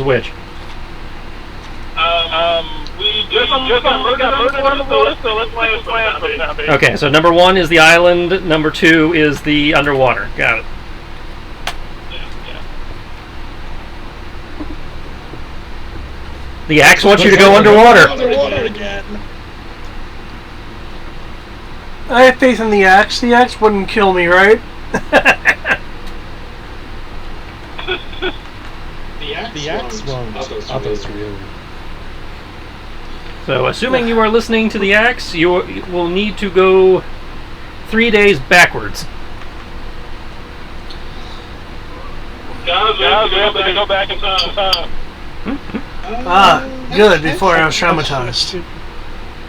one's which? We just got murdered underwater, so let's plan for now. Okay, so number 1 is the island, number 2 is the underwater. Got it. Yeah. The axe wants you to go underwater. Underwater again. I have faith in the axe. The axe wouldn't kill me, right? The axe won't. Others really. So, assuming you are listening to the axe, you will need to go 3 days backwards. Guys, we have to go back in time. Good, before I was traumatized.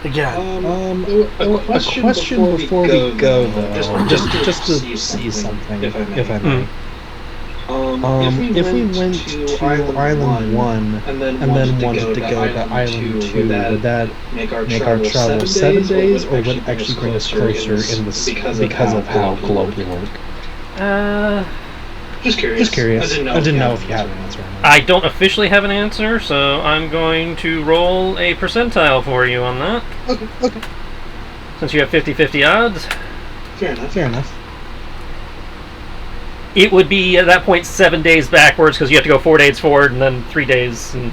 Again. A question before we go, though. Just to see something, if I may. If we went to Island 1 and then wanted to go to Island 2, would that make our travel 7 days, or would it actually bring us closer in this because of how globes work? Just curious. I didn't know if you had an answer or not. I don't officially have an answer, so I'm going to roll a percentile for you on that. Okay. Since you have 50-50 odds. Fair enough. It would be, at that point, 7 days backwards, because you have to go 4 days forward and then 3 days. And...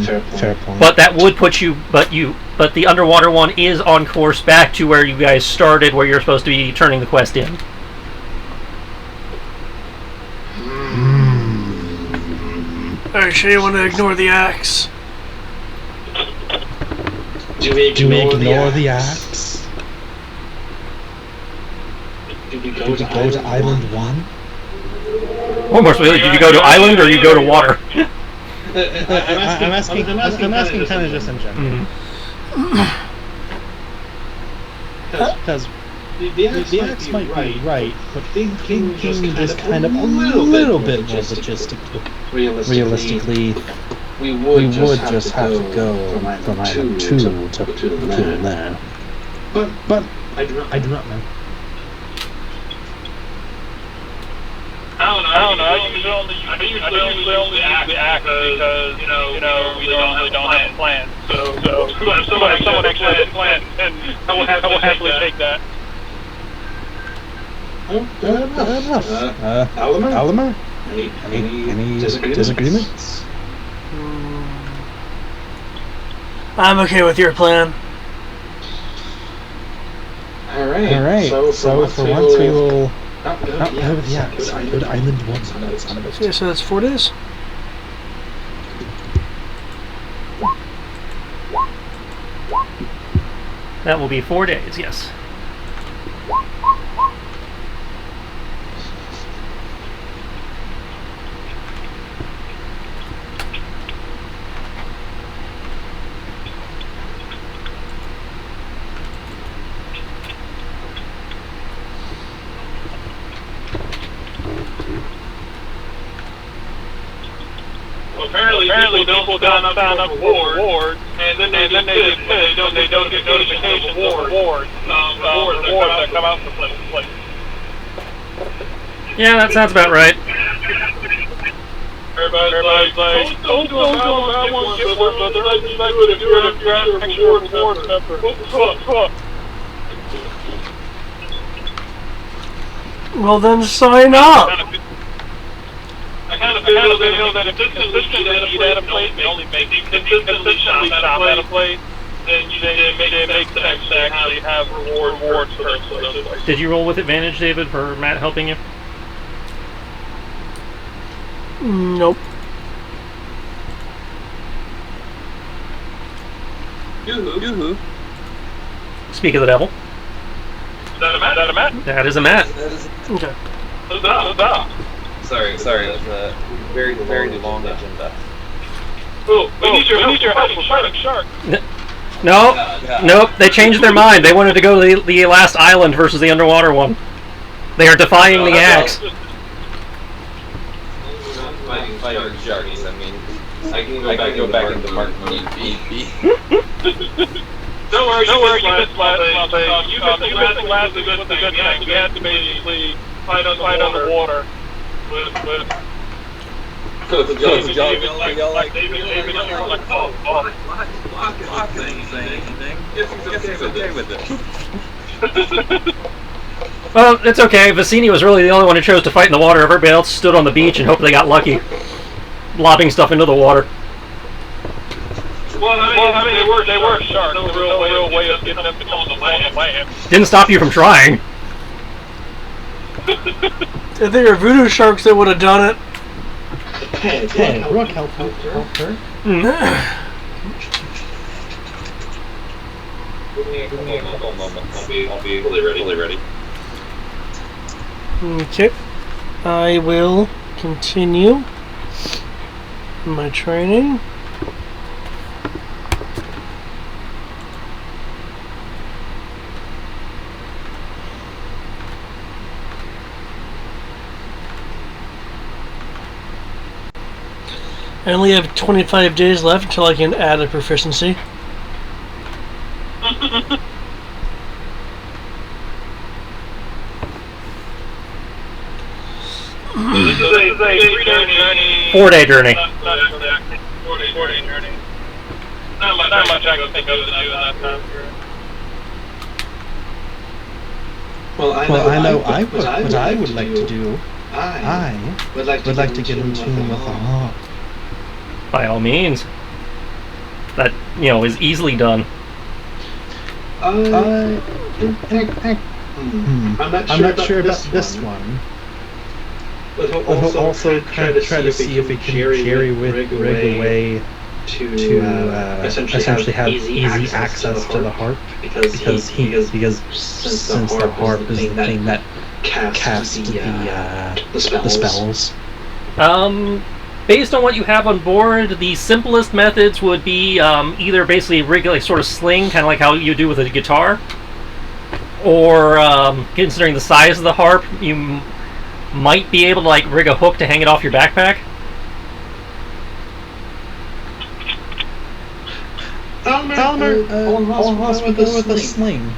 Fair point. But that would put you... But the underwater one is on course back to where you guys started, where you're supposed to be turning the quest in. Alright, sure you want to ignore the axe? Do we ignore the axe? Did we go to Island 1? Or more specifically, did you go to island or you go to water? I'm asking kind of just in general. Because the axe might be right, but thinking just kind of a little bit more logistically. Realistically, we would just have to go from Island 2 to there. But I do not know. I don't know. I usually only act because you know we really don't have a plan. So if someone actually has a plan, and I will happily take that. Enough. Alimer? Any disagreements? I'm okay with your plan. Alright, so for once we will not go with the axe. Go to Island 1. Yeah, so that's 4 days. That will be 4 days, yes. Apparently people don't sign up for reward, and then they don't get notifications of rewards that come out from place. Yeah, that sounds about right. Everybody's like, don't do a buy one, get one, but they're like, if you're an extra reward member. What? Well, then sign up. I kind of feel that if consistently eat at a place, they only make consistently shop at a place, then it makes sense to actually have rewards for those places. Did you roll with advantage, David, for Matt helping you? Nope. Yoo-hoo. Speak of the devil. Is that a Matt? That is a Matt. Okay. Sorry, that's a very, very long agenda. We need your help for fighting shark. Nope, they changed their mind. They wanted to go to the last island versus the underwater one. They are defying the axe. Fighting sharks, I mean, I can go back into Mark need be. Don't worry, you missed the last good thing. We had to basically fight underwater with Y'all like David, you're like, oh, Block isn't saying anything. Guess he's okay with it. Well, it's okay. Vicini was really the only one who chose to fight in the water. Everybody else stood on the beach and hoped they got lucky, lobbing stuff into the water. Well, I mean, they were sharks. No real way of getting them to come on the land. Didn't stop you from trying. If they were voodoo sharks, they would have done it. Hey, Rook, help her. One moment. I'll be fully ready. Okay. I will continue my training. I only have 25 days left until I can add a proficiency. This is a 3-day journey. 4-day journey. 4-day journey. Not much I can think of to do in that time period. Well, I know what I would like to do. I would like to get in tune with the hawk. By all means. That, is easily done. I'm not sure about this one. But we'll also try to see if we can jerry-rig a way to essentially have easy access to the harp, because since the harp is the thing that casts the spells. Based on what you have on board, the simplest methods would be either basically rig a sort of sling, kind of like how you do with a guitar, or considering the size of the harp, you might be able to rig a hook to hang it off your backpack. Elmer, I'll go with a sling.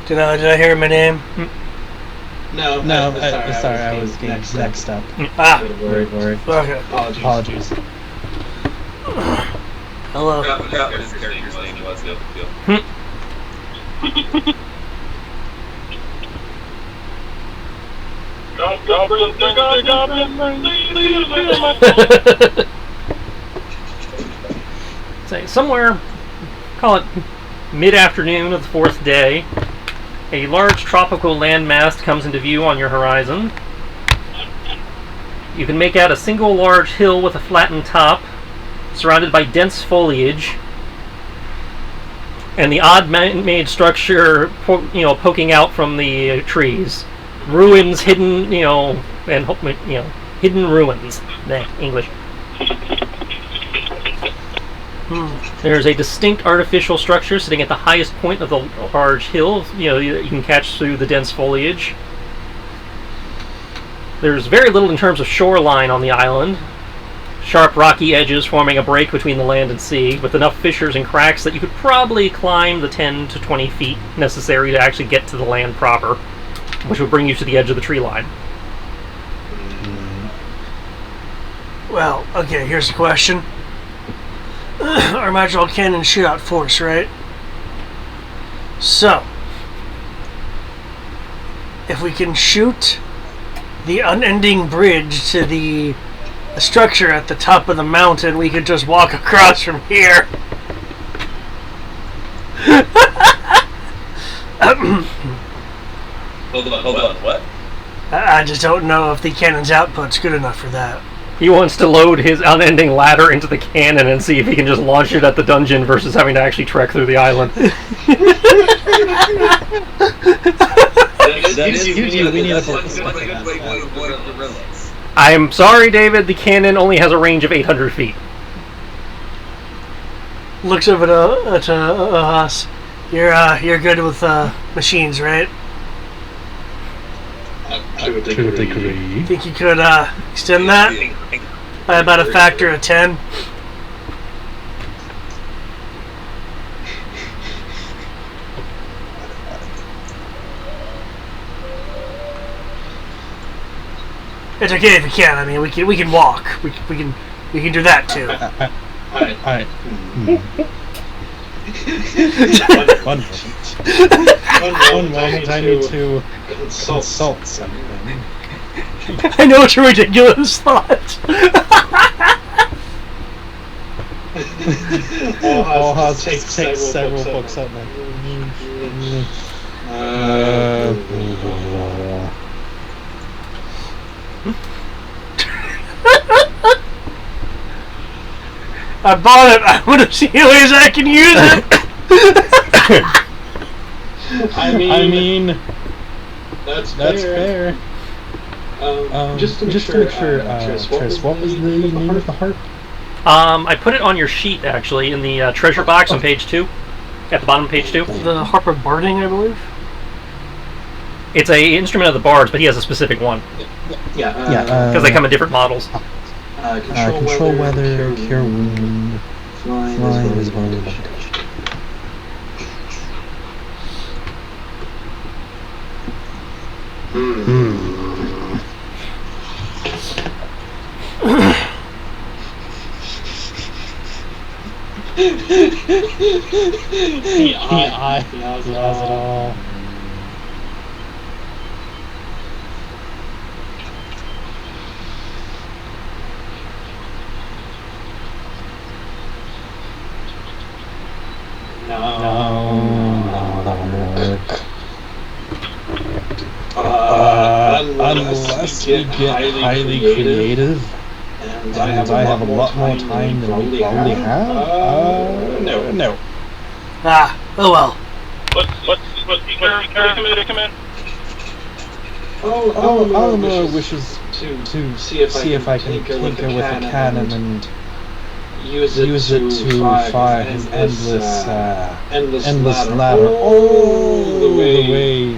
Did I hear my name? No, sorry, I was getting next up. Very. Okay. Apologies. Hello. What his character's name was. Say somewhere, call it mid-afternoon of the 4th day, a large tropical landmass comes into view on your horizon. You can make out a single large hill with a flattened top, surrounded by dense foliage, and the odd man-made structure, poking out from the trees. Ruins hidden, hidden ruins. English. There's a distinct artificial structure sitting at the highest point of the large hill, you can catch through the dense foliage. There's very little in terms of shoreline on the island. Sharp rocky edges forming a break between the land and sea, with enough fissures and cracks that you could probably climb the 10 to 20 feet necessary to actually get to the land proper, which would bring you to the edge of the tree line. Well, okay, here's the question. Our magical cannon shoot out force, right? So, if we can shoot the unending bridge to the structure at the top of the mountain, we could just walk across from here. Hold on, what? I just don't know if the cannon's output's good enough for that. He wants to load his unending ladder into the cannon and see if he can just launch it at the dungeon versus having to actually trek through the island. We need a book. I'm sorry, David, the cannon only has a range of 800 feet. Looks over at us. You're good with machines, right? To a degree. Think you could extend that by about a factor of 10? It's okay if you can't. I mean, we can walk. We can do that too. Alright. One moment. I need to consult something. I know it's a ridiculous thought. All has to take several books out now. I bought it. I want to see ways I can use it. I mean, that's fair. Just to make sure, Triss, what was the name of the harp? I put it on your sheet, actually, in the treasure box on page 2. At the bottom of page 2. The harp of barding, I believe. It's a instrument of the bards, but he has a specific one. Yeah. Because they come in different models. Control weather, cure wound, flying as well as levitation. He has it all. No, that won't work. Unless we get highly creative, and I have a lot more time than we probably have. No. Ah, oh well. What's come in? Anima wishes to see if I can tinker with a cannon and use it to fire his endless ladder all the way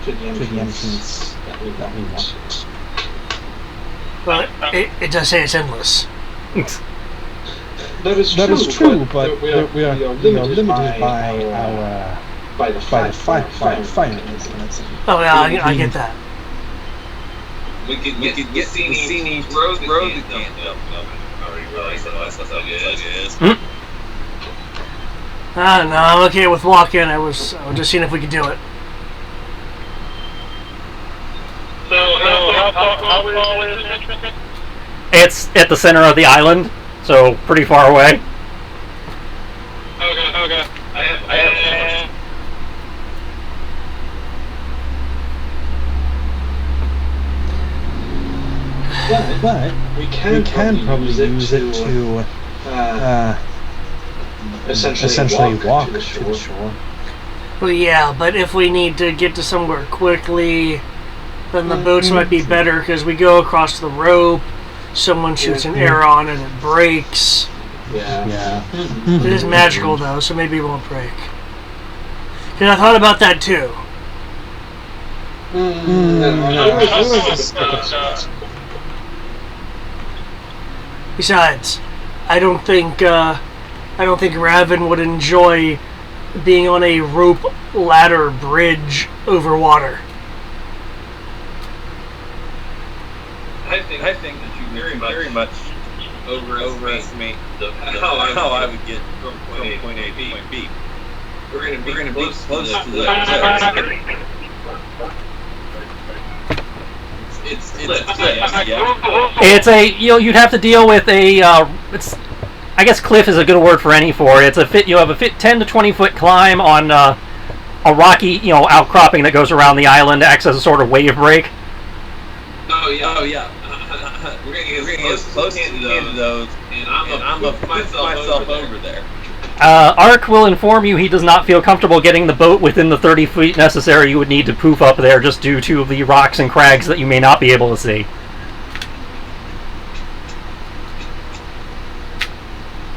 to the entrance that we want. Well, it does say it's endless. That is true, but we are limited by the fire instruments. Oh yeah, I get that. We could get the scene throw the can up. Ah, no, I'm okay with walking. I was just seeing if we could do it. So how far is the entrance? It's at the center of the island, so pretty far away. Okay. I have But we can probably use it to essentially walk to the shore. Well, yeah, but if we need to get to somewhere quickly, then the boats might be better because we go across the rope, someone shoots an arrow on it, and it breaks. Yeah. It is magical though, so maybe it won't break. And I thought about that too. Besides, I don't think Raven would enjoy being on a rope ladder bridge over water. I think that you very much overestimate how I would get from point A to point B. We're gonna be close to the It's a you'd have to deal with a I guess cliff is a good word for any fort. It's you have a 10 to 20 foot climb on a rocky outcropping that goes around the island, acts as a sort of wave break. Oh yeah. We're gonna get close to those, and I'm gonna put myself over there. Ark will inform you he does not feel comfortable getting the boat within the 30 feet necessary you would need to poof up there just due to the rocks and crags that you may not be able to see.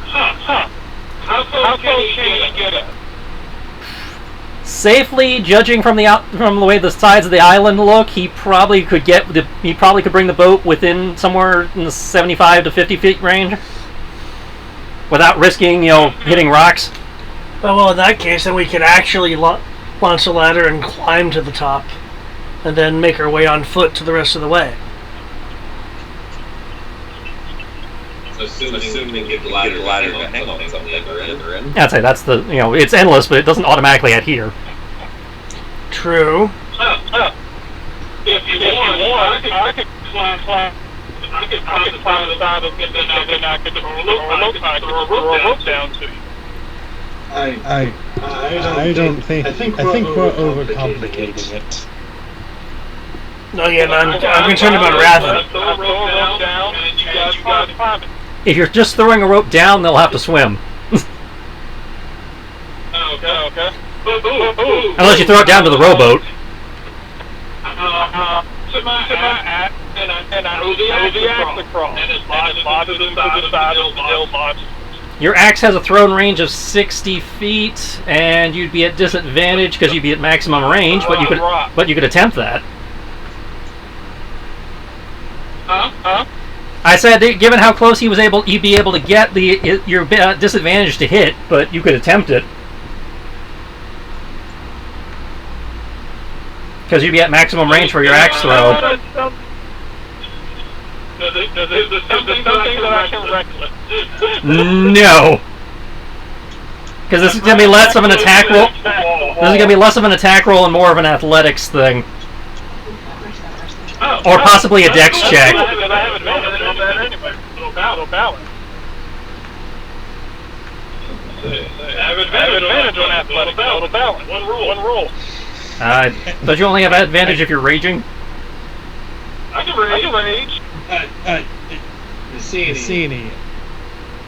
How close can he get it? Safely, judging from the way the sides of the island look, he probably could bring the boat within somewhere in the 75 to 50 feet range without risking, hitting rocks. Well, in that case, then we could actually launch a ladder and climb to the top, and then make our way on foot to the rest of the way. assuming they get the ladder to hang on something they're in. I'd say that's the, it's endless, but it doesn't automatically adhere. True. If you want, I could climb the side of it, then I could throw a rope down to you. I don't think. I think we're overcomplicating it. No, yeah, I'm concerned about Raven. Throw a rope down, and you guys climb it. If you're just throwing a rope down, they'll have to swim. Okay. Unless you throw it down to the rowboat. And I throw the axe across, and it lodges into the side of the hill lodge. Your axe has a thrown range of 60 feet, and you'd be at disadvantage because you'd be at maximum range, but you could attempt that. I said, given how close you'd be able to get your disadvantage to hit, but you could attempt it. Because you'd be at maximum range for your axe throw. There's something that I can reckless. No. Because this is going to be less of an attack roll. This is going to be less of an attack roll and more of an athletics thing. Or possibly a dex check. I have advantage on that anyway. Little balance. I have advantage on athletics. Little balance. One roll. Don't you only have advantage if you're raging? I can rage. Cassini.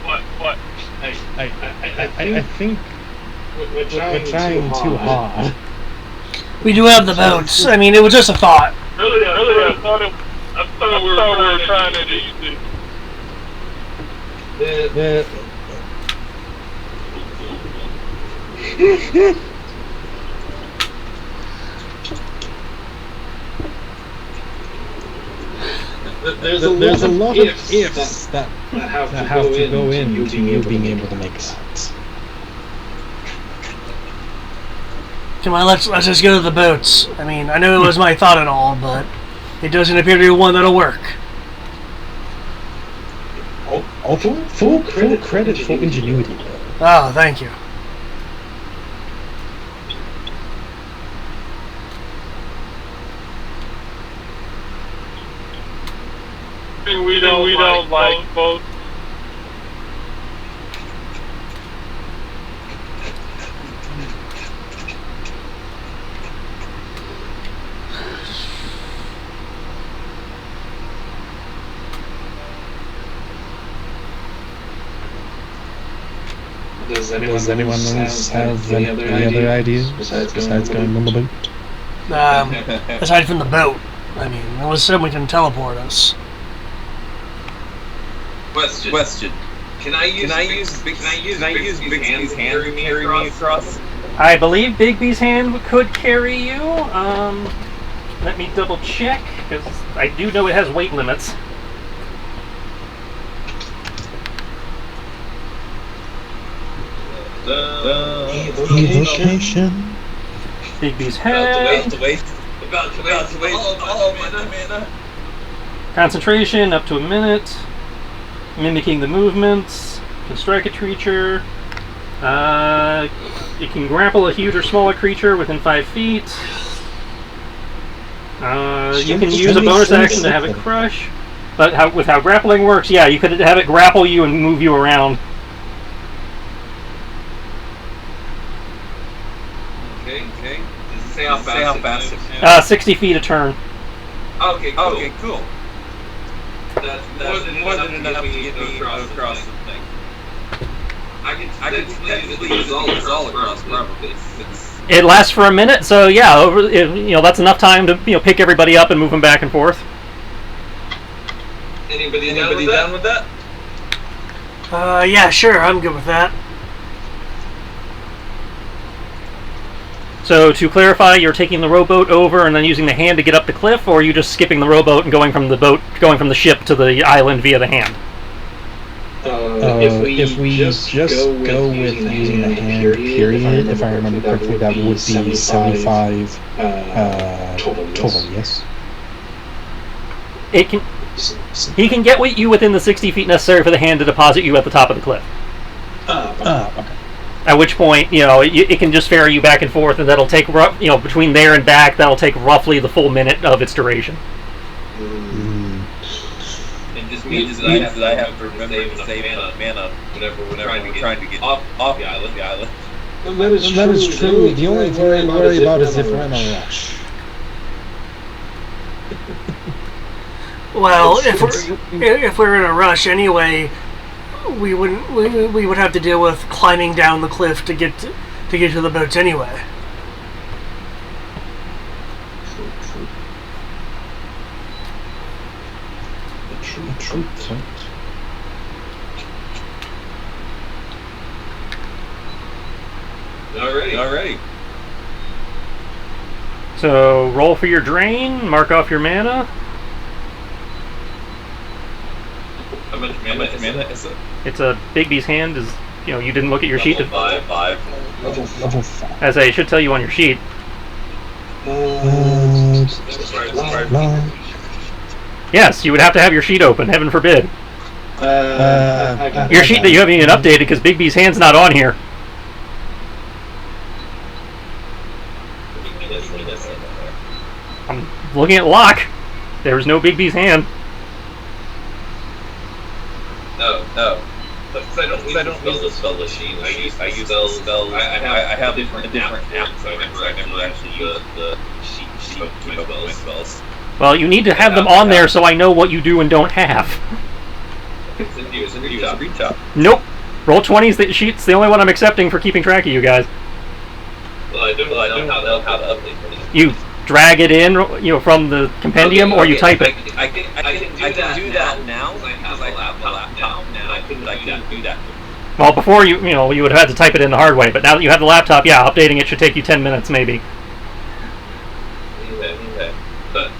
What? I think we're trying too hard. We do have the boats. I mean, it was just a thought. Really, I thought we were trying to do There's a lot of ifs that have to go into you being able to make sense. Come on, let's just go to the boats. I mean, I know it was my thought and all, but it doesn't appear to be one that'll work. Full credit for ingenuity. Oh, thank you. We don't like both. Does anyone else have any other ideas besides going on the boat? Aside from the boat, I mean, it was someone can teleport us. Question. Can I use Bigby's hand to carry me across? I believe Bigby's hand could carry you. Let me double check, because I do know it has weight limits. Evocation. Bigby's hand. About to waste all mana. Concentration up to a minute. Mimicking the movements. Can strike a creature. You can grapple a huge or smaller creature within 5 feet. You can use a bonus action to have it crush. But with how grappling works, yeah, you could have it grapple you and move you around. Okay. Does it say how fast it moves? 60 feet a turn. Okay, cool. That's more than enough to get me across the thing. I can technically use all across, probably. It lasts for a minute, so yeah, that's enough time to pick everybody up and move them back and forth. Anybody down with that? Yeah, sure, I'm good with that. So to clarify, you're taking the rowboat over and then using the hand to get up the cliff, or are you just skipping the rowboat and going from the ship to the island via the hand? If we just go with using the hand, period, if I remember correctly, that would be 75 total, yes? it can. He can get you within the 60 feet necessary for the hand to deposit you at the top of the cliff. Okay. At which point, it can just ferry you back and forth, and that'll take, between there and back, that'll take roughly the full minute of its duration. It just means that I have to remember to save mana whenever we're trying to get off the island. That is true. The only thing I worry about is if we're in a rush. Well, if we're in a rush anyway, we would have to deal with climbing down the cliff to get to the boats anyway. True. Alrighty. So roll for your drain, mark off your mana. How much mana is it? It's a Bigby's hand is, you didn't look at your sheet. Level 5. Level 5. As I should tell you on your sheet. Yes, you would have to have your sheet open, heaven forbid. Your sheet that you haven't even updated because Bigby's hand's not on here. I'm looking at lock. There's no Bigby's hand. No. Because I don't use the spell machine. I use spells. I have different apps. So I never actually use the sheet of my spells. Well, you need to have them on there so I know what you do and don't have. It's in green top. Nope. Roll 20's the sheet's the only one I'm accepting for keeping track of you guys. Well, I don't know how to update it. You drag it in, from the compendium, or you type it. I can do that now because I have the laptop now. I couldn't do that. Well, before you would have had to type it in the hard way, but now that you have the laptop, yeah, updating it should take you 10 minutes maybe. Okay. But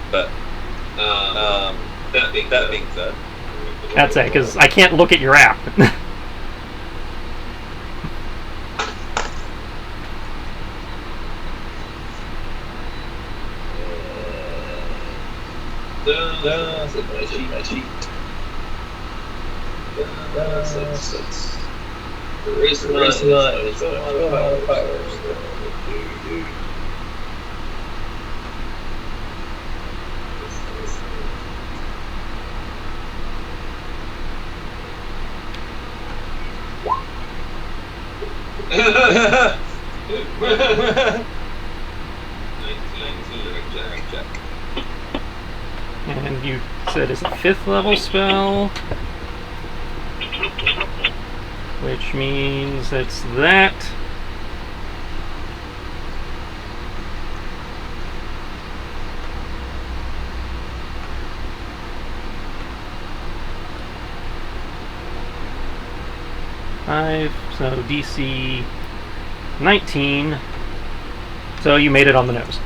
that being said, That's it, because I can't look at your app. my sheet. Charisma is powers. Check. And you said it's a 5th level spell, which means it's that. So DC 19. So you made it on the nose.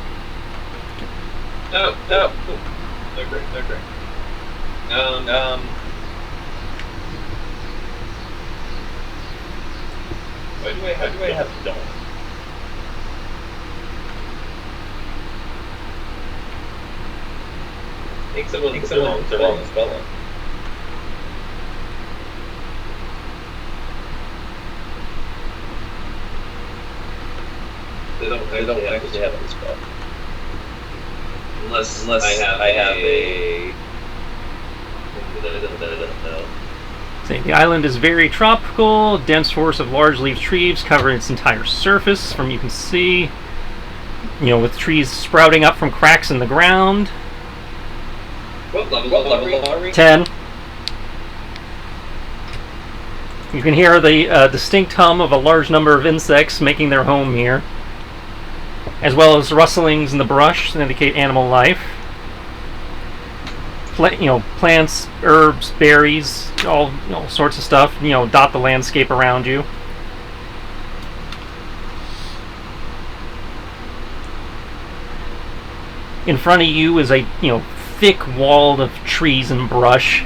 No. They're great. Why do I have dome? Takes a long to spell it. They don't actually have this spell. Unless I have a no. Saying the island is very tropical, dense forest of large leaf trees covering its entire surface, from you can see, with trees sprouting up from cracks in the ground. What level are we? 10. You can hear the distinct hum of a large number of insects making their home here, as well as rustlings in the brush that indicate animal life. Plants, herbs, berries, all sorts of stuff, dot the landscape around you. In front of you is a, thick wall of trees and brush.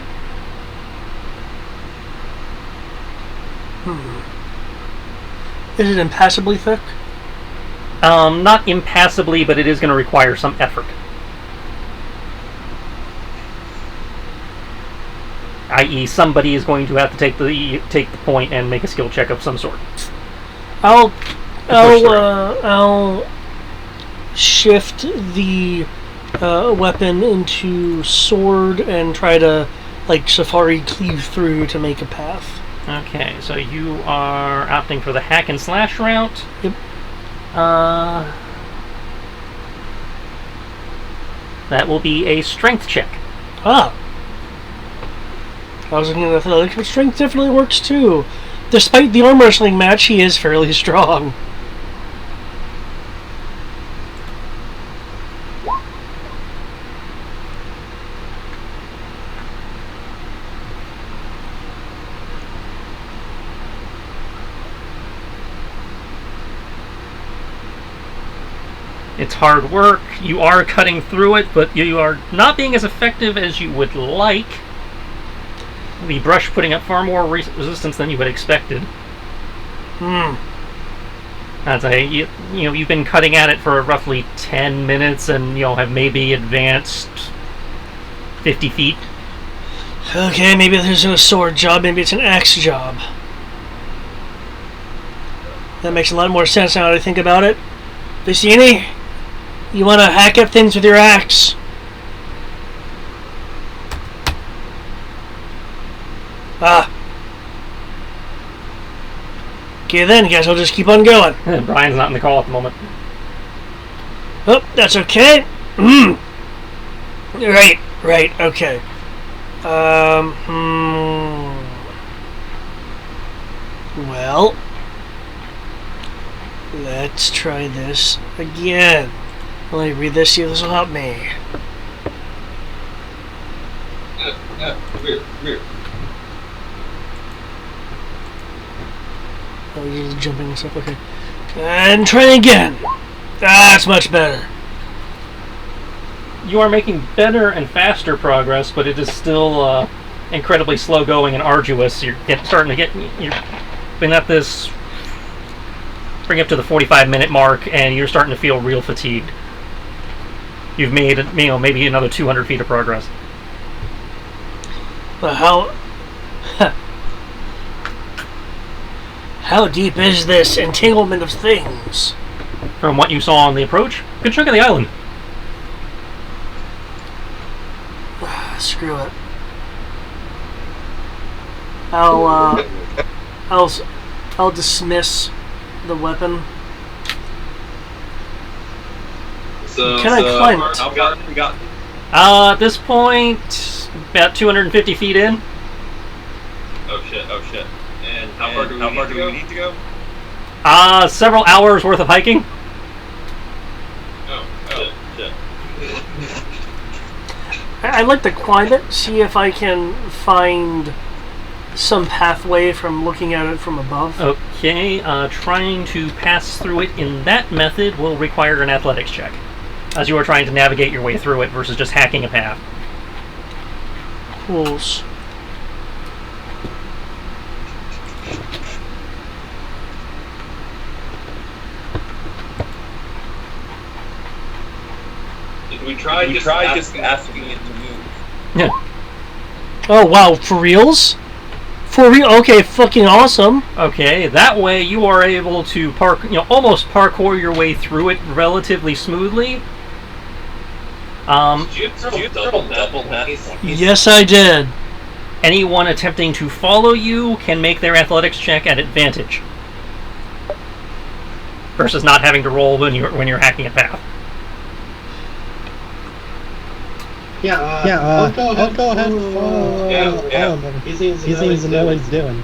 Is it impassably thick? Not impassably, but it is going to require some effort. i.e., somebody is going to have to take the point and make a skill check of some sort. I'll shift the weapon into sword and try to like safari cleave through to make a path. Okay, so you are opting for the hack and slash route. Yep. That will be a strength check. Ah. I was looking at athletics, but strength definitely works too. Despite the arm wrestling match, he is fairly strong. It's hard work. You are cutting through it, but you are not being as effective as you would like. The brush putting up far more resistance than you had expected. That's you've been cutting at it for roughly 10 minutes, and have maybe advanced 50 feet. Okay, maybe there's a sword job, maybe it's an axe job. That makes a lot more sense now that I think about it. Vicini, you want to hack at things with your axe. Ah. Okay then, guys, I'll just keep on going. Brian's not in the call at the moment. Oh, that's okay. Right, okay. Well, let's try this again. Let me read this, see if this will help me. Rear. Oh, you're jumping and stuff, okay. And try again. That's much better. You are making better and faster progress, but it is still incredibly slow going and arduous. You're been at this, bring up to the 45-minute mark, and you're starting to feel real fatigued. You've made maybe another 200 feet of progress. But how deep is this entanglement of things? From what you saw on the approach, good chunk of the island. Screw it. I'll dismiss the weapon. So, Can I climb it? How far have we gotten? At this point, about 250 feet in. Oh shit. And how far do we need to go? Several hours worth of hiking. Oh shit. I'd like to climb it, see if I can find some pathway from looking at it from above. Okay, trying to pass through it in that method will require an athletics check, as you are trying to navigate your way through it versus just hacking a path. Rules. We tried just asking it to move. Yeah. Oh wow, for reals? For real? Okay, fucking awesome. Okay, that way you are able to almost parkour your way through it relatively smoothly. Did you double that? Yes, I did. Anyone attempting to follow you can make their athletics check at advantage, versus not having to roll when you're hacking a path. I'll go ahead and follow. Yeah. He seems to know what he's doing.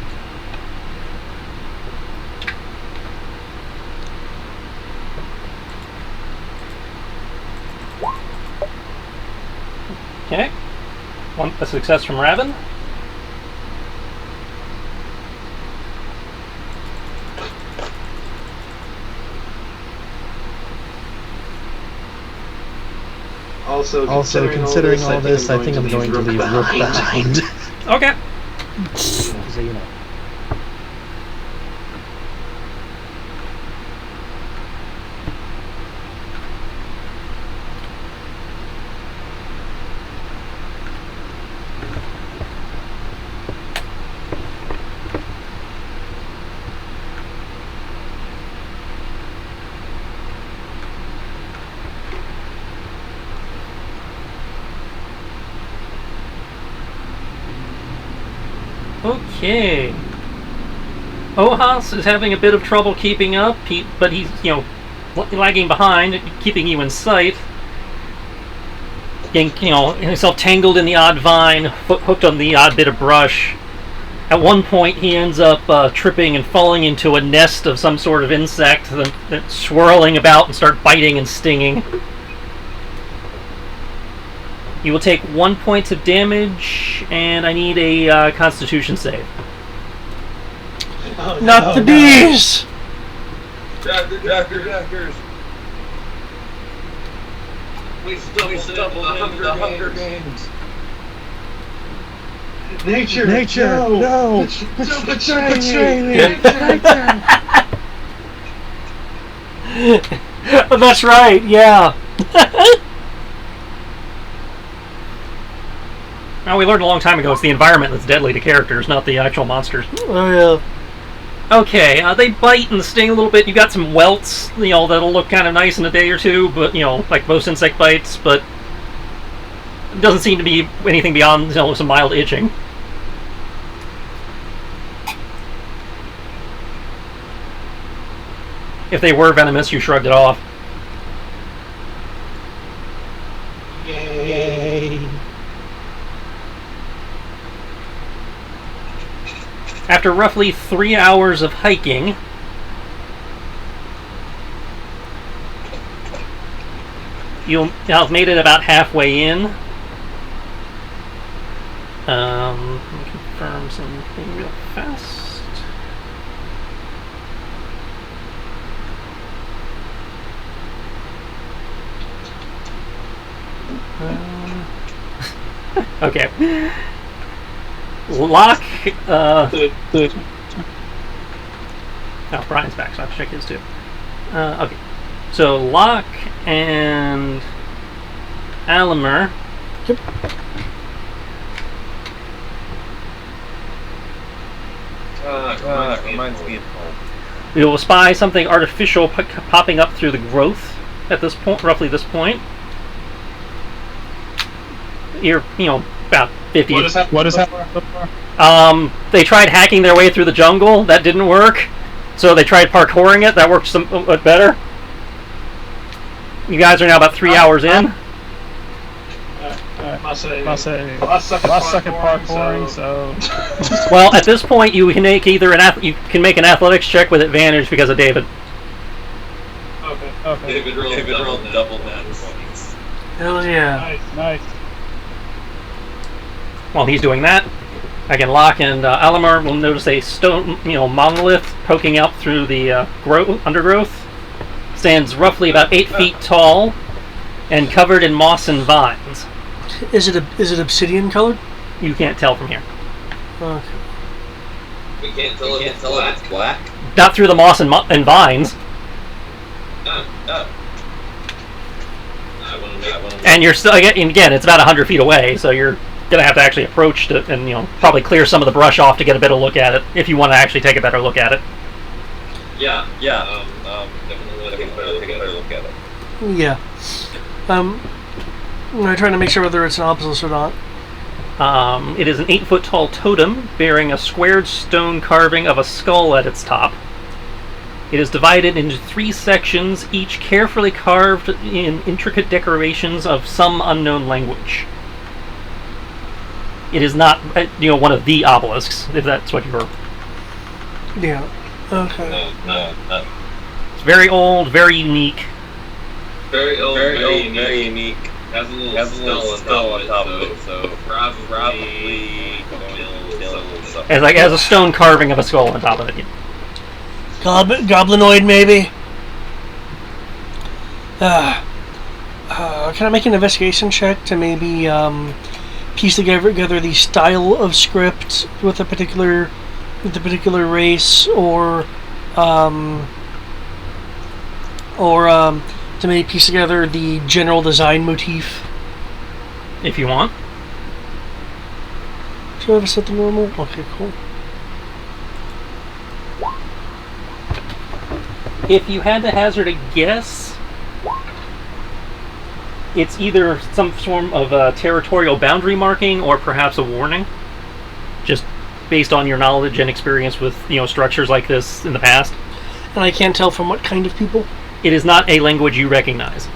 Okay. A success from Raven. Also, considering all this, I think I'm going to leave Rook behind. Okay. So you know. Okay. Ohas is having a bit of trouble keeping up, but he's, lagging behind, keeping you in sight. Getting, himself tangled in the odd vine, hooked on the odd bit of brush. At one point, he ends up tripping and falling into a nest of some sort of insect that's swirling about and start biting and stinging. You will take 1 point of damage, and I need a Constitution save. Oh, Not the bees! Jackers. We stumbled into the Hunger Games. Nature, no. Don't betray me. That's right, yeah. Now, we learned a long time ago it's the environment that's deadly to characters, not the actual monsters. Oh, yeah. Okay, they bite and sting a little bit. You got some welts, that'll look kind of nice in a day or two, but, like most insect bites, but it doesn't seem to be anything beyond, some mild itching. If they were venomous, you shrugged it off. Yay. After roughly 3 hours of hiking, you'll have made it about halfway in. Let me confirm something real fast. Okay. Locke, oh, Brian's back, so I have to check his too. Okay. So, Locke and Alimer. Yep. Reminds me of home. You will spy something artificial popping up through the growth at this point, roughly this point. You're, about 50. What is that? They tried hacking their way through the jungle. That didn't work. So they tried parkouring it. That worked somewhat better. You guys are now about 3 hours in. Last second parkouring, so... Well, at this point, you can make you can make an athletics check with advantage because of David. Okay. David rolled double that points. Hell yeah. Nice. While he's doing that, again, Locke and Alamar will notice a stone, monolith poking out through the undergrowth. Stands roughly about 8 feet tall and covered in moss and vines. Is it obsidian colored? You can't tell from here. Okay. We can't tell if it's black. Not through the moss and vines. No. And you're still, again, it's about 100 feet away, so you're gonna have to actually approach it and probably clear some of the brush off to get a better look at it if you want to actually take a better look at it. Yeah. Definitely take a better look at it. Yeah. I'm trying to make sure whether it's an obelisk or not. It is an 8-foot tall totem bearing a squared stone carving of a skull at its top. It is divided into 3 sections, each carefully carved in intricate decorations of some unknown language. It is not, one of the obelisks, if that's what you were. Yeah. Okay. No. It's very old, very unique. Very old, very unique. Has a little skull on top of it, so probably It has a stone carving of a skull on top of it. Goblinoid, maybe? Can I make an investigation check to maybe piece together the style of script with a particular race, or to maybe piece together the general design motif? If you want. Do I have a set the normal? Okay, cool. If you had to hazard a guess, it's either some form of a territorial boundary marking or perhaps a warning. Just based on your knowledge and experience with structures like this in the past. And I can't tell from what kind of people? It is not a language you recognize.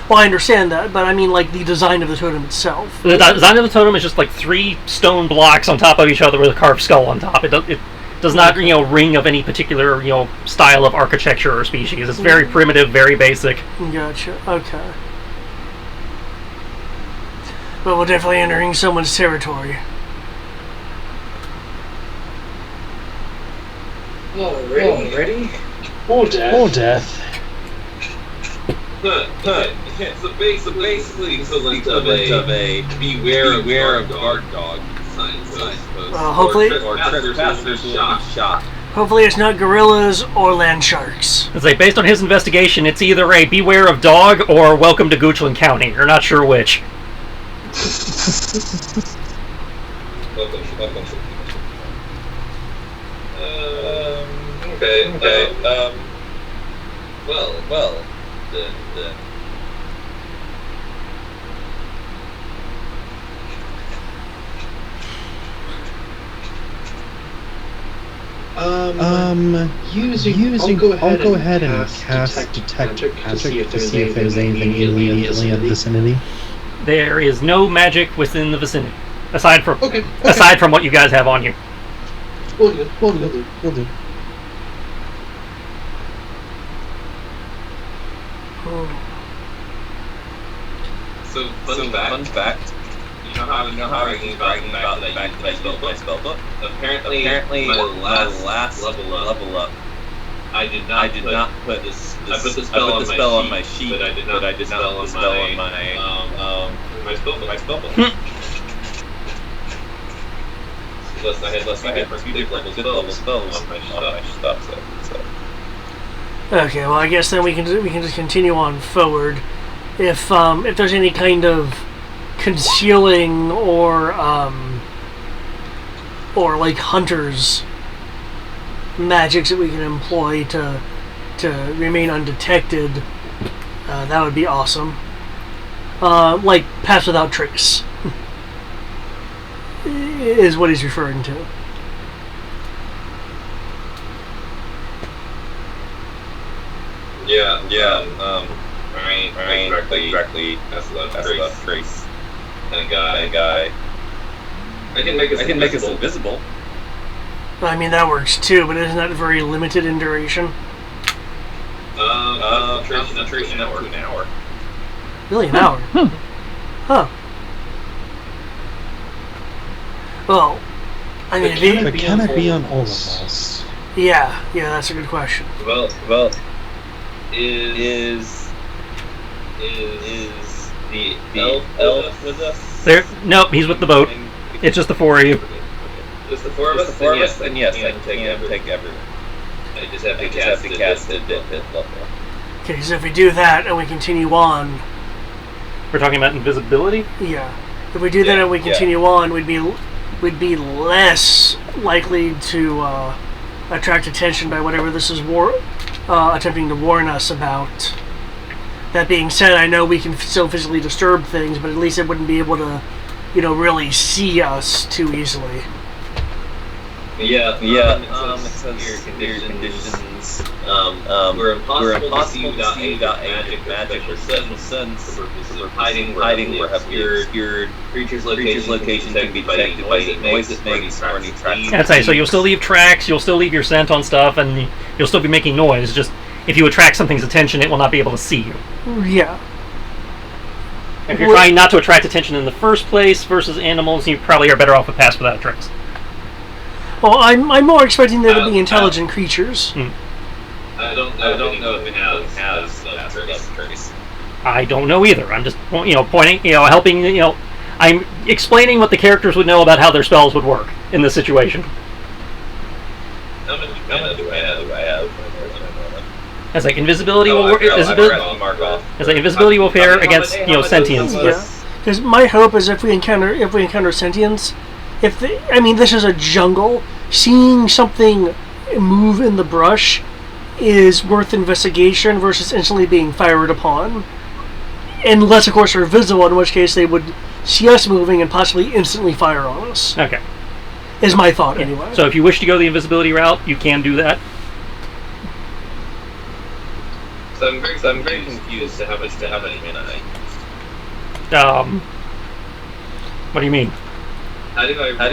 Well, I understand that, but I mean like the design of the totem itself. The design of the totem is just like 3 stone blocks on top of each other with a carved skull on top. It does not ring of any particular style of architecture or species. It's very primitive, very basic. Gotcha. Okay. But we're definitely entering someone's territory. Ready? Or death. So basically equivalent of a beware of guard dog sign, I suppose. Well, hopefully, Or trespassers will be shot. hopefully it's not gorillas or land sharks. It's like, based on his investigation, it's either a beware of dog or welcome to Goochland County. You're not sure which. Welcome. Okay. Well. Then. I'll go ahead and cast detect magic to see if there's anything immediately in the vicinity. There is no magic within the vicinity, aside from Okay. aside from what you guys have on you. We'll do. Will do. So fun fact. You know how I was bragging about the fact that I spell book? Apparently my last level up. I did not put this. I put the spell on my sheet, but I did not put the spell on my spell book. Less I had good level spells on my stuff. So. Okay, well I guess then we can just continue on forward. If there's any kind of concealing or like hunters magics that we can employ to remain undetected, that would be awesome. Like pass without trace is what he's referring to. Yeah. Right, directly. That's love trace. And a guy. I can make us invisible. I mean that works too, but isn't that very limited in duration? Concentration network an hour. Really, an hour? Huh. Well, I mean, But can it be on all of us? yeah, that's a good question. Well, is the elf with us? Nope, he's with the boat. It's just the 4 of you. Just the four of us? Then yes, I can take everyone. I just have to cast it at level. Okay, so if we do that and we continue on, We're talking about invisibility? yeah, if we do that and we continue on, we'd be less likely to attract attention by whatever this is attempting to warn us about. That being said, I know we can still physically disturb things, but at least it wouldn't be able to, really see us too easily. Yeah. It says here conditions. We're impossible to see without magic or sense. For purposes of hiding, we're obscured. Creatures' location can be detected by the noise it makes or any tracks. That's right. So you'll still leave tracks, you'll still leave your scent on stuff, and you'll still be making noise. Just if you attract something's attention, it will not be able to see you. Yeah. If you're trying not to attract attention in the first place versus animals, you probably are better off with pass without trace. Well, I'm more expecting there to be intelligent creatures. I don't know if it has trace. I don't know either. I'm just pointing, helping, I'm explaining what the characters would know about how their spells would work in this situation. How much mana do I have? As like invisibility will work. As like invisibility will pair against sentience. Yeah. Because my hope is if we encounter sentience, this is a jungle. Seeing something move in the brush is worth investigation versus instantly being fired upon. Unless, of course, they're visible, in which case they would see us moving and possibly instantly fire on us. Okay. Is my thought, anyway. So if you wish to go the invisibility route, you can do that. So I'm very confused to how much mana I used. What do you mean? How do I read how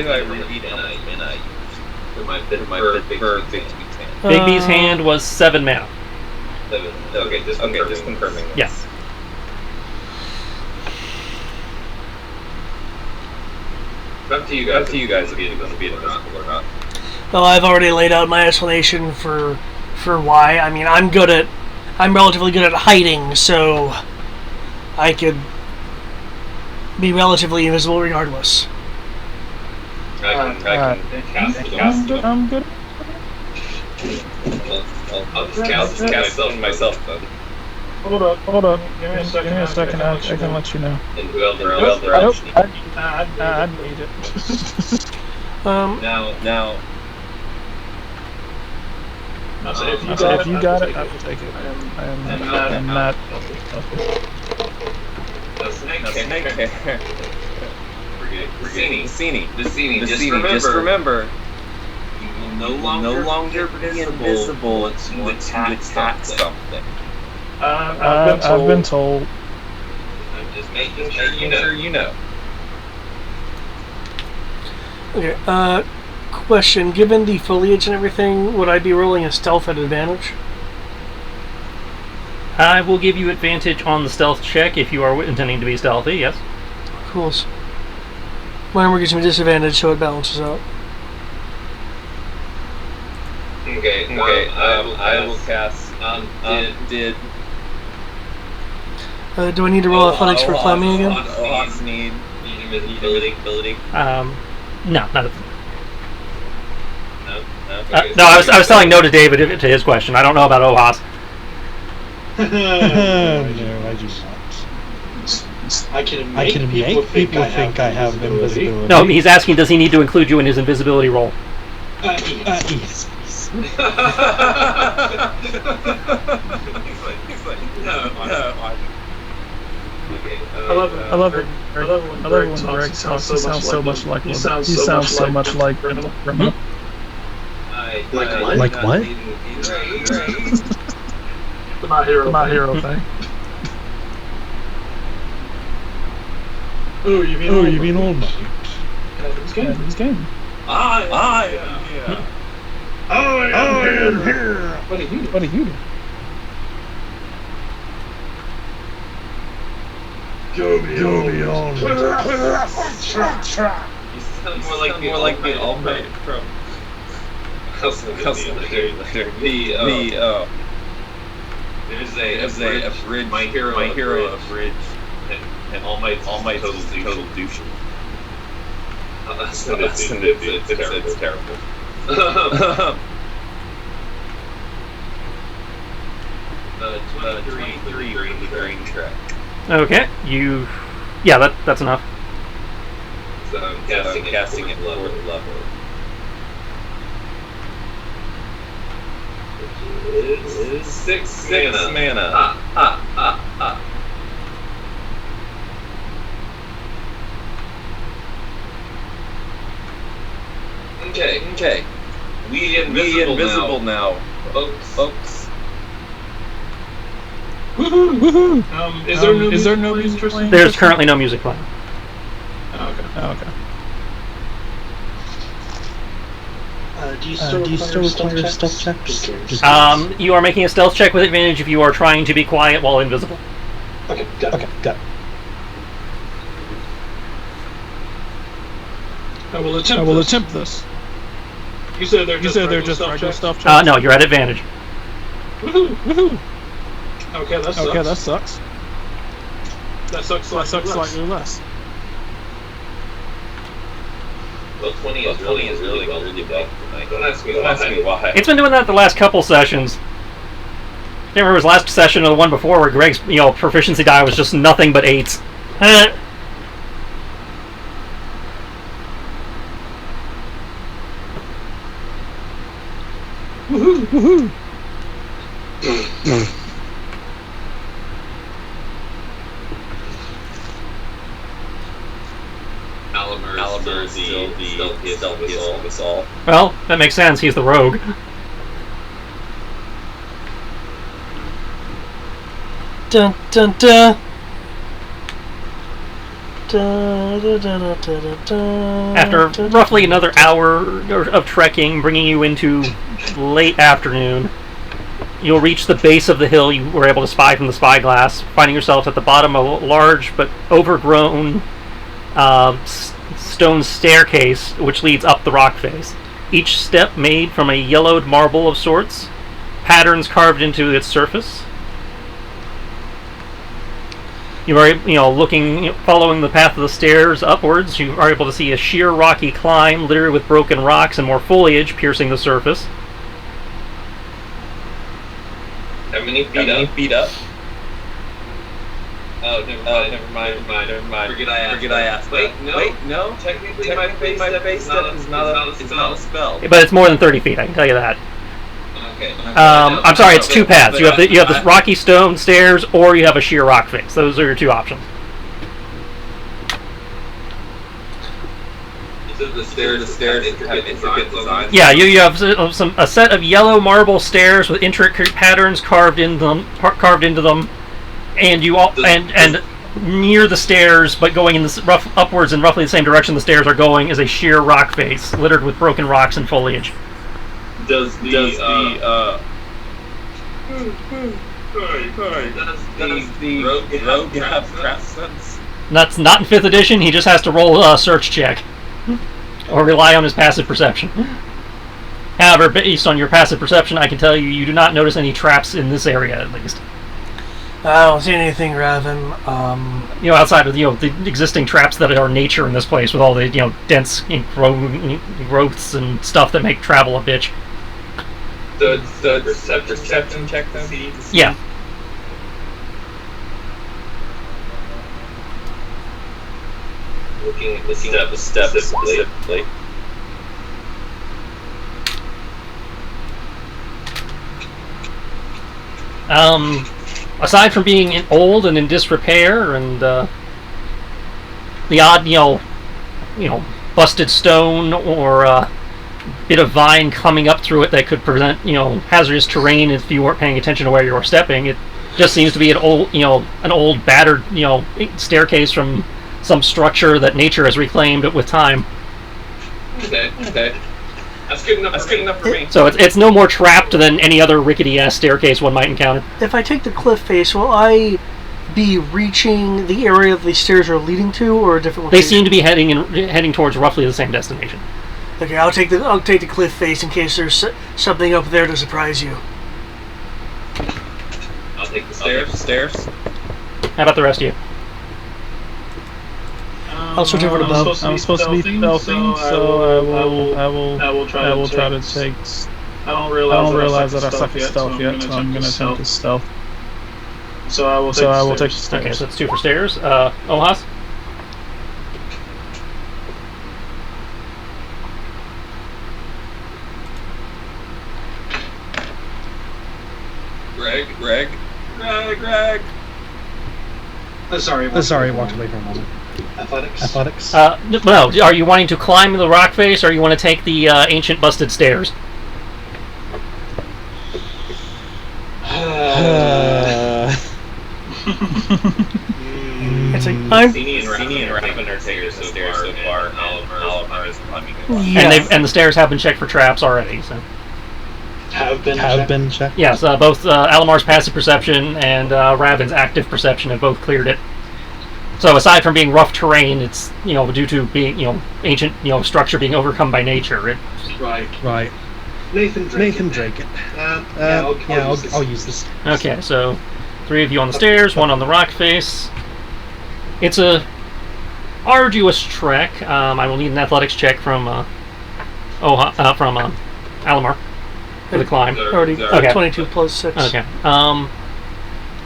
much mana I used for my big hand? Bigby's hand was 7 mana. Okay, just confirming. Yes. Up to you guys if you're going to be invisible or not. Well, I've already laid out my explanation for why. I mean, I'm relatively good at hiding, so I could be relatively invisible regardless. I can cast it. I'm good. I'll just cast myself then. Hold up. Give me a second. I can let you know. And whoever else. I'd need it. Now. If you got it, I will take it. I am not. Cassini. Just remember, you will no longer be invisible to attack something. I've been told. I'm just making sure you know. Okay, question. Given the foliage and everything, would I be rolling a stealth at advantage? I will give you advantage on the stealth check if you are intending to be stealthy, yes. Cool. My armor gives me disadvantage, so it balances out. Okay, I will cast. Do I need to roll athletics for climbing again? Ohas need invisibility. No, not at No. no, I was telling no to David to his question. I don't know about Ohas. No, I do not. I can make people think I have invisibility. No, he's asking, does he need to include you in his invisibility roll? Yes, please. He's like, no. Okay, I love it when Greg talks. He sounds so much like Remo. Like what? My hero thing. Oh, you mean All Might? This game. I am here. I am here. What are you doing? Go be on. You sound more like the All Might from House of There's a bridge. My hero of bridge. And All Might's total douche. It's terrible. 23 in the green track. Okay, yeah, that's enough. So I'm casting it 4th level. It is 6 mana. Okay. We invisible now, folks. Woohoo! Is there no music playing? There's currently no music playing. Okay. Do you still require a stealth check? Just You are making a stealth check with advantage if you are trying to be quiet while invisible. Okay, got it. I will attempt this. You said they're just regular stealth checks? No, you're at advantage. Woohoo! Okay, that sucks. That sucks slightly less. Well, 20 is really bad tonight. Don't ask me why. It's been doing that the last couple sessions. I can't remember his last session or the one before where Greg's proficiency die was just nothing but 8s. Woohoo! Alimer is still the stealthiest of us all. Well, that makes sense. He's the rogue. Dun dun dun. Dun, dun, dun, dun, dun, dun, After dun, roughly another hour of trekking, bringing you into late afternoon, you'll reach the base of the hill you were able to spy from the spyglass, finding yourself at the bottom of a large but overgrown stone staircase which leads up the rock face. Each step made from a yellowed marble of sorts, patterns carved into its surface. You are, looking, following the path of the stairs upwards. You are able to see a sheer rocky climb littered with broken rocks and more foliage piercing the surface. How many feet up? Oh, never mind. Forget I asked. Wait, no. Technically, my face step is not a spell. But it's more than 30 feet, I can tell you that. Okay. I'm sorry, it's two paths. You have the rocky stone stairs, or you have a sheer rock face. Those are your two options. The stairs have intricate designs. Yeah, you have a set of yellow marble stairs with intricate patterns carved into them, and and near the stairs, but going in this upwards in roughly the same direction the stairs are going, is a sheer rock face littered with broken rocks and foliage. Does the rogue have trap sense? That's not in 5th edition. He just has to roll a search check, or rely on his passive perception. However, based on your passive perception, I can tell you do not notice any traps in this area, at least. I don't see anything, Raven. Outside of the existing traps that are nature in this place, with all the dense growths and stuff that make travel a bitch. The perception check then? Yeah. Looking at the steps specifically. Aside from being old and in disrepair, and the odd, busted stone or bit of vine coming up through it that could present, hazardous terrain if you weren't paying attention to where you were stepping, it just seems to be an old, battered, staircase from some structure that nature has reclaimed with time. Okay. That's good enough for me. So it's no more trapped than any other rickety-ass staircase one might encounter. If I take the cliff face, will I be reaching the area the stairs are leading to, or a different location? They seem to be heading towards roughly the same destination. Okay, I'll take the cliff face in case there's something up there to surprise you. I'll take the stairs. How about the rest of you? I'll switch over to Bob. I'm supposed to be stealthing, so I will try to take. I don't realize that I suck at stealth yet, so I'm gonna attempt to stealth. So I will take the stairs. Okay, so that's 2 for stairs. Ohas? Greg. Sorry, walked away for a moment. Athletics. Well, are you wanting to climb the rock face, or you want to take the ancient busted stairs? It's like I'm. Sini and Raven are taking the stairs so far. Alimer is climbing. Yeah. And the stairs have been checked for traps already. So. Have been checked? Yes, both Alamar's passive perception and Raven's active perception have both cleared it. So aside from being rough terrain, it's due to being ancient structure being overcome by nature. Right. Nathan Drake it. I'll use this. Okay, so 3 of you on the stairs, 1 on the rock face. It's a arduous trek. I will need an athletics check from Alamar for the climb. Already Okay. 22 plus 6. Okay.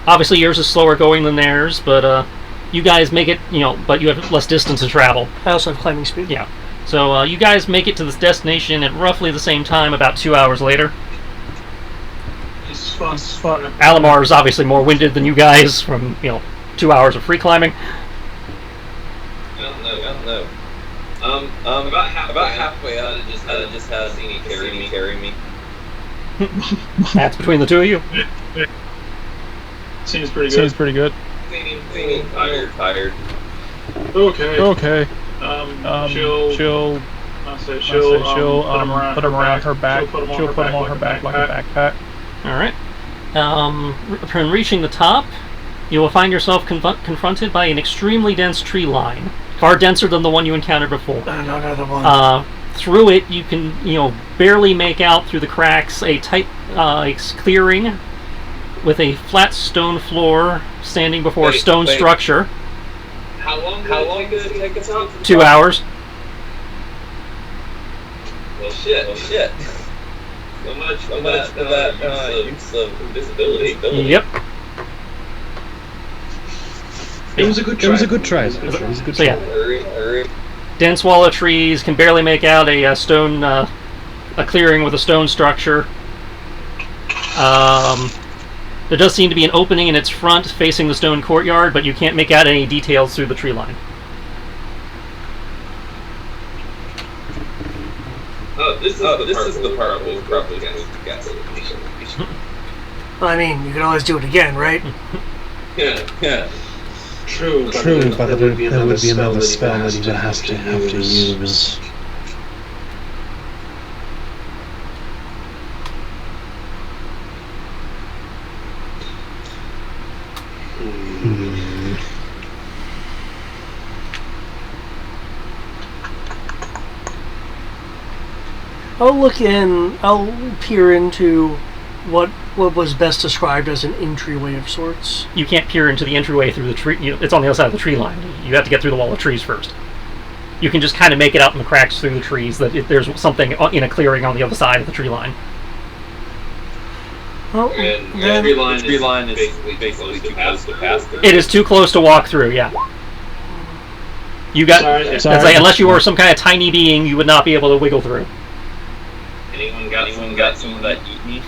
Obviously yours is slower going than theirs, but you guys make it, but you have less distance to travel. I also have climbing speed. Yeah. So you guys make it to this destination at roughly the same time, about 2 hours later. It's fun. Alamar is obviously more winded than you guys from, 2 hours of free climbing. I don't know. About halfway up, I just had a seen carry me. That's between the two of you. Seems pretty good. Seeming tired. Okay. She'll put him around her back. She'll put him on her back like a backpack. All right. Upon reaching the top, you will find yourself confronted by an extremely dense tree line, far denser than the one you encountered before. Another one. Through it, you can barely make out through the cracks a tight clearing with a flat stone floor standing before a stone structure. How long did it take us out? 2 hours. Well, shit. So much for that use of visibility. Yep. It was a good try. So yeah, Hurry. dense wall of trees, can barely make out a stone, a clearing with a stone structure. There does seem to be an opening in its front facing the stone courtyard, but you can't make out any details through the tree line. This is the part we'll probably get. Well, I mean, you can always do it again, right? Yeah. True, but there would be another spell that he would have to use. I'll peer into what was best described as an entryway of sorts. You can't peer into the entryway through the tree. It's on the other side of the tree line. You have to get through the wall of trees first. You can just kind of make it out in the cracks through the trees that there's something in a clearing on the other side of the tree line. Well, And the tree line is basically too close to pass through. It is too close to walk through. Yeah. You got. Sorry. Unless you were some kind of tiny being, you would not be able to wiggle through. Anyone got some of that eat me?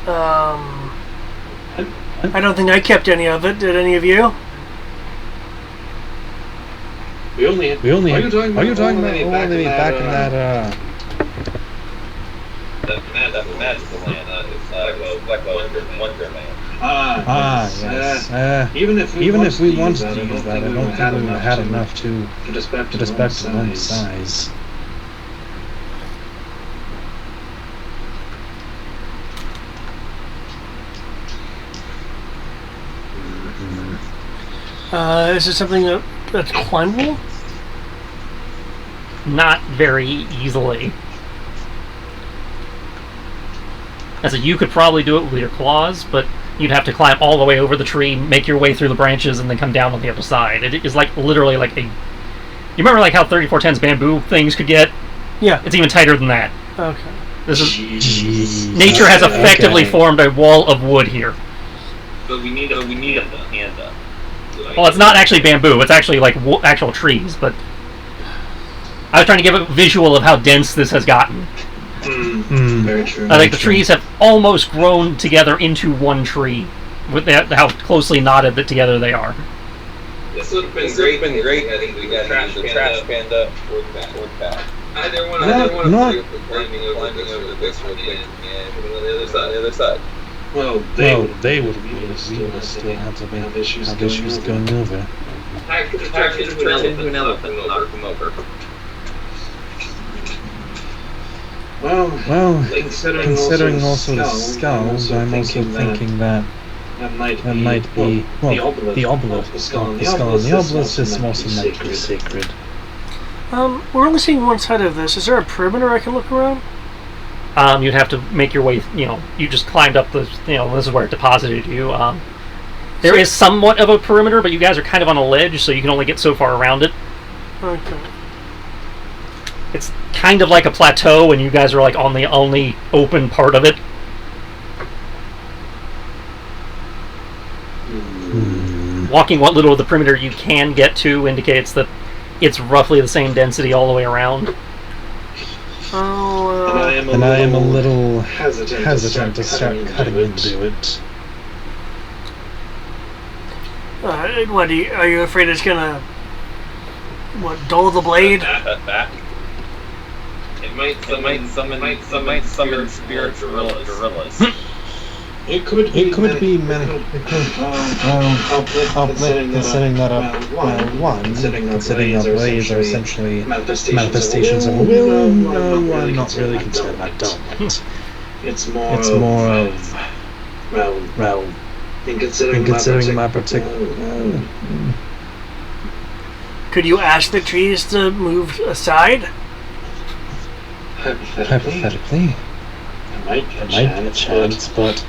I don't think I kept any of it. Did any of you? We only. Are you talking about only back in that? That magical land. It's like a Wonderland. Yes. Even if we wanted to use that, I don't think we would have had enough to dispatch the one size. Is it something that's climbable? Not very easily. As you could probably do it with your claws, but you'd have to climb all the way over the tree, make your way through the branches, and then come down on the other side. It is like literally like a. You remember like how 3410's bamboo things could get? Yeah. It's even tighter than that. Okay. This is nature has effectively formed a wall of wood here. But we need a hand up. Well, it's not actually bamboo. It's actually like actual trees. But I was trying to give a visual of how dense this has gotten. Very true. I think the trees have almost grown together into one tree, with how closely knotted together they are. This would have been great. I think we got the trash panda or back. Either one climbing over this one and on the other side. Well, they would still have to have issues going over. I could have turned into an elephant and knocked them over. Well, considering also the skulls, I'm also thinking that might be the obelisk. The skull on the obelisk is also meant to be sacred. We're only seeing one side of this. Is there a perimeter I can look around? You'd have to make your way. You just climbed up the. This is where it deposited you. There is somewhat of a perimeter, but you guys are kind of on a ledge, so you can only get so far around it. Okay. It's kind of like a plateau, and you guys are like on the only open part of it. Walking what little of the perimeter you can get to indicates that it's roughly the same density all the way around. And I am a little hesitant to start cutting into it. What are you afraid it's gonna dull the blade? Back. It might summon spirit gorillas. It could be many. Considering that considering that blades are essentially manifestations of a will. No, I'm not really concerned. I don't. It's more of in considering my particular. Could you ask the trees to move aside? Hypothetically, there might be a chance, but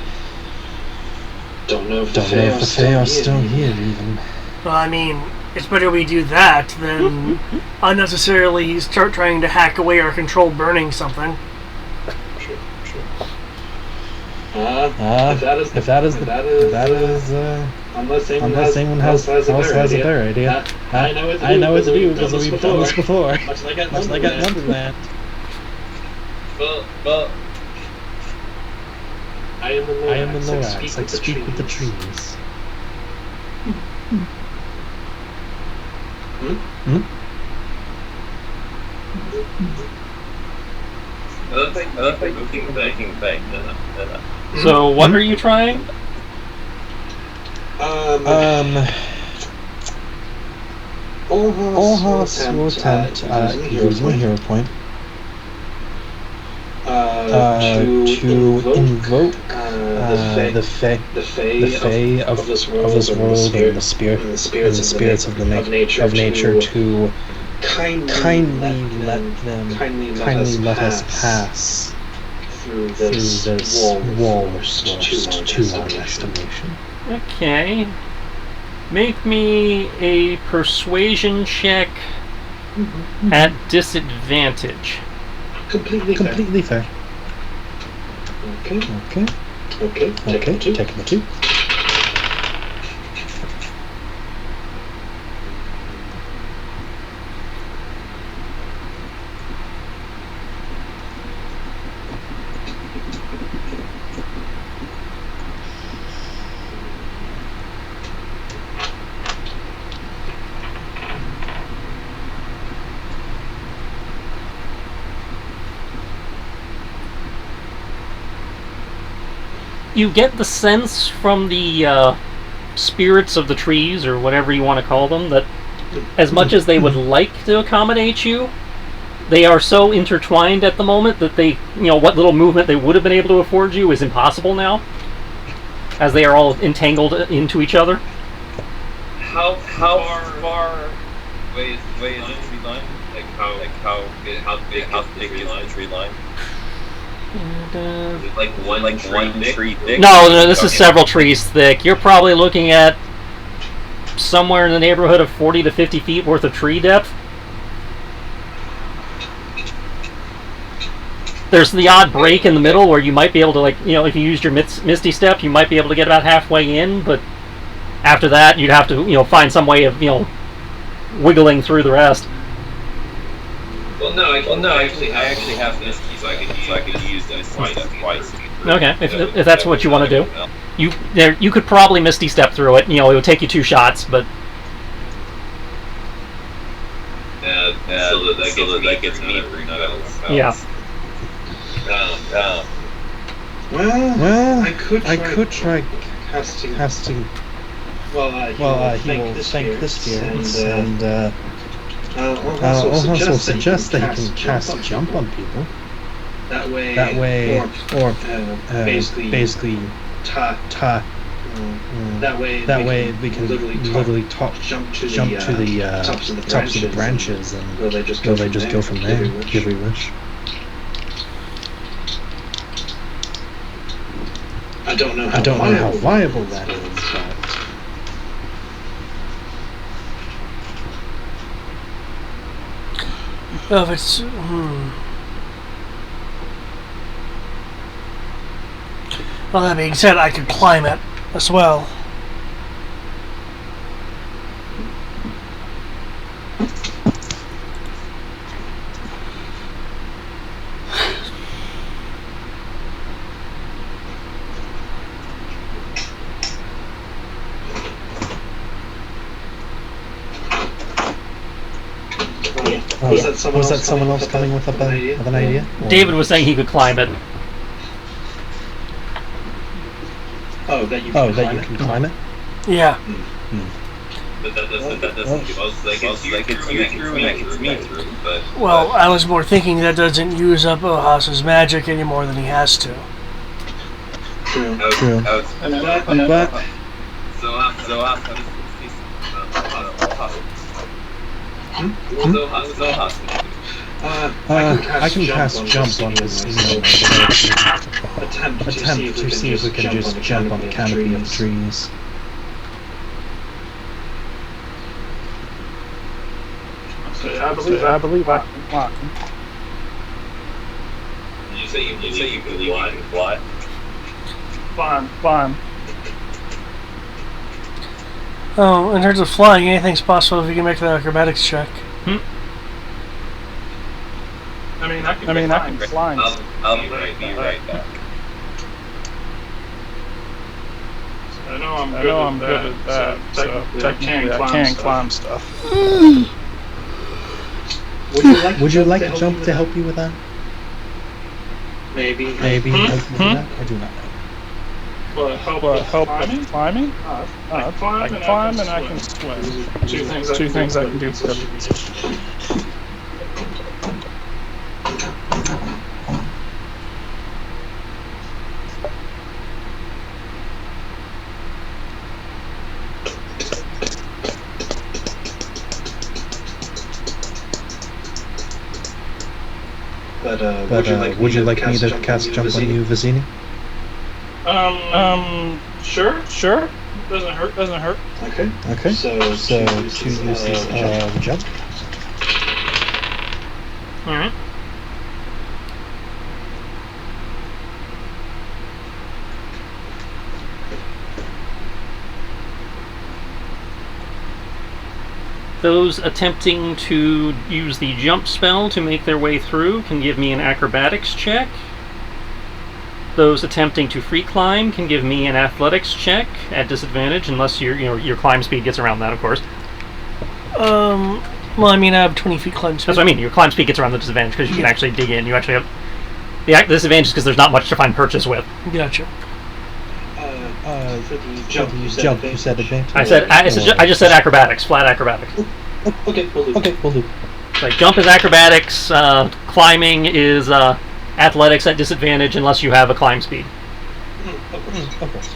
don't know if the Fae are still here even. Well, I mean, it's better we do that than unnecessarily start trying to hack away our control burning something. True. If that is unless anyone else has a better idea. I know it's you because we've done this before. Much like at Wonderland. Well, I am the Lorax. Like speak with the trees. Another thing. So, what are you trying? Olhas will attempt using a hero point to invoke the Fae of this world and the spirits of nature to kindly let us pass through this wall sourced to our destination. Okay. Make me a persuasion check at disadvantage. Completely fair. Okay. Taking the 2. You get the sense from the spirits of the trees, or whatever you want to call them, that as much as they would like to accommodate you, they are so intertwined at the moment that they, what little movement they would have been able to afford you is impossible now, as they are all entangled into each other. How far away is the tree line? How big is the tree line? And, Is it like one tree thick? No, this is several trees thick. You're probably looking at somewhere in the neighborhood of 40 to 50 feet worth of tree depth. There's the odd break in the middle where you might be able to, if you used your Misty Step, you might be able to get about halfway in, but after that, you'd have to, find some way of, wiggling through the rest. Well, no, I actually have Misty, so I could use this twice. Okay, if that's what you want to do. You could probably Misty Step through it. It would take you 2 shots, but... so that gets me 3 spells. Yeah. Well, I could try casting. He will thank the spirits, and also suggest that he can cast jump on people. That way, or basically, that way we can literally jump to the tops of the branches, and will they just go from there if we wish. I don't know how viable that is, but... Well, if it's... Well, that being said, I could climb it as well. Was that someone else coming with an idea? Or- David was saying he could climb it. Oh, that you can climb it? Yeah. But that doesn't give us like it's you through and it's me through. But Well, I was more thinking that doesn't use up Ohas's magic any more than he has to. True. But so I can cast jump on this attempt to see if we can just jump on the canopy of trees. I believe I can fly. you say you can fly. Fine. Oh, in terms of flying, anything's possible if you can make the acrobatics check. I mean, I can fly. I'll be right back. I know I'm good at that. So technically, I can climb stuff. Would you like jump to help you with that? Maybe help you with that? I do not know. Help with climbing? I can climb and I can swim. Two things I can do for every position. But would you like me to cast jump on you, Vizini? Sure. Doesn't hurt. Okay. So two uses of jump. Alright. Those attempting to use the jump spell to make their way through can give me an acrobatics check. Those attempting to free climb can give me an athletics check at disadvantage, unless your climb speed gets around that, of course. Well, I mean, I have 20 feet climb speed. That's what I mean. Your climb speed gets around the disadvantage because you can actually dig in. You actually have the disadvantage because there's not much to find purchase with. Gotcha. For the jump, you said advantage. I just said acrobatics, flat acrobatics. Okay, we'll do. Like jump is acrobatics, climbing is athletics at disadvantage unless you have a climb speed. Of course.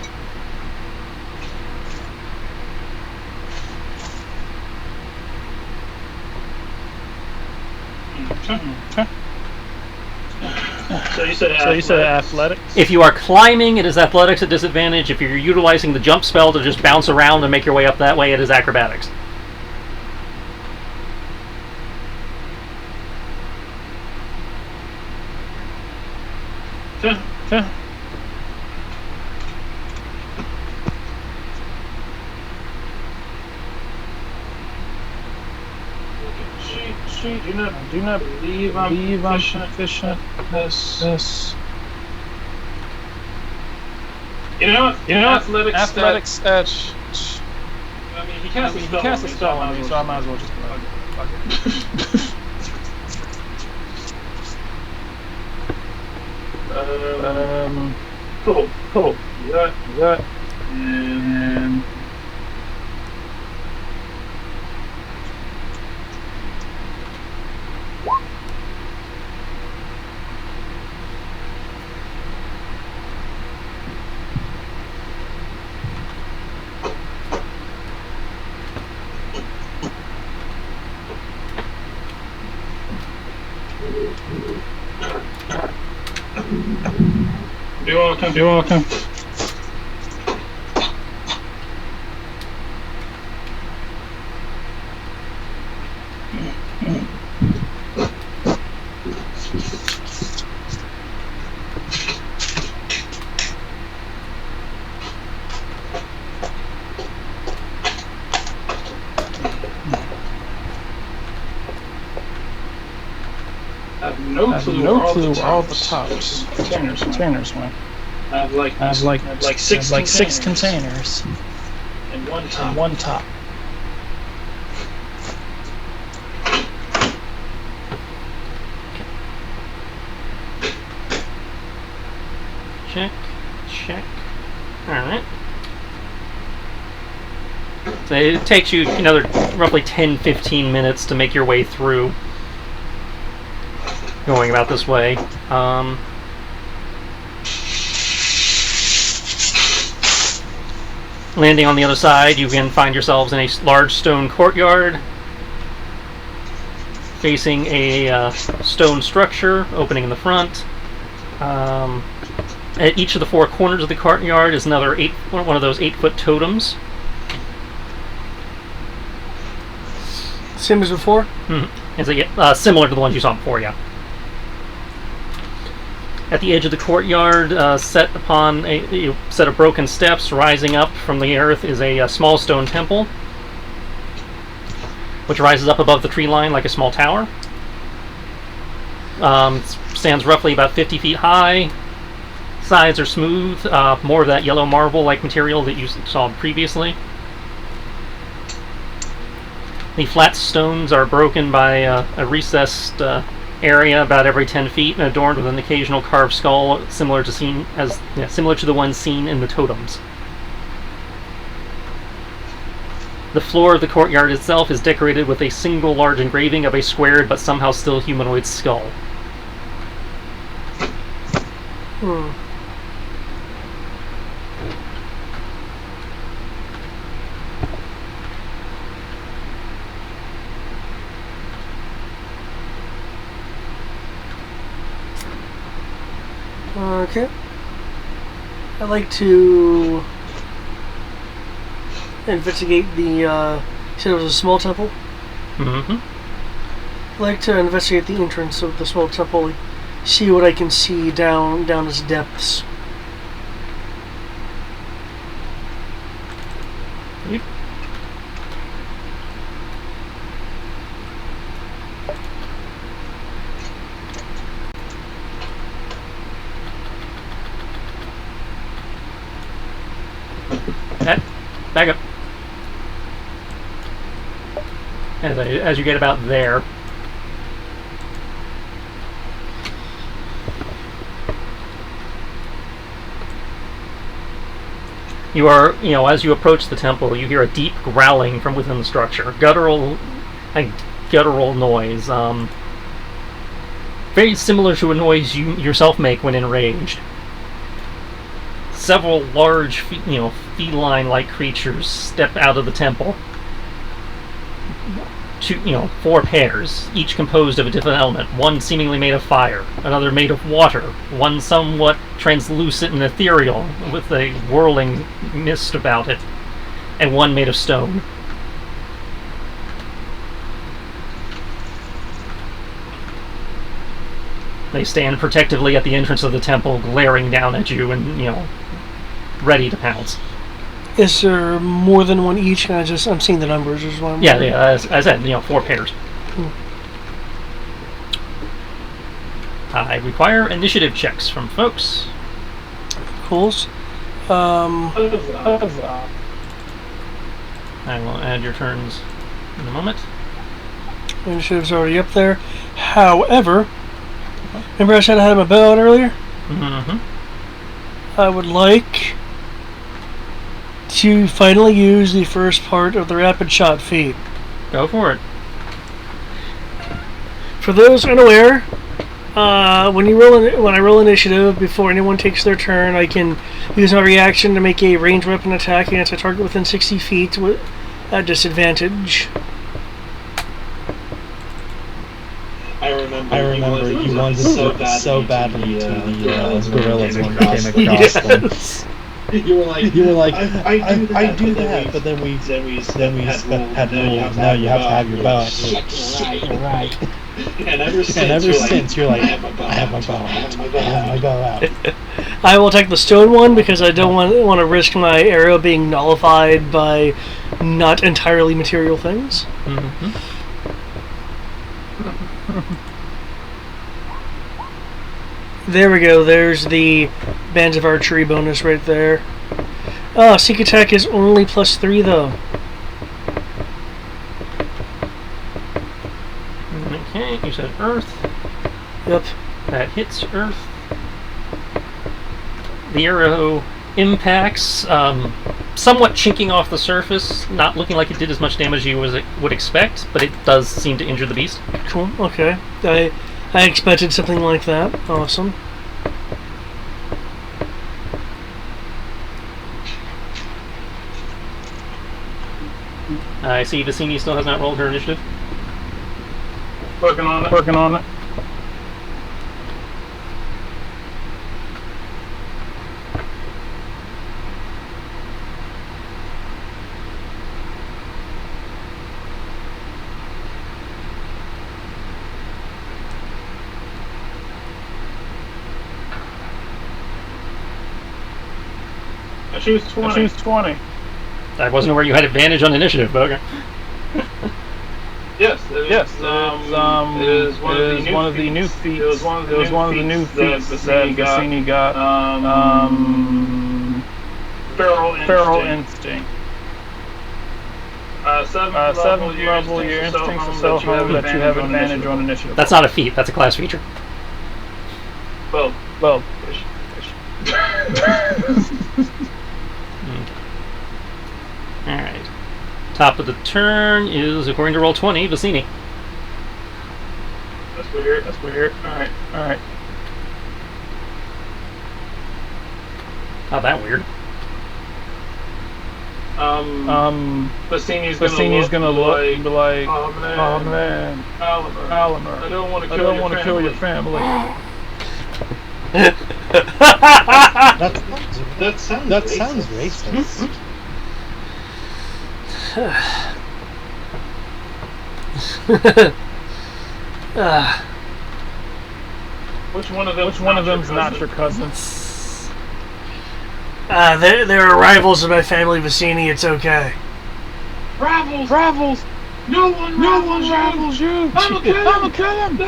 So you said athletics? If you are climbing, it is athletics at disadvantage. If you're utilizing the jump spell to just bounce around and make your way up that way, it is acrobatics. Yeah. Do not believe I'm efficient. This. You know, athletics. I mean, he cast a spell on me, so I might as well just fuck it. Cool. That. And. You're welcome. I have no clue where all the tops containers went. I have like six containers and one top. Check. Check. Alright. So it takes you another roughly 10-15 minutes to make your way through. Going about this way. Landing on the other side, you can find yourselves in a large stone courtyard facing a stone structure opening in the front. At each of the four corners of the courtyard is another one of those 8-foot totems. Same as before? Mm-hmm. It's similar to the ones you saw before, yeah. At the edge of the courtyard, set upon a set of broken steps rising up from the earth, is a small stone temple, which rises up above the tree line like a small tower. Stands roughly about 50 feet high. Sides are smooth, more of that yellow marble-like material that you saw previously. The flat stones are broken by a recessed area about every 10 feet and adorned with an occasional carved skull similar to the one seen in the totems. The floor of the courtyard itself is decorated with a single large engraving of a squared but somehow still humanoid skull. Okay. I'd like to investigate the, you said it was a small temple? Mm-hmm. I'd like to investigate the entrance of the small temple, see what I can see down its depths. Yep. Back up. As you get about there. You are, as you approach the temple, you hear a deep growling from within the structure. Guttural noise. Very similar to a noise you yourself make when enraged. Several large, feline-like creatures step out of the temple. 4 pairs, each composed of a different element. One seemingly made of fire, another made of water, one somewhat translucent and ethereal with a whirling mist about it, and one made of stone. They stand protectively at the entrance of the temple, glaring down at you and, ready to pounce. Is there more than one each? I'm seeing the numbers. There's one. Yeah, as I said, 4 pairs. I require initiative checks from folks. Cool. I will add your turns in a moment. Initiative's already up there. However, remember I said I had my bow out earlier? Mm-hmm. I would like to finally use the first part of the rapid shot feat. Go for it. For those unaware, when I roll initiative before anyone takes their turn, I can use my reaction to make a ranged weapon attack against a target within 60 feet at disadvantage. I remember you wanted so badly to the gorillas when we came across them. You were like, I do that, but then we had rules. Now you have to have your bow. Right. And ever since you're like, I have my bow out. I will take the stone one because I don't want to risk my arrow being nullified by not entirely material things. Mm-hmm. There we go. There's the Bands of Archery bonus right there. Sneak attack is only +3 though. Okay, you said Earth. Yep. That hits Earth. The arrow impacts, somewhat chinking off the surface, not looking like it did as much damage as you would expect, but it does seem to injure the beast. Cool. Okay. I expected something like that. Awesome. I see Vicini still has not rolled her initiative. Working on it. Working on it. She was 20. She was 20. I wasn't aware you had advantage on initiative, but okay. Yes, it is one of the new feats. It was one of the new feats that Vicini got. Feral Instinct. 7th level, your instincts are so home that you have advantage on initiative. That's not a feat, that's a class feature. Well. Alright. Top of the turn is, according to Roll20, Vicini. That's weird. Alright. Not that weird. Vicini's gonna look and be like, oh man, Alimer, I don't want to kill your family. That sounds racist. Which one of them's not your cousin? They're rivals of my family, Vicini. It's okay. Rivals. No one rivals you. I'm a kill him.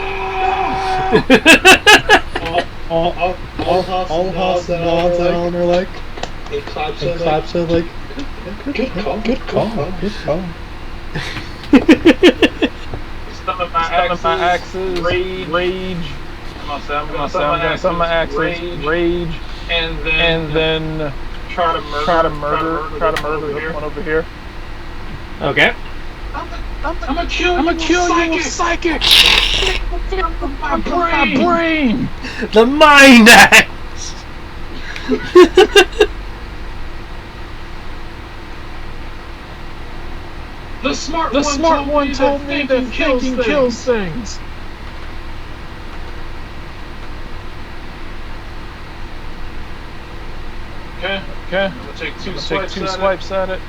All Haas and nods and are like, and claps are like, good call. Some of my axes, rage. I'm gonna summon my axes, rage, and then try to murder this one over here. Okay. I'm gonna kill you, psychic. My brain. The mind axe. The smart one told me that thinking kills things. Okay. I'm gonna take two swipes at it.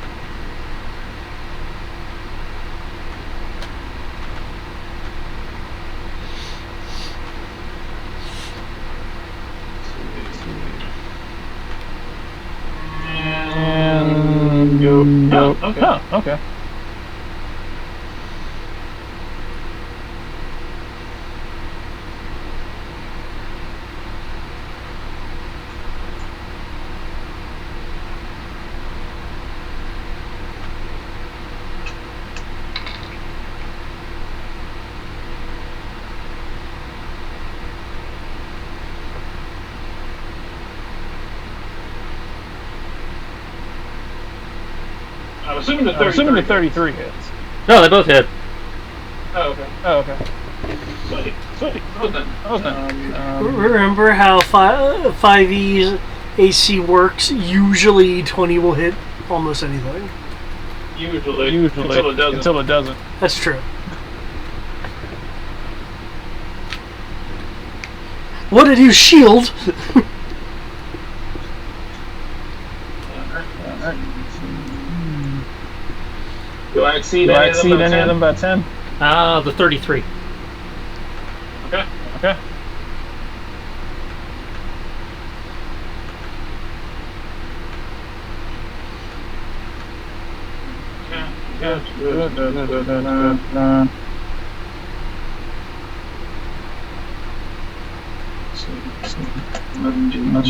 And go. Okay. Oh, okay. I'm assuming the 33 hits. No, they both hit. Oh, okay. Sweet. Remember how 5E's AC works? Usually 20 will hit almost anything. Usually until it doesn't. That's true. What did you shield? Do I exceed any of them by 10? The 33. Okay. Good.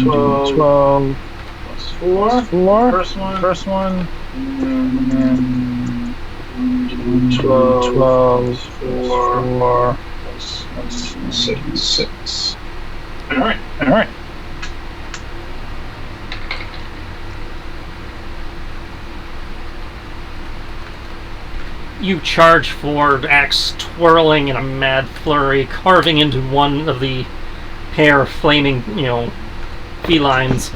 12 plus 4. First one. And 12 4 6. All right. You charge forward, axe twirling in a mad flurry, carving into one of the pair of flaming, felines.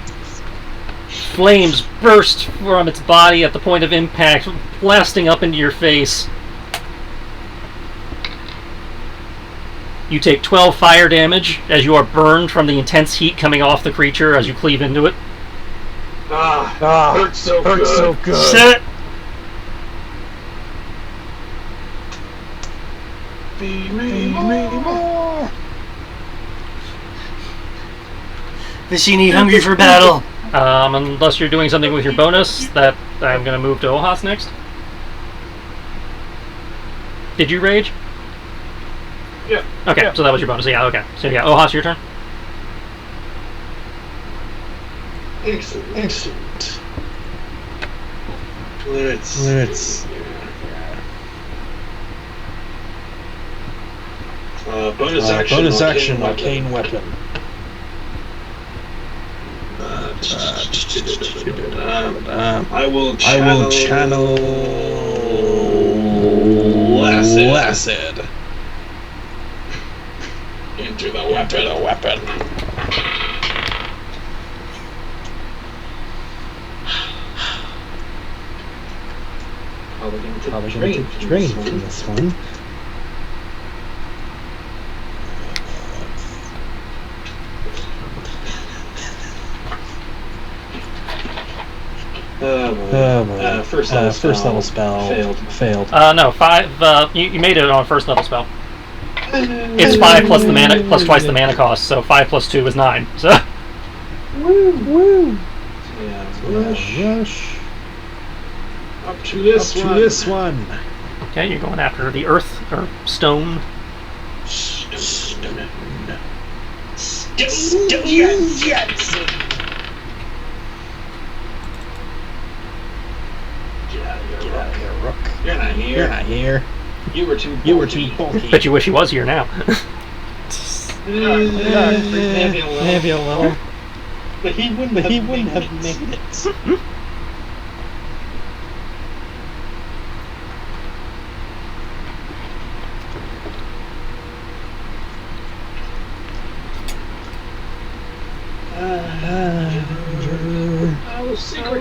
Flames burst from its body at the point of impact, blasting up into your face. You take 12 fire damage as you are burned from the intense heat coming off the creature as you cleave into it. Hurts so good. Set. Feed me more. Vicini, hungry for battle. Unless you're doing something with your bonus, that I'm going to move to Ohas next. Did you rage? Yeah. Okay, Yeah. so that was your bonus. Yeah, okay. So yeah, Ohas, your turn. Excellent. Let's. Bonus action, arcane weapon. I will channel Acid into the weapon. Probably going to take drain from this one. First level spell failed. No, 5. You made it on first level spell. It's 5 plus the mana, plus twice the mana cost. So 5 plus 2 is 9. So. Woo! Yeah, rush. Up to this one. Okay, you're going after the earth or stone. Stone. Jackson. Get out of here, Rook. You're not here. You were too bulky. Bet you wish he was here now. Maybe a little. But he wouldn't have made it.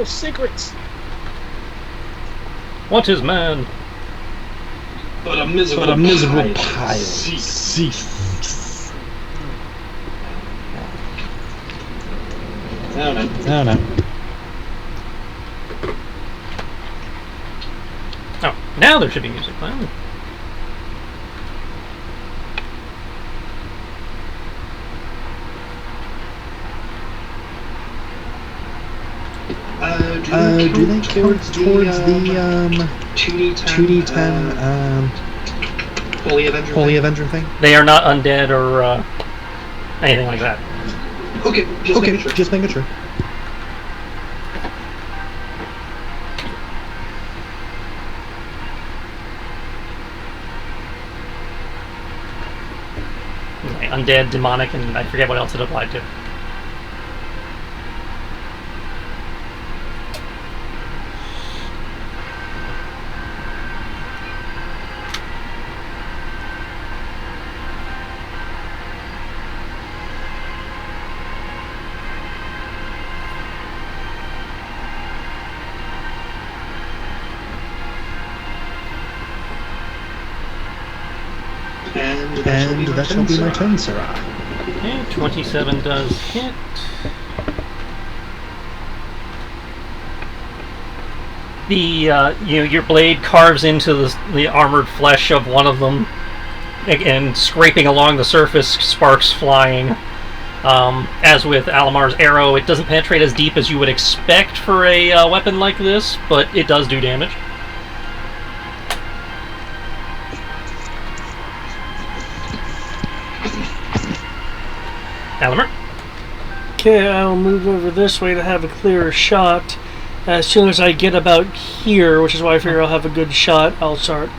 Secrets. What is man? But a miserable pile of secrets. No. Oh, now there should be music playing. Do they count towards the 2d10 Holy Avenger thing? They are not undead or anything like that. Okay, just making sure. Okay, undead, demonic, and I forget what else it applied to. And that shall be my turn, Sarah. Okay, 27 does hit. The your blade carves into the armored flesh of one of them, and scraping along the surface, sparks flying. As with Alamar's arrow, it doesn't penetrate as deep as you would expect for a weapon like this, but it does do damage. Alamar? Okay, I'll move over this way to have a clearer shot. As soon as I get about here, which is why I figure I'll have a good shot, I'll start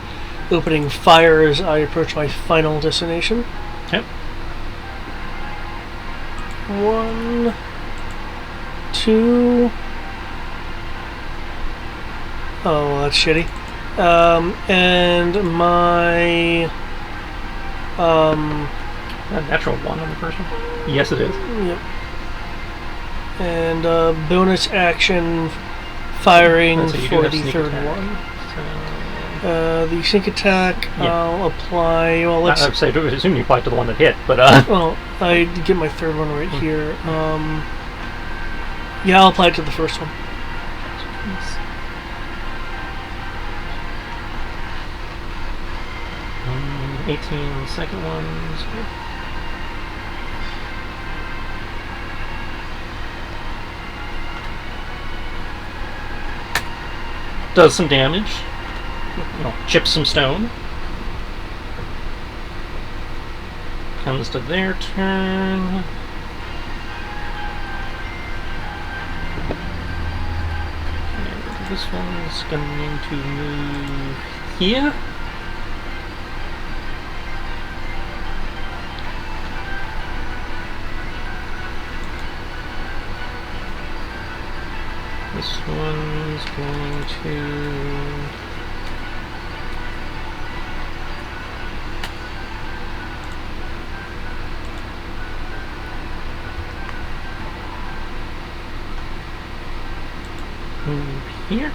opening fire as I approach my final destination. Yep. 1, 2. Oh, that's shitty. And my A natural 1 on the first one? Yes, it is. yep. And bonus action firing So you do for have the sneak third attack. one. So, The sneak attack, Yeah. I'll apply. Well, let's. I would say, I assume you applied to the one that hit, but Well, I get my third one right here. Yeah, I'll apply it to the first one. 18 on the second one. Does some damage. Chips some stone. Comes to their turn. And this one's going to move here. This one's going to... move here.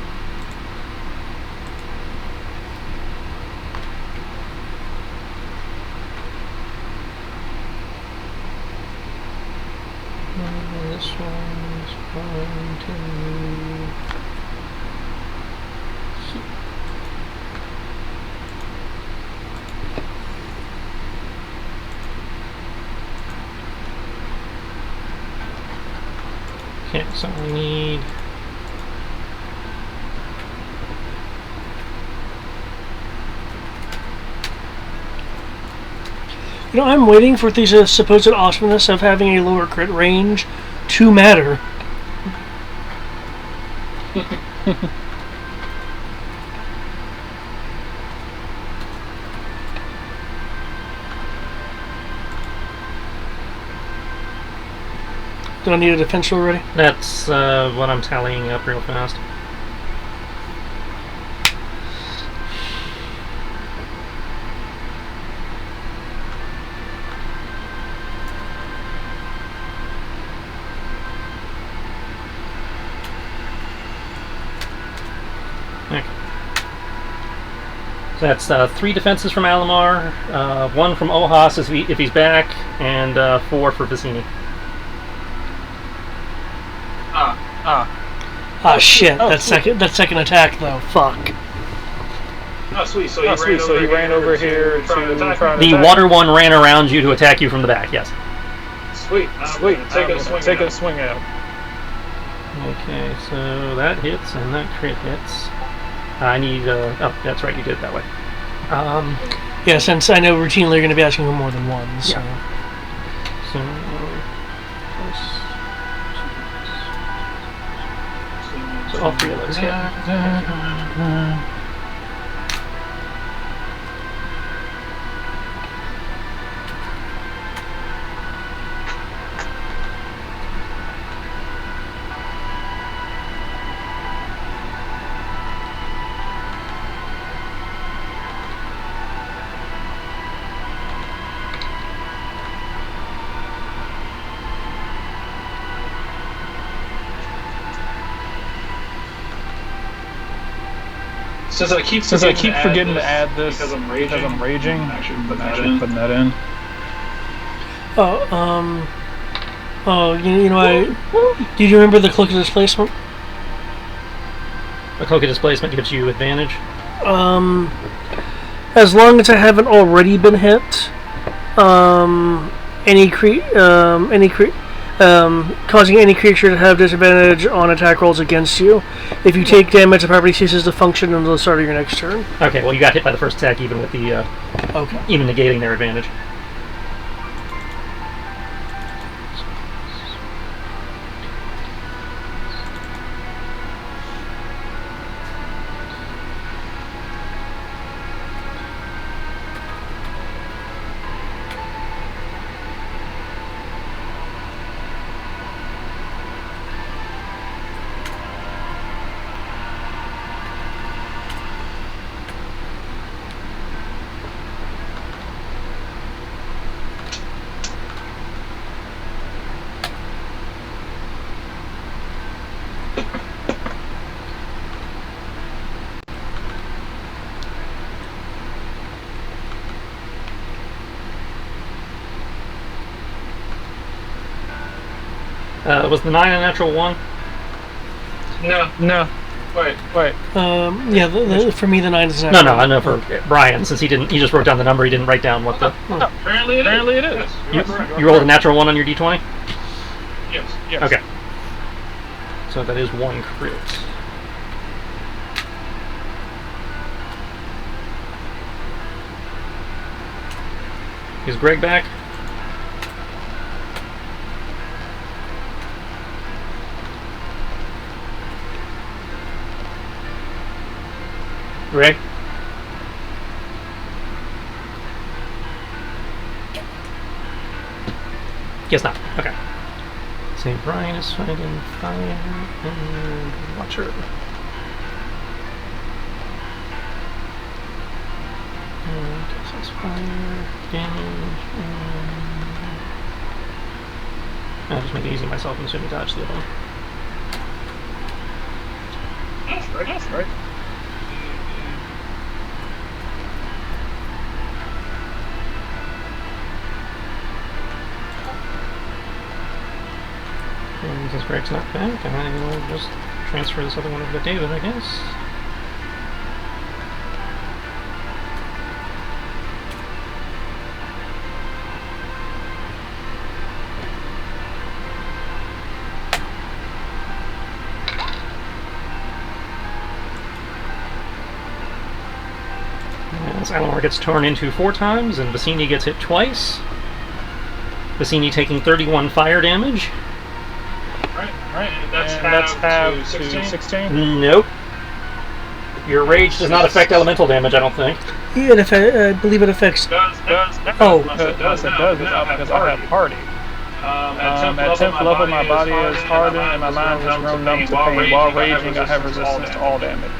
And this one's going to move here. Okay, so we need... You know, I'm waiting for the supposed awesomeness of having a lower crit range to matter. Do I need a defense roll already? That's what I'm tallying up real fast. Okay. So that's 3 defenses from Alamar, 1 from Ohas if he's back, and 4 for Vicini. Ah, shit! That second attack though. Fuck. Oh, sweet. So he ran over here to try to attack. The water one ran around you to attack you from the back, yes. Sweet. Take a swing at him. Okay, so that hits and that crit hits. I need, oh, that's right, you did it that way. Yeah, since I know routinely you're going to be asking for more than one, so. So, so all 3 of those hit. Since I keep forgetting to add this because I'm raging, I'm actually putting that in. You know, do you remember the cloak of displacement? A cloak of displacement gives you advantage. As long as I haven't already been hit, causing any creature to have disadvantage on attack rolls against you. If you take damage, the property ceases to function until the start of your next turn. Okay, well you got hit by the first attack even with the, even negating their advantage. Was the 9 a natural 1? No. Wait. Yeah, for me the 9 is No, natural. I know for Brian, since he just wrote down the number, he didn't write down what the... Apparently it is. You rolled a natural 1 on your d20? Yes. Okay. So that is 1 crit. Is Greg back? Greg? Guess not. Okay. St. Brian is fighting fire and Watcher. And guess it's fire, damage, and... I'll just make it easy myself and assuming dodge the other one. That's right. And since Greg's not back, I will just transfer this other one over to David, I guess. As Alamar gets torn into 4 times, and Bassini gets hit twice. Bassini taking 31 fire damage. Right. That's half to 16. Nope. Your rage does not affect elemental damage, I don't think. Yeah, I believe it affects... Does. Oh. It does because I have party. At 10th level, my body is hardened and my mind has grown numb to pain. While raging, I have resistance to all damage.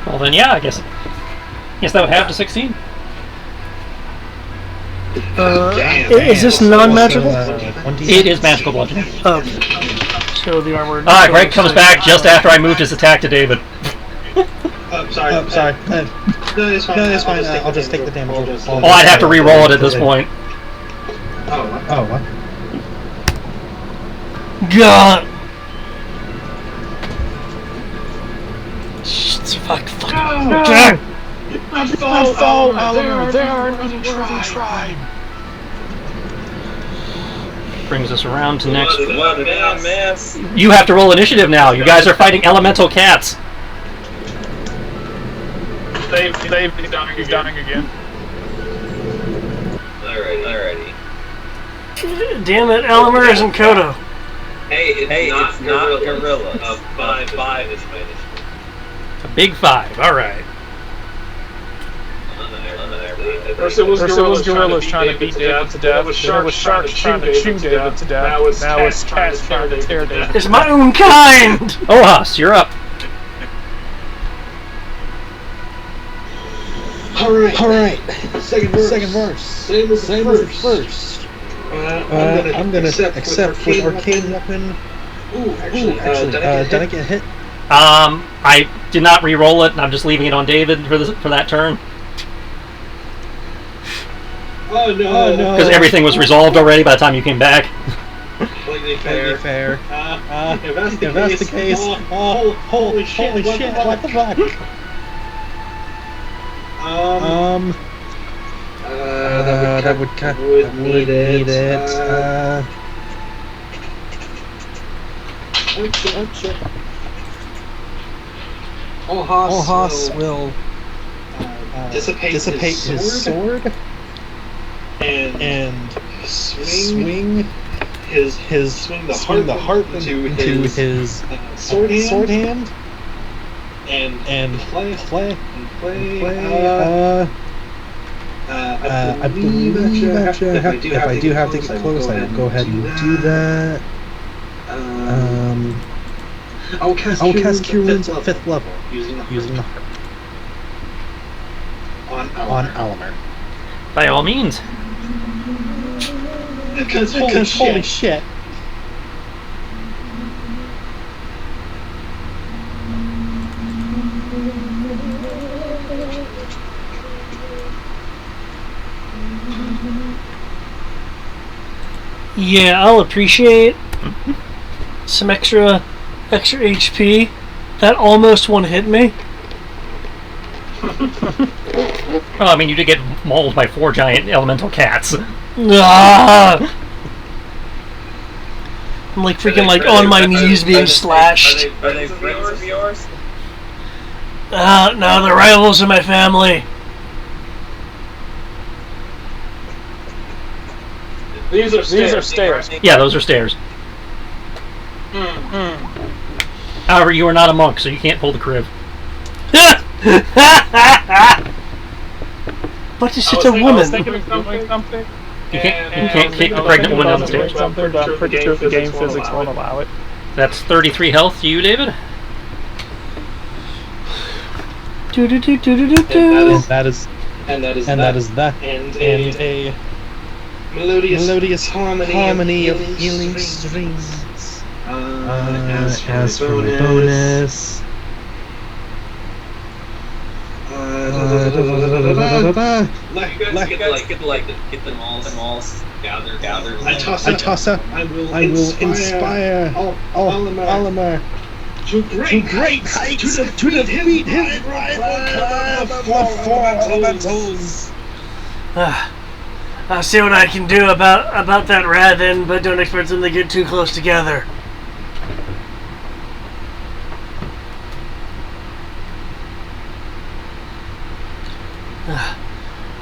Well then, yeah, I guess that would have to 16. Is this non-magical? It is magical bludgeoning. Oh. So the armor... Greg comes back just after I moved his attack to David. Sorry. No, it's fine. I'll just take the damage. Oh, I'd have to re-roll it at this point. Oh, what? God! Fuck. God! Fall, Oliver, they are an unworthy tribe. Brings us around to next. What a mess. You have to roll initiative now. You guys are fighting elemental cats. He's dying again. Alrighty. Damn it, Elamir isn't Kodo. Hey, it's not gorilla. 5 is my initiative. A big 5. All right. First it was gorillas trying to beat David to death. Then it was sharks trying to chew David to death. Now it's cats trying to tear David. It's my own kind! Ohas, you're up. Alright. Second verse. Same as the first. I'm gonna accept with arcane weapon. Actually, did I get hit? I did not re-roll it, and I'm just leaving it on David for that turn. Oh no! Because everything was resolved already by the time you came back. Completely fair. If that's the case, holy shit! What the fuck? That would need it. Ohas will dissipate his sword and swing the harp into his sword hand and play. I believe actually if I do have to get close, I will go ahead and do that. I'll cast Cure Wounds at 5th level using the harp on Alamir. By all means. Because holy shit. Yeah, I'll appreciate some extra HP. That almost one hit me. Well, I mean, you did get mauled by 4 giant elemental cats. Ah! I'm like freaking like on my knees being slashed. Are they friends of yours? No, they're rivals in my family. These are stairs. Yeah, those are stairs. However, you are not a monk, so you can't pull the crib. But it's just a woman. I was thinking of something. You can't kick the pregnant woman down the stairs. Something, but I'm pretty sure the game physics won't allow it. That's 33 health to you, David. Do do do do do do do. And that is that. And a melodious harmony of healing strings. As for my bonus. Get them all gathered. I toss up. I will inspire Olimar to great heights to defeat his rival for 4 elementals. I'll see what I can do about that Raven, but don't expect them to get too close together.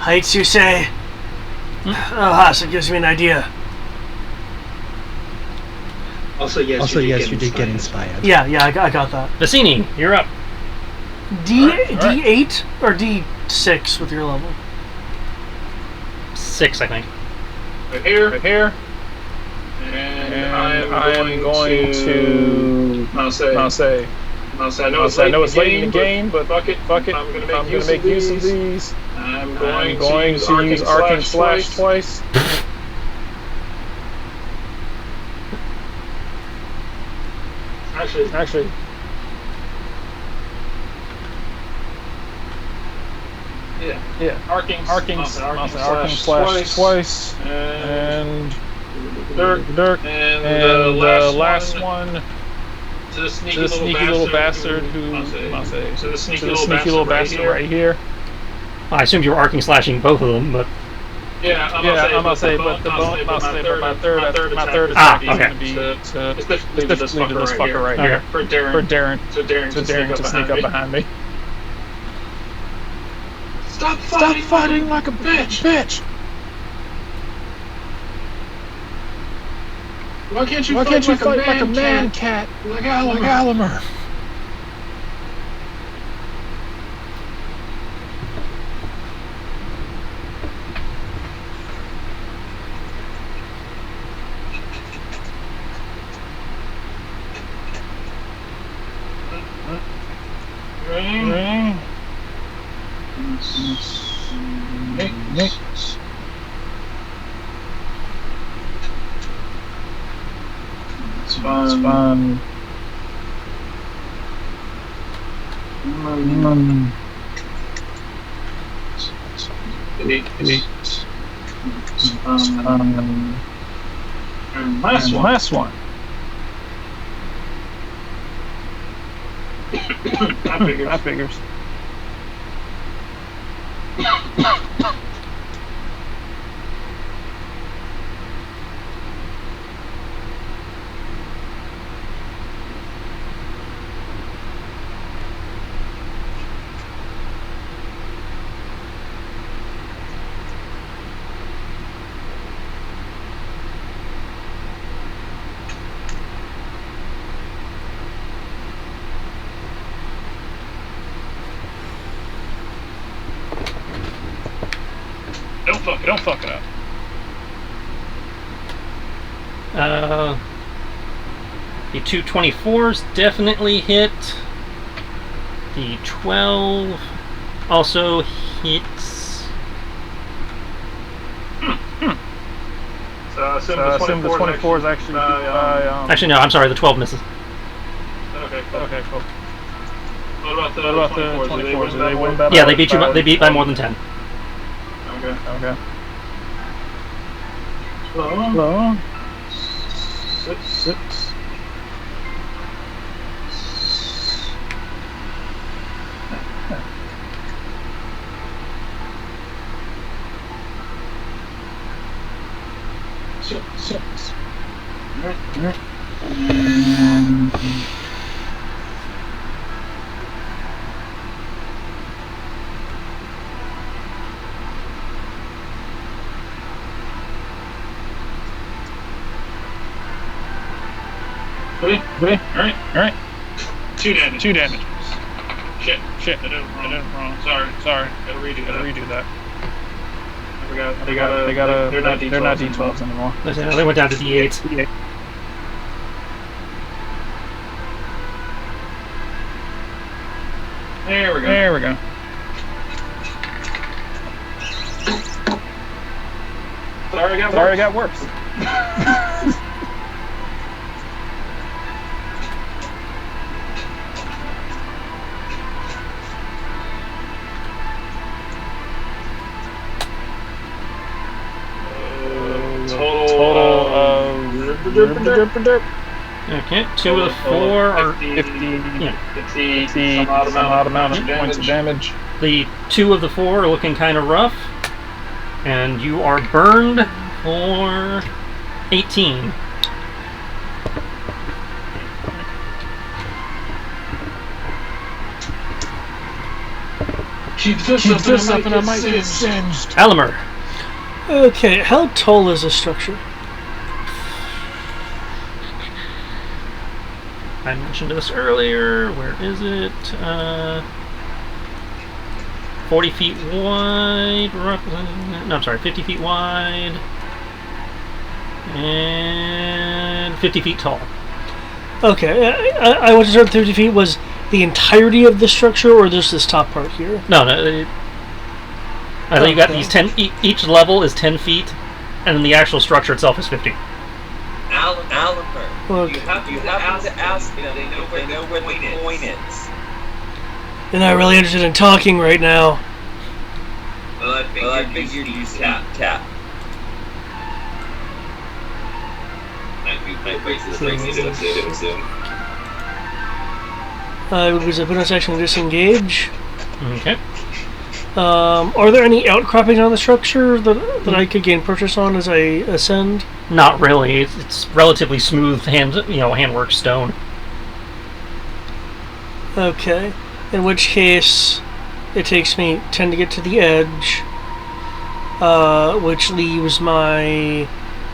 Heights, you say? So it gives me an idea. Also, yes, you did get inspired. Yeah, I got that. Vicini, you're up. D8 or D6 with your level? 6, I think. Right here. And I'm going to. I'll say. I know it's late in the game, but fuck it. I'm gonna make use of these. I'm going to use Arcane Slash twice. Actually. Yeah. Arcane Slash twice. And Dirk. And the last one. To the sneaky little bastard to the sneaky little bastard right here. I assumed you were arcing slashing both of them, but I'm gonna say, but my third attack is gonna be to leave this fucker right here for Darren to sneak up behind me. Stop fighting like a bitch! Why can't you fight like a man cat? Like Alimer? Ring. Nick. It's fun. And last one. That figures. Don't fuck it up. The 224s definitely hit. The 12 also hits. So assume the 24 is actually Actually, no, I'm sorry, the 12 misses. Okay, cool. What about the 24s? Do they win by Yeah, they beat by more than 10. Okay. Hello. 6. Okay. Alright. 2 damage. Shit. I did it wrong. Sorry. Gotta redo that. They're not D12s anymore. They went down to D8s. There we go. Sorry, I got worse. Total Okay, 2 of the 4 are 50 some odd amount of points of damage. the 2 of the 4 are looking kind of rough, and you are burned for 18. Keep this up and I might get singed. Alimer. Okay, how tall is this structure? I mentioned this earlier. Where is it? 40 feet wide. No, I'm sorry, 50 feet wide. And 50 feet tall. Okay, I was to 50 feet. Was the entirety of the structure, or just this top part here? No. I think you got these 10. Each level is 10 feet, and then the actual structure itself is 50. Alimer, Okay. you have to ask them if they know where the point is. You're not really interested in talking right now. Well, I figured you tap. It was a bonus action to disengage. Okay. Are there any outcroppings on the structure that I could gain purchase on as I ascend? Not really. It's relatively smooth handwork stone. Okay. In which case, it takes me 10 to get to the edge, which leaves my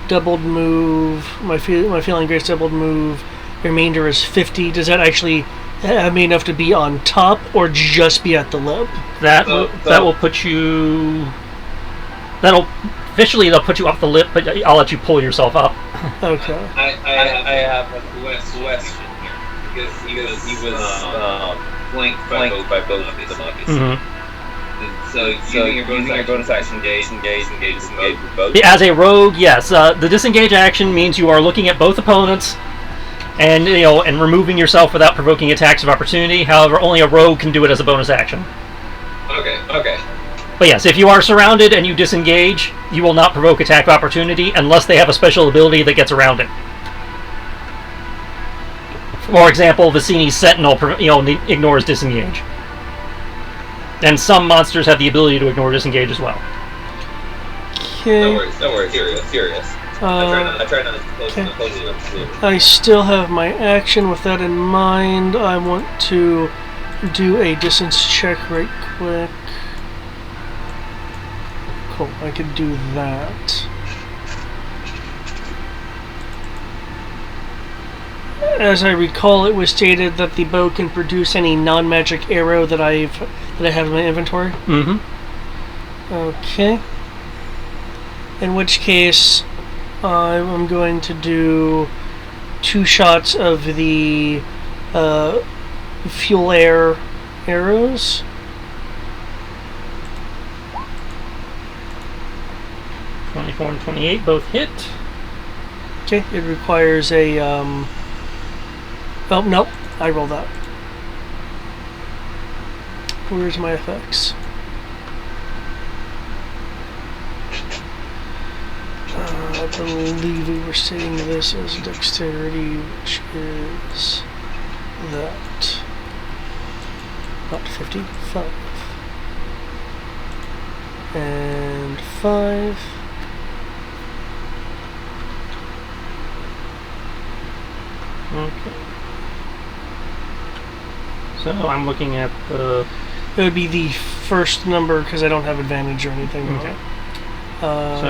doubled move, my Feeling Grace doubled move. Remainder is 50. Does that actually have me enough to be on top, or just be at the lip? That will put you. Officially they'll put you up the lip, but I'll let you pull yourself up. Okay. I have a question here because he was flanked by both of the monkeys. Mm-hmm. So using your bonus action, disengage with both. As a rogue, yes. The disengage action means you are looking at both opponents, and and removing yourself without provoking attacks of opportunity. However, only a rogue can do it as a bonus action. Okay. But yes, if you are surrounded and you disengage, you will not provoke attack of opportunity unless they have a special ability that gets around it. For example, Vicini's Sentinel, ignores disengage. And some monsters have the ability to ignore disengage as well. Okay. Don't worry. Serious. I try not to close enough. I still have my action. With that in mind, I want to do a distance check right quick. Cool, I could do that. As I recall, it was stated that the bow can produce any non-magic arrow that I have in my inventory. Mm-hmm. Okay. In which case, I'm going to do 2 shots of the fuel air arrows. .24 and 28 both hit. Okay, it requires a oh nope, I rolled that. Where's my effects? I believe we were stating this as dexterity, which is that. Not 55. And 5. Okay. So I'm looking at the... It would be the first number because I don't have advantage or anything. Okay.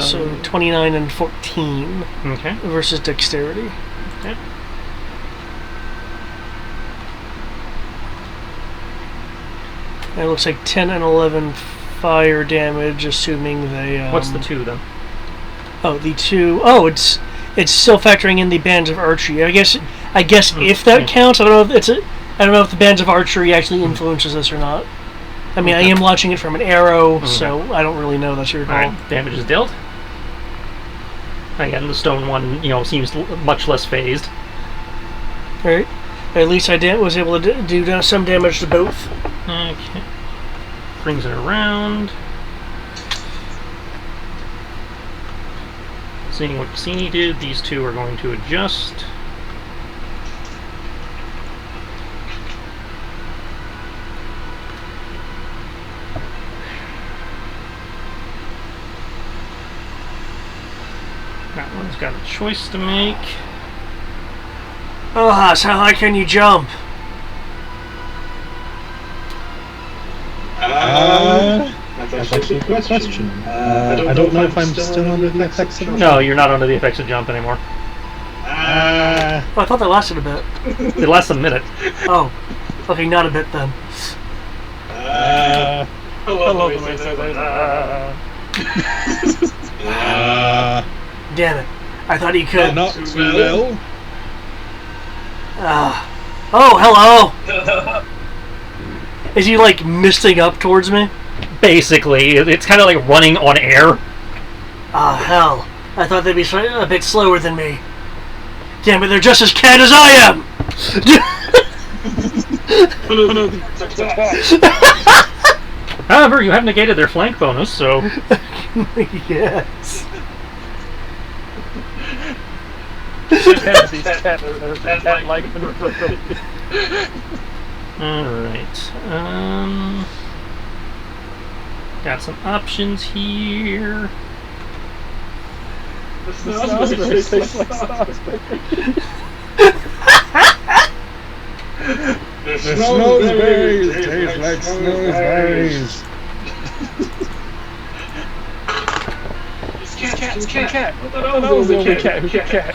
So 29 and 14 Okay. versus dexterity. Okay. And it looks like 10 and 11 fire damage, assuming they. What's the 2 then? Oh, the 2. Oh, it's still factoring in the bands of archery. I guess if that counts, I don't know if I don't know if the bands of archery actually influences this or not. I mean, I am watching it from an arrow, so I don't really know. That's your call. Alright, damage is dealt. Again, the stone one, seems much less phased. Alright. At least I was able to do some damage to both. Okay. Brings it around. Seeing what Cassini did, these 2 are going to adjust. That one's got a choice to make. Oh, Haas, how high can you jump? That's actually a good question. I don't know if I'm still under the effects of jump. No, you're not under the effects of jump anymore. Oh, I thought that lasted a bit. It lasts a minute. Oh. Okay, not a bit then. I love the way they say that. Damn it. I thought he could. Not too well. Oh, hello! Is he, like, misting up towards me? Basically, it's kind of like running on air. Ah, hell. I thought they'd be a bit slower than me. Damn it, they're just as canned as I am! However, you have negated their flank bonus, so... Yes. Alright. Got some options here. The snozzberries taste like snozzberries. The snowsberries taste like snowsberries. It's cat. That was the only cat who cat.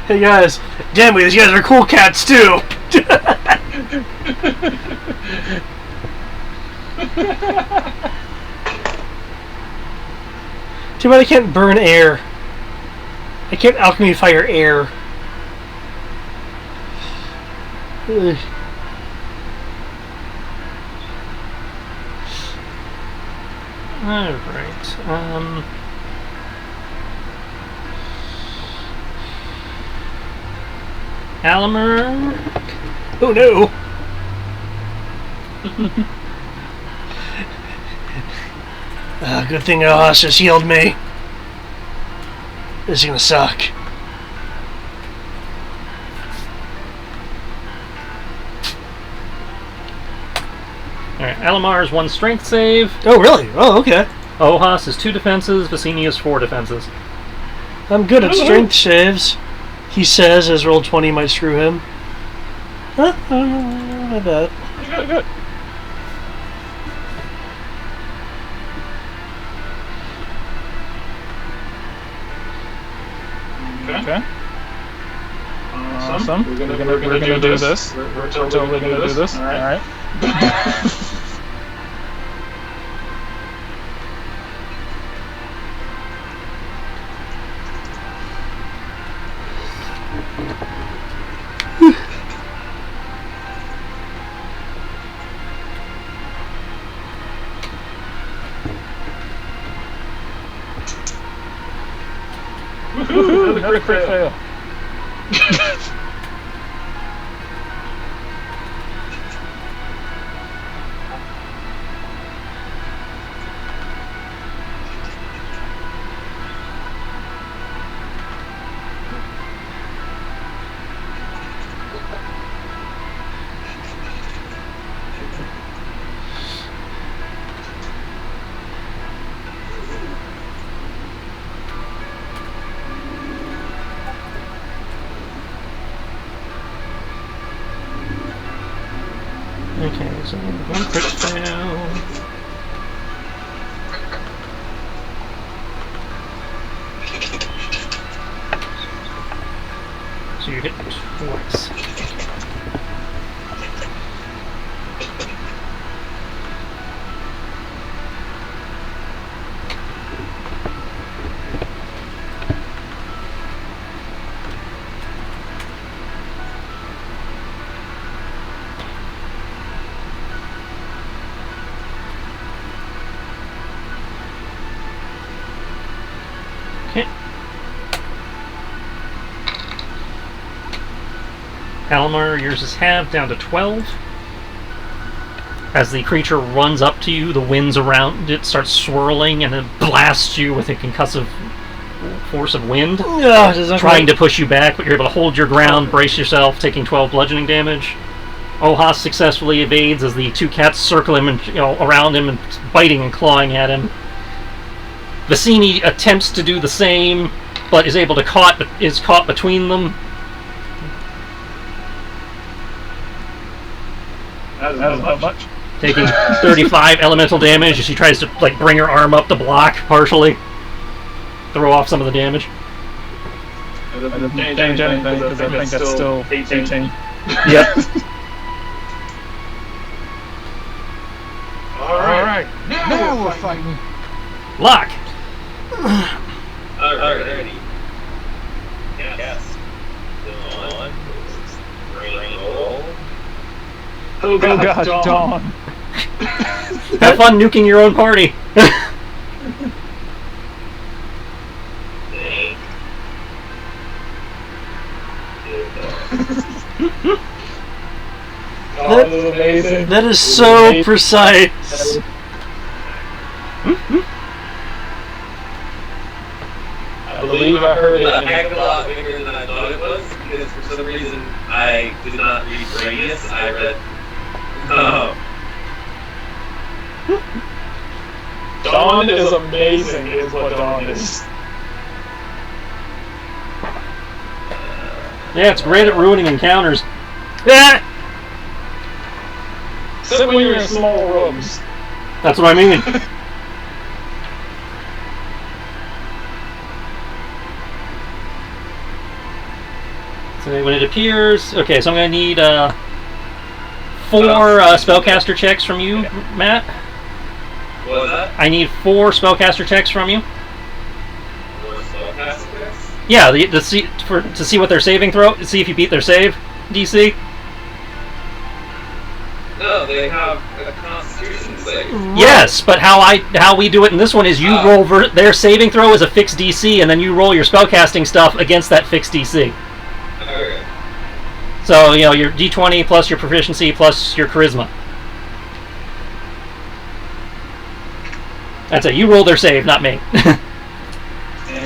Hey guys, damn it, these guys are cool cats too! Too bad I can't burn air. I can't alchemy fire air. Ugh. Alright. Alimer. Oh no! Good thing Ahas just healed me. This is gonna suck. Alright, Alamar is 1 strength save. Oh really? Oh, okay. Ohas is 2 defenses. Vicini is 4 defenses. I'm good at strength saves, he says as roll 20 might screw him. Huh? My bad. Good. Okay. Awesome. We're gonna do this. We're totally gonna do this. All right. Woohoo! Another crit fail. Okay, so one crit fail. So you hit twice. Okay. Palomar, yours is halved down to 12. As the creature runs up to you, the winds around it start swirling and it blasts you with a concussive force of wind, trying to push you back, but you're able to hold your ground, brace yourself, taking 12 bludgeoning damage. Ohas successfully evades as the two cats circle him and around him and biting and clawing at him. Vicini attempts to do the same, but is caught between them. That is not much. Taking 35 elemental damage as she tries to bring her arm up to block partially, throw off some of the damage. It doesn't change anything because I think that's still 18. Yep. Alright, now we're fighting. Lock. Alrighty. Yes. Dawn. Bring roll. Oh god, Dawn. Have fun nuking your own party. That is amazing. That is so precise. I believe I heard it. A heck of a lot bigger than I thought it was, because for some reason I did not read radius, I read... Dawn is amazing, is what Dawn is. Yeah, it's great at ruining encounters. Yeah. Except when you're in small rooms. That's what I mean. So when it appears... Okay, so I'm going to need 4 spellcaster checks from you, Matt. What was that? I need 4 spellcaster checks from you. 4 spellcasters? Yeah, to see what their saving throw, see if you beat their save DC. No, they have a constitution save. Yes, but how we do it in this one is you roll their saving throw is a fixed DC, and then you roll your spellcasting stuff against that fixed DC. Okay. So your D20 plus your proficiency plus your charisma. That's it. You roll their save, not me. And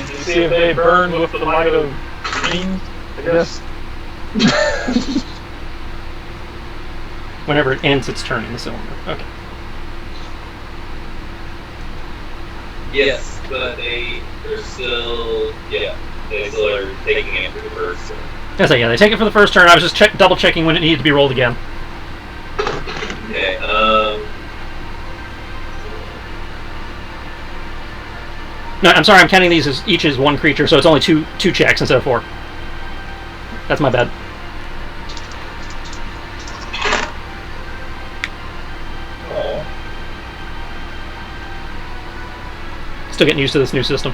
you see if they burn with the light of green, I guess. Whenever it ends its turn in the cylinder. Okay. Yes, but they're still... Yeah, they still are taking it for the first turn. Yes, yeah, they take it for the first turn. I was just double checking when it needed to be rolled again. Okay, No, I'm sorry, I'm counting these as each as one creature, so it's only two checks instead of 4. That's my bad. Still getting used to this new system.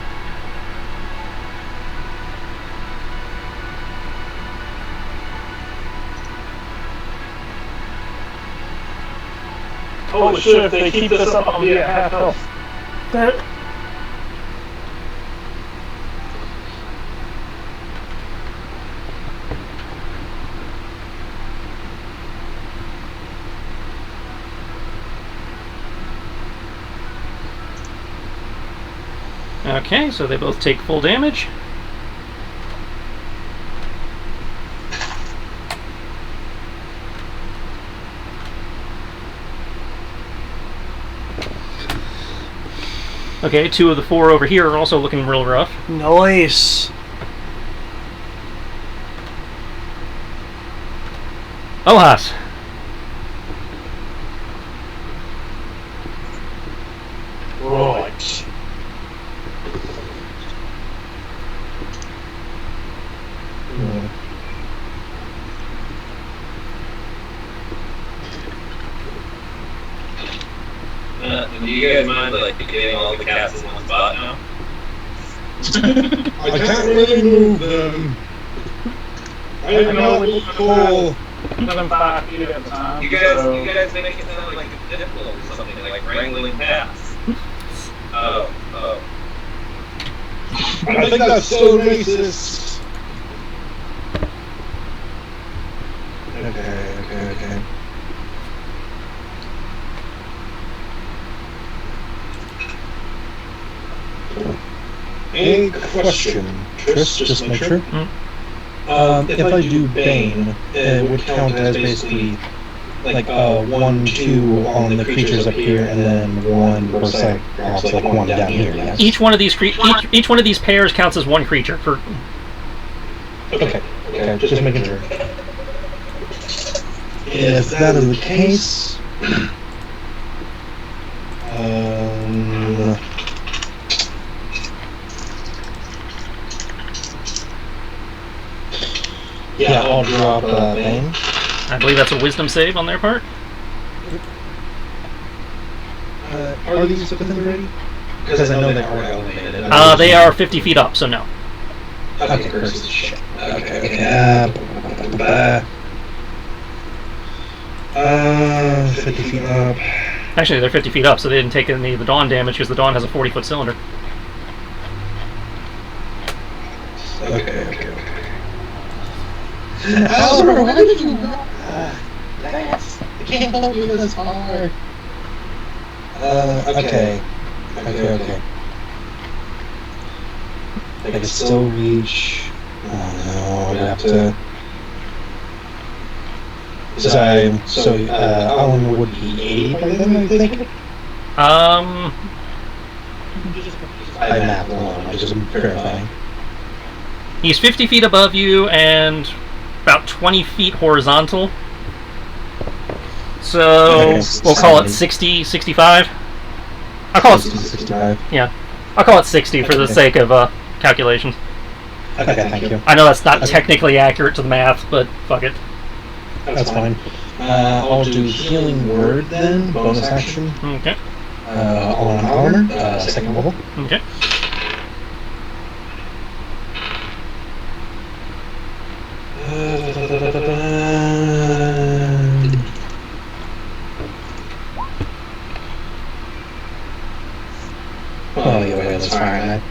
Holy shit, if they keep this up, I'll be at half health. Okay, so they both take full damage. Okay, 2 of the 4 over here are also looking real rough. Nice. Ohas. Do you guys mind like getting all the cats in one spot now? I can't really move them. I'm not full. 5 feet at a time. You guys make it sound like a diplo or something, like wrangling cats. Oh. I think that's so racist. Okay. A question, Tris, just make sure. If I do Bane, it would count as basically like 1, 2 on the creatures up here, and then 1 per Cyclops, like 1 down here. Yes? Each one of these each one of these pairs counts as 1 creature. For Okay, just making sure. If that is the case, yeah, I'll drop Bane. I believe that's a Wisdom save on their part. Are these within ready? Because I know they are elevated. They are 50 feet up, so no. Okay, curses shit. Okay. 50 feet up. Actually, they're 50 feet up, so they didn't take any of the Dawn damage because the Dawn has a 40-foot cylinder. Okay. Albert, why did you not? I can't help you this hard. Okay. I can still reach. Oh no, I have to. So, Alan would be 80 by then, I think? Um, I mapped alone, I just verifying. He's 50 feet above you and about 20 feet horizontal. So, we'll call it 60, 65? I'll call it 65. Yeah. I'll call it 60 for the sake of calculations. Okay, thank you. I know that's not technically accurate to the math, but fuck it. That's fine. I'll do Healing Word then, bonus action. Okay. On armor, second level. Okay. Oh, yeah, that's fine.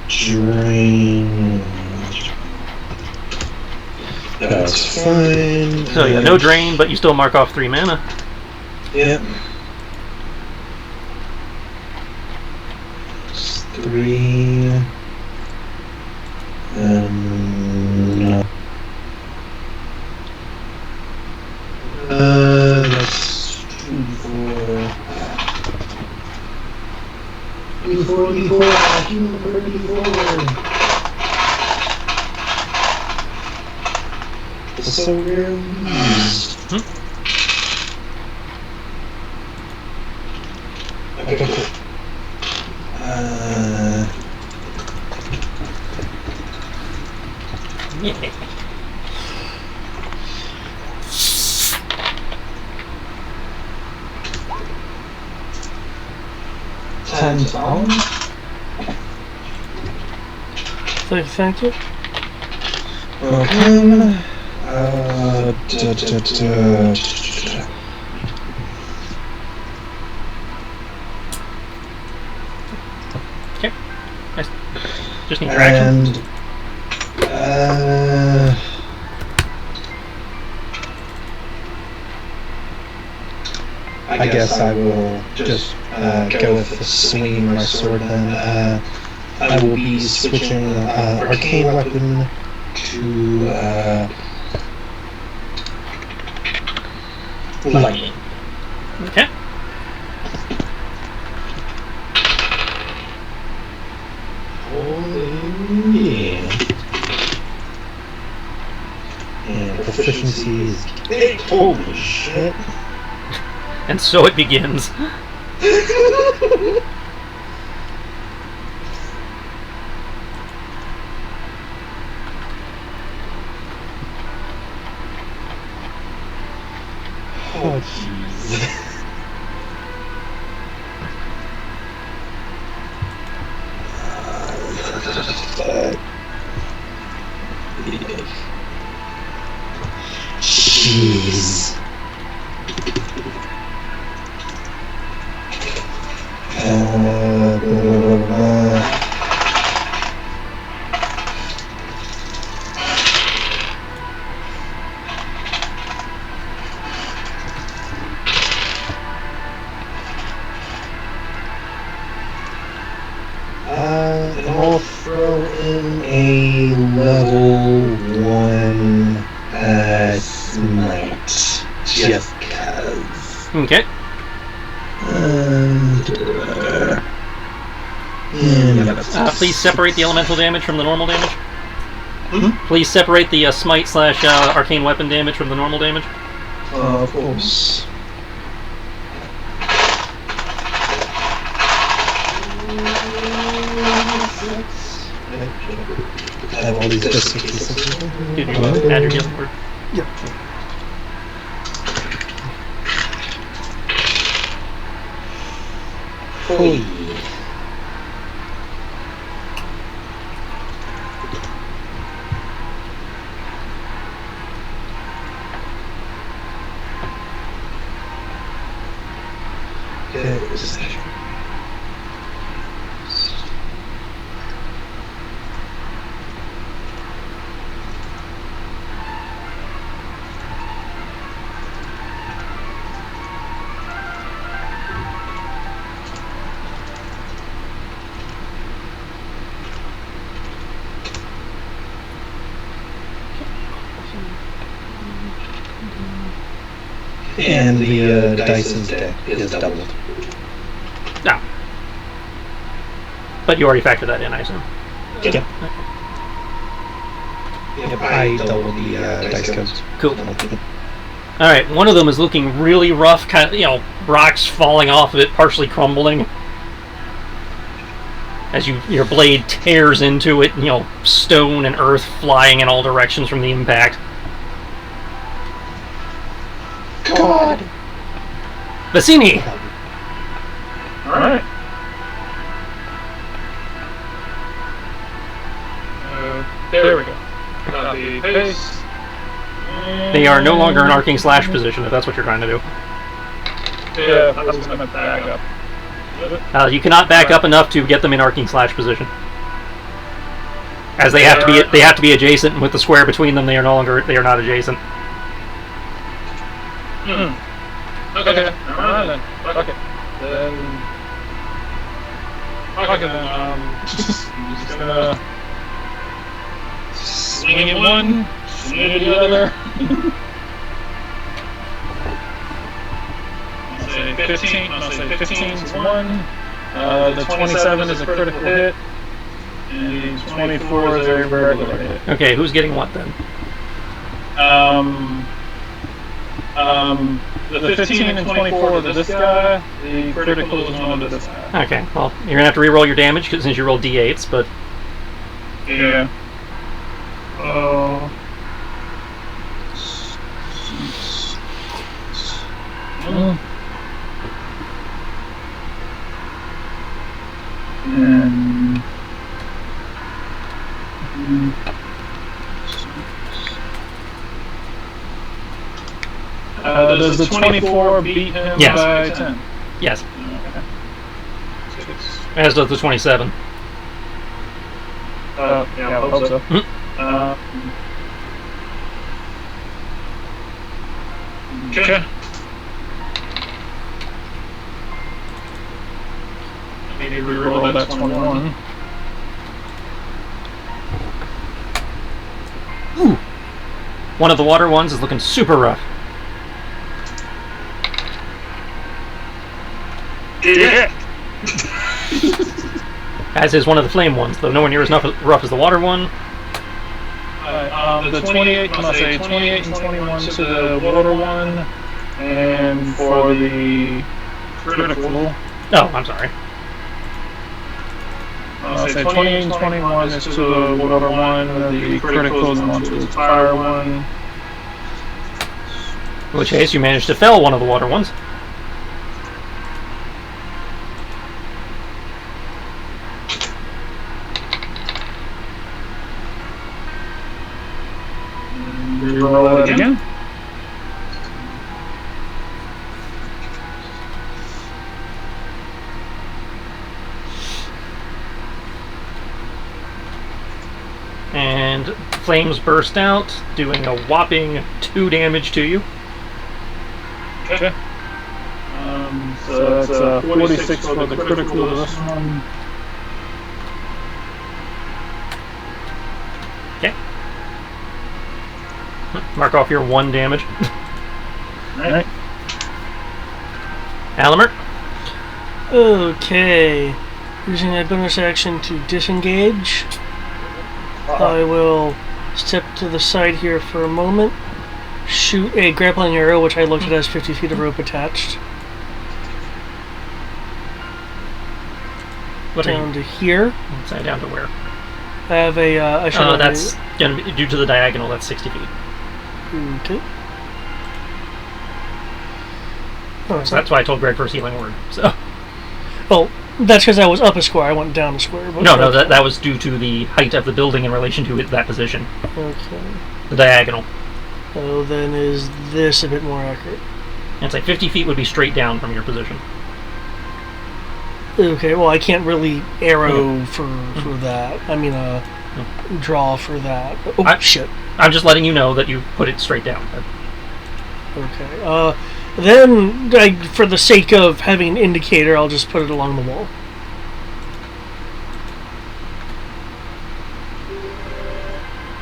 Drain. That's fine. So yeah, no drain, but you still mark off 3 mana. Yep. 3. That's 2, 4. 4. It's so rarely used. Okay, cool. 10 pounds? Thank you. Okay. Okay. Nice. Just need your action. I guess I will just go with swinging my sword then. I will be switching arcane weapon to lightning. Okay. Oh yeah. And proficiency is 8. Holy shit. And so it begins. Oh, jeez. Jeez. And I'll throw in a level 1 smite. Just cause. Okay. Please separate the elemental damage from the normal damage. Please separate the smite / arcane weapon damage from the normal damage. Of course. I have all these just 66. Dude, you want to add your healing word? Yep. Holy. And the dice's deck is doubled. No. But you already factored that in, I assume. Yep. Yep, I doubled the dice codes. Cool. Alright, one of them is looking really rough, kind of, rocks falling off of it, partially crumbling. As your blade tears into it, stone and earth flying in all directions from the impact. God! Bassini! Alright. There we go. Copy, paste. They are no longer in arcing slash position, if that's what you're trying to do. Yeah, I was going to back up. You cannot back up enough to get them in arcing slash position. As they have to be adjacent, and with the square between them, they are not adjacent. Okay, alright then. Fuck it. I'm just gonna swing it one, swing it the other. I'll say 15, I'll say 15 is 1. The 27 is a critical hit. And the 24 is a regular hit. Okay, who's getting what then? The 15 and 24 to this guy, the critical is 1 to this guy. Okay, well, you're gonna have to re-roll your damage since you rolled d8s, but yeah. And does the 24 beat him Yes. by 10? yes, Okay. as does the 27. Yeah, I hope so. Okay. Maybe reroll that 21. Ooh! One of the water ones is looking super rough. Yeah. As is one of the flame ones, though nowhere near as rough as the water one. The 28, I'm going to say 28 and 21 to the water one, and for the critical, Oh, I'm sorry. I'll say 28 and 21 is to the water one, and then the critical is one to the fire one. In which case, you managed to fell one of the water ones. Roll it again. And flames burst out, doing a whopping 2 damage to you. Okay. So that's 46 for the critical of this one. Okay. Mark off your 1 damage. Alright. Alamert? Okay. Using my bonus action to disengage, I will step to the side here for a moment, shoot a grappling arrow, which I looked at as 50 feet of rope attached, down to here. Upside down to where? I have a. I should have that's going to be due to the diagonal. That's 60 feet. Okay. Oh, So that's why I told Greg first healing word. So. Well, that's because I was up a square. I went down a square. But No, that was due to the height of the building in relation to that position. Okay. The diagonal. Oh, then is this a bit more accurate? And it's like 50 feet would be straight down from your position. Okay, well, I can't really arrow for that. I mean, draw for that. Oh, shit. I'm just letting you know that you put it straight down. Okay. Then, for the sake of having an indicator, I'll just put it along the wall.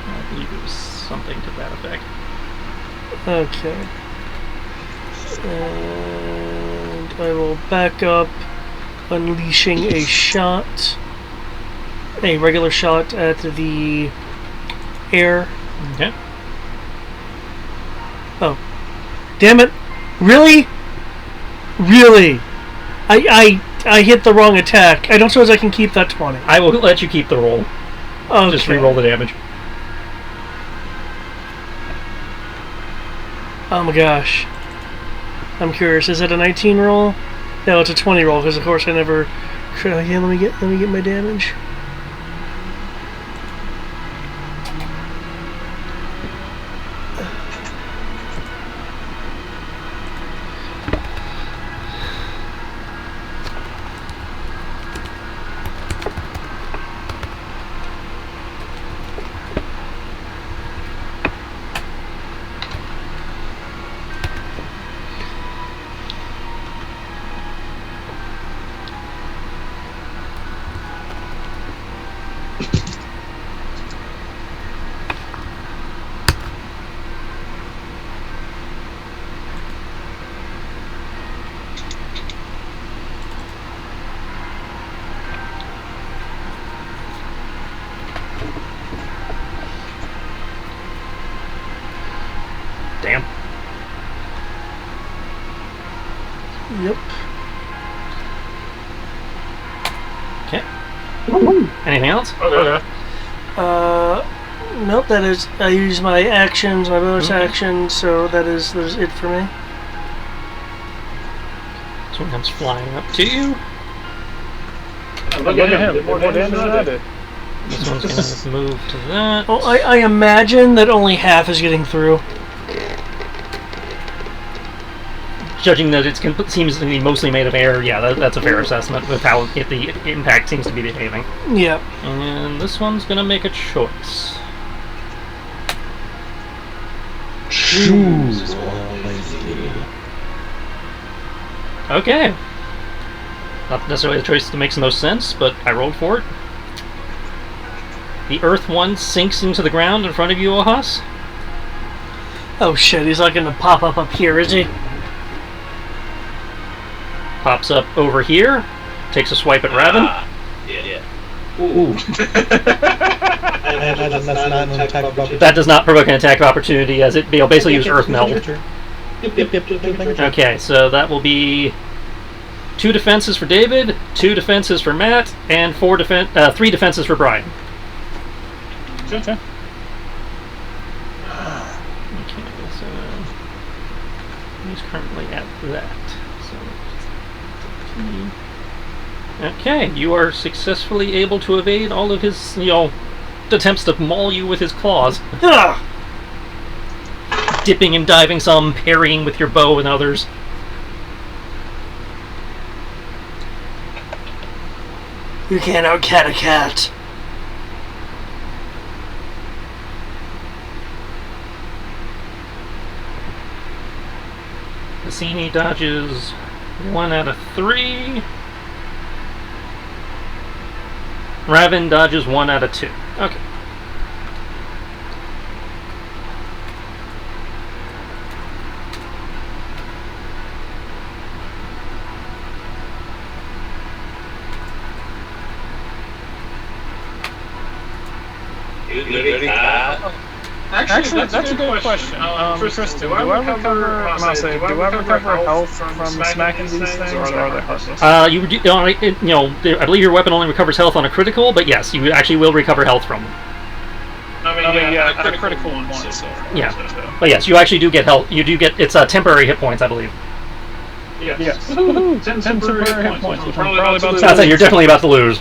I believe it was something to that effect. Okay. And I will back up, unleashing a shot. A regular shot at the air. Okay. Oh. Damn it! Really? Really? I hit the wrong attack. I don't suppose I can keep that 20. I will let you keep the roll. Okay. Just re-roll the damage. Oh my gosh. I'm curious. Is it a 19 roll? No, it's a 20 roll because of course I never. Yeah, let me get my damage. Damn. Yep. Okay. Anything else? Okay. Nope, that is, I use my actions, my bonus actions, so that is it for me. This one comes flying up to you. Look at him. More damage than I did. This one's going to move to that. Well, I imagine that only half is getting through. Judging that it seems to be mostly made of air, yeah, that's a fair assessment with how the impact seems to be behaving. Yep. And this one's going to make a choice. Choose wisely. Okay. Not necessarily the choice that makes the most sense, but I rolled for it. The Earth one sinks into the ground in front of you, Ohas. Oh shit, he's not gonna pop up here, is he? Pops up over here, takes a swipe at Raven. Yeah. Ooh. I imagine that's not an attack of opportunity. That does not provoke an attack of opportunity, as it basically use Earth Meld. Yep. Okay, so that will be 2 defenses for David, 2 defenses for Matt, and 3 defenses for Brian. Okay. Okay, so he's currently at that. So, okay, you are successfully able to evade all of his, attempts to maul you with his claws. Ah! Dipping and diving some, parrying with your bow and others. You can't outcat a cat. Cassini dodges 1 out of 3. Raven dodges 1 out of 2. Okay. Actually, that's a good question. Tristan, do I recover health from smacking these things, or are they harmless? I believe your weapon only recovers health on a critical, but yes, you actually will recover health from them. I mean, yeah, a critical one. So, Yeah. But yes, you actually do get health. You do get, it's temporary hit points, I believe. Yes. 10 temporary hit points, which I'm probably about So I'd say you're definitely about to lose.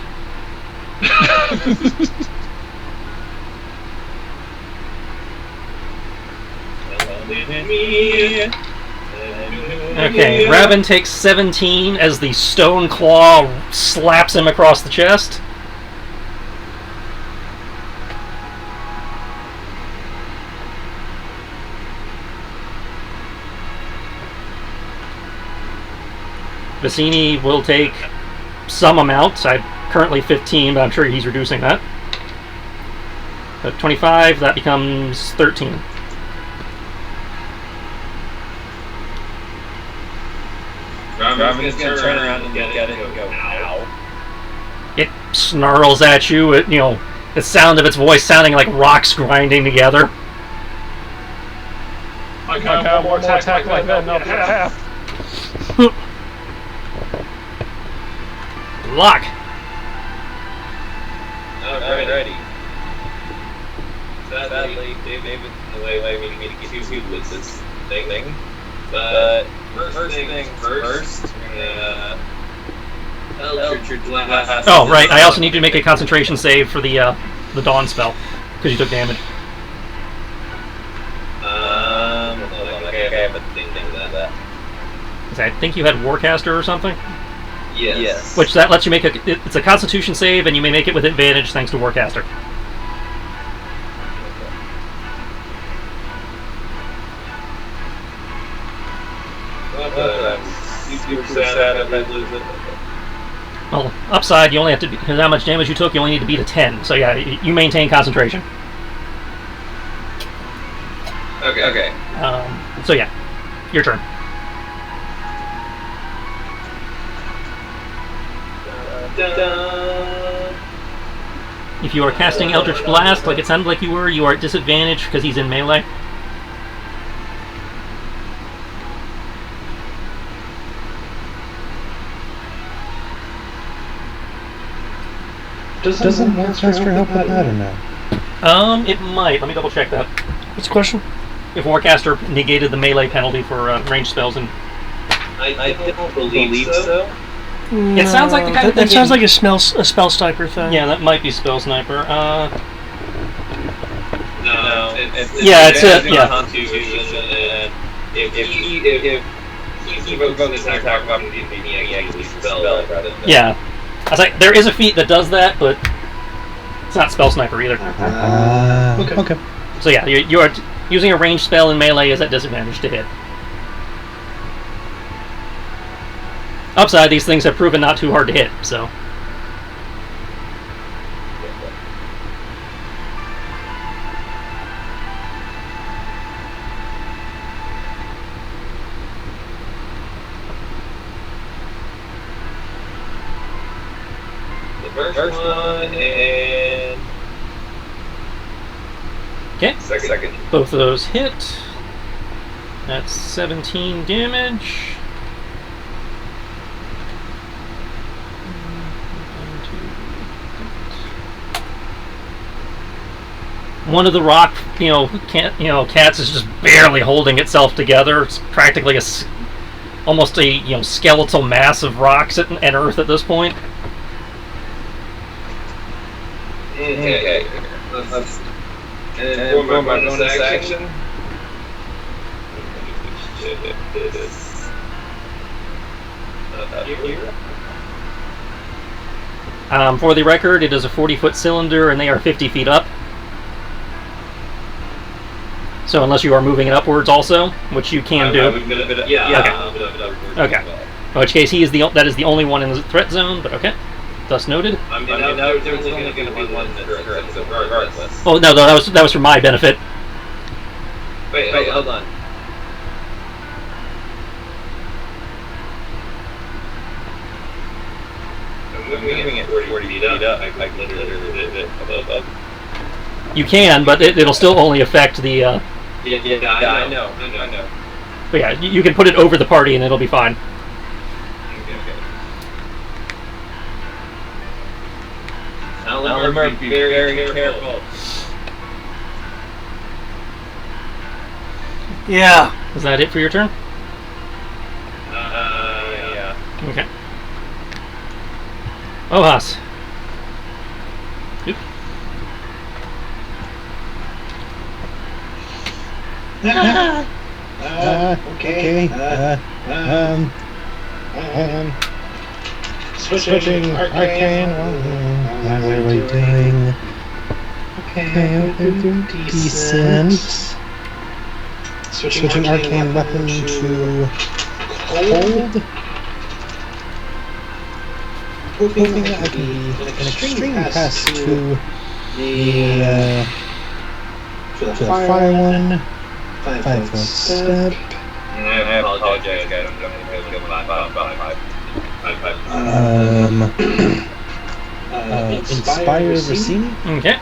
Okay, Raven takes 17 as the stone claw slaps him across the chest. Vicini will take some amount. I'm currently 15, but I'm sure he's reducing that. At 25, that becomes 13. Raven's gonna turn around and get it and go, ow. It snarls at you, the sound of its voice sounding like rocks grinding together. I got one more attack like that, and I'll be at half. Lock! Alrighty. Sadly, David's in the way we need to get you with this thing. But first thing first, Eldritch Blast. Oh, right, I also need to make a concentration save for the Dawn spell, because you took damage. Okay, I have a thing to that. I think you had Warcaster or something? Yes. Which that lets you make it's a Constitution save, and you may make it with advantage thanks to Warcaster. Well, upside, you only have to because how much damage you took, you only need to beat a 10. So yeah, you maintain concentration. Okay. So yeah, your turn. If you are casting Eldritch Blast, like it sounded like you are at disadvantage because he's in melee. Doesn't Warcaster help with that or no? It might. Let me double check that. What's the question? If Warcaster negated the melee penalty for ranged spells, and I don't believe so. it sounds like the kind of thing. That sounds like a spell sniper thing. Yeah, that might be spell sniper. No, it's yeah, it's Constitution, and if he invokes this attack weapon, he actually spell rather than yeah. I was like, there is a feat that does that, but it's not spell sniper either. Okay. So yeah, you are using a ranged spell in melee is at disadvantage to hit. Upside, these things have proven not too hard to hit, so. the first one and Okay. second. Both of those hit. That's 17 damage. One of the rock, cats is just barely holding itself together. It's practically almost a skeletal mass of rocks and earth at this point. Okay. And for my bonus action. For the record, it is a 40-foot cylinder, and they are 50 feet up. So unless you are moving it upwards also, which you can do. Okay. In which case, that is the only one in the threat zone, but okay. Thus noted. I mean, there's only going to be one threat zone regardless. Oh, no, that was for my benefit. Wait, hold on. Moving it 40 feet up, I can literally above. You can, but it'll still only affect the... I know. But yeah, you can put it over the party and it'll be fine. Okay. Now remember, be very careful. Yeah. Is that it for your turn? Yeah. Okay. Oh, Haas. Oop. Okay. Switching arcane. What are we doing? Okay, decent. Switching arcane weapon to cold. Hoping that I can be an extreme pass to the fire one. 5 foot step. I apologize, guys. I'm going to go 5. Inspire Rossini. Okay.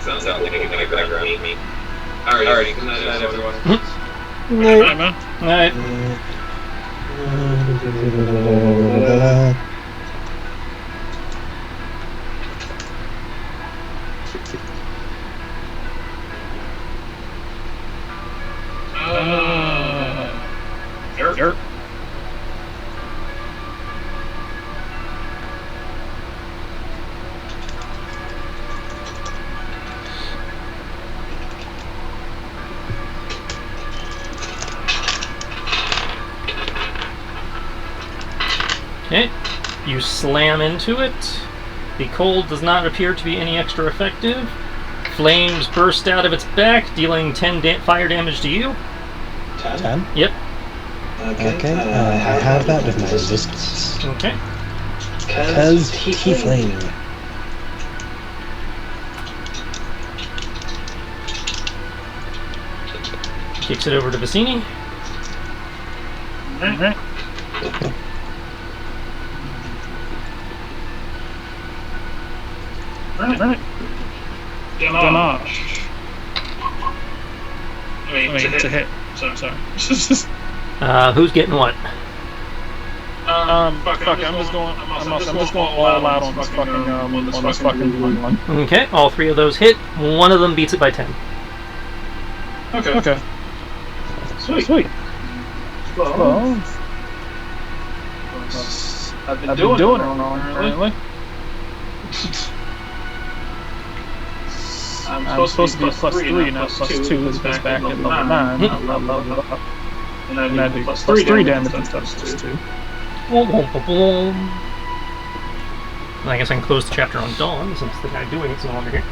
Sounds like you're going to background me. Alrighty, good night, everyone. Right, man. Alright. Eric. Okay. You slam into it. The cold does not appear to be any extra effective. Flames burst out of its back, dealing 10 fire damage to you. 10? Yep. Okay, I have that with my resistance. Okay. Because Tiefling. Kicks it over to Vicini. Alright. Right. Damage. To hit. Sorry. Who's getting what? Fuck it, I'm just going all out on this fucking blue one. Okay, all 3 of those hit. One of them beats it by 10. Okay. Sweet. Well, I've been doing it wrong, apparently. I'm supposed to be +3, not +2, is back at level 9. I'll level up. And that'd be +3 damage instead of +2. I guess I can close the chapter on Dawn, since the guy doing it's no longer here.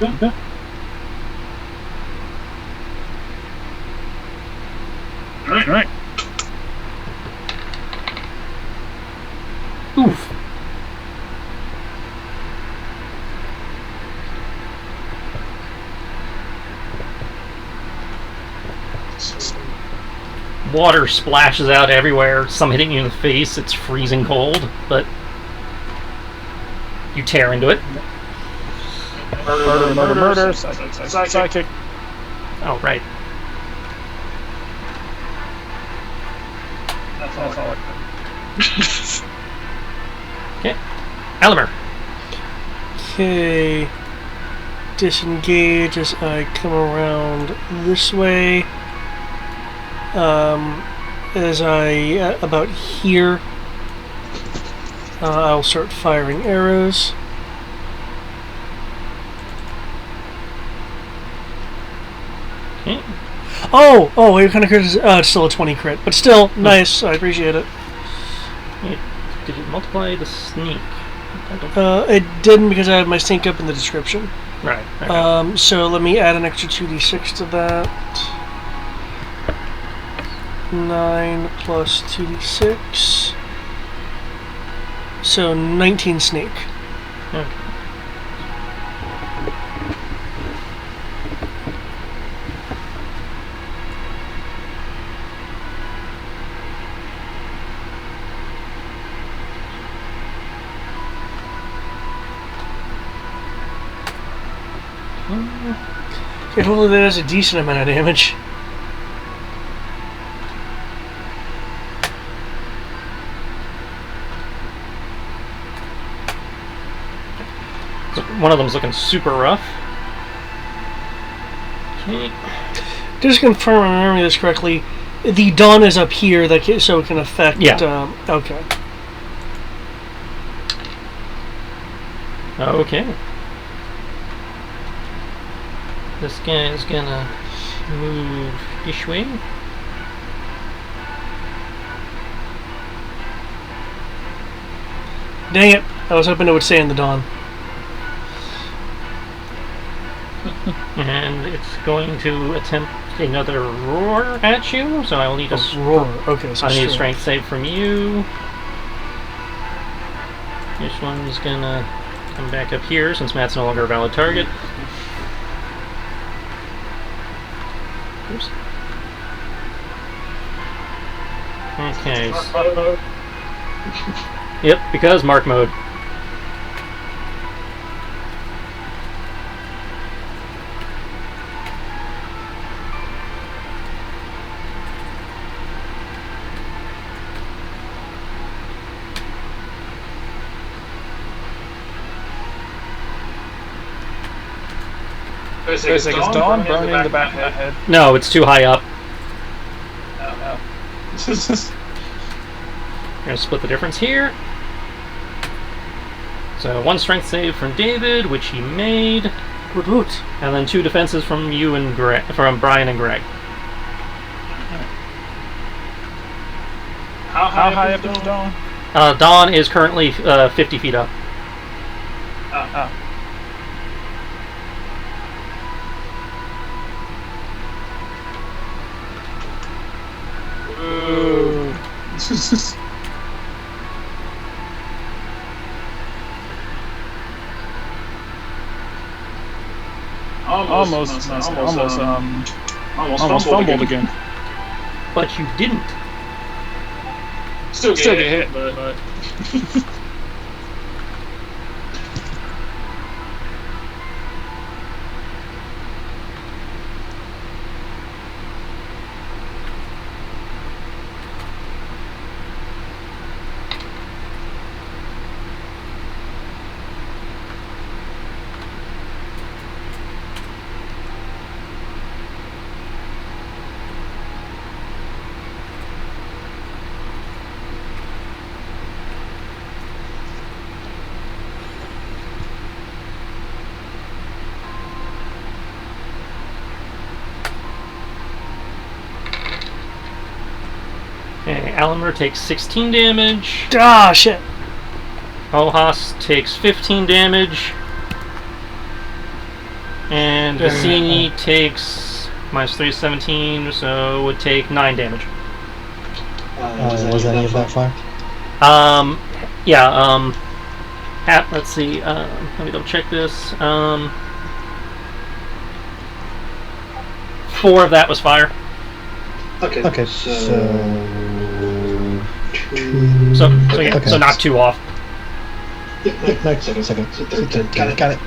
Okay. Alright. Oof. Water splashes out everywhere, some hitting you in the face. It's freezing cold, but you tear into it. Murder. Psychic. Oh, right. That's all I Okay. Alimer. Okay. Disengage as I come around this way. As I about here, I'll start firing arrows. Okay. Oh, what kind of crit is it? It's still a 20 crit, but still nice. I appreciate it. Did it multiply the sneak? It didn't because I had my sync up in the description. Right. Okay. So let me add an extra 2d6 to that. 9 plus 2d6. So 19 sneak. Okay. Okay, hopefully that does a decent amount of damage. So one of them's looking super rough. Okay. Just to confirm I'm remembering this correctly, the dawn is up here, so it can affect... Yeah. Okay. Okay. This guy is gonna move this way. Dang it. I was hoping it would stay in the dawn. And it's going to attempt another roar at you, so I will need a roar. Okay, so I need a strength save from you. This one's gonna come back up here since Matt's no longer a valid target. Oops. Okay. Yep, because Mark mode. Is Dawn burning the back of my head? No, it's too high up. No. We're gonna split the difference here. So one strength save from David, which he made, and then 2 defenses from you and from Brian and Greg. How high up is Dawn? Dawn is currently 50 feet up. Oh. Ooh. Almost fumbled again. But you didn't. Still get hit, but. Okay, Alimer takes 16 damage. Ah, shit. Hohas takes 15 damage. And Vicini takes -3 is 17, so would take 9 damage. Was any of that fire? Yeah, let's see, let me double check this. 4 of that was fire. Okay, so... So not 2 off. Next second. So 13. Got it.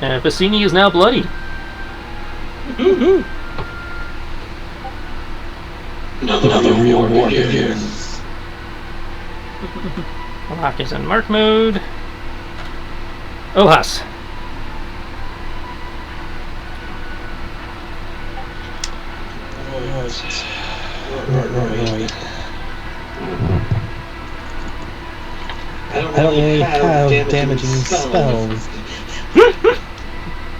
And Bassini is now bloody. Another real war begins. Lock is in mark mode. Ohas. Right. I don't really have damaging spells.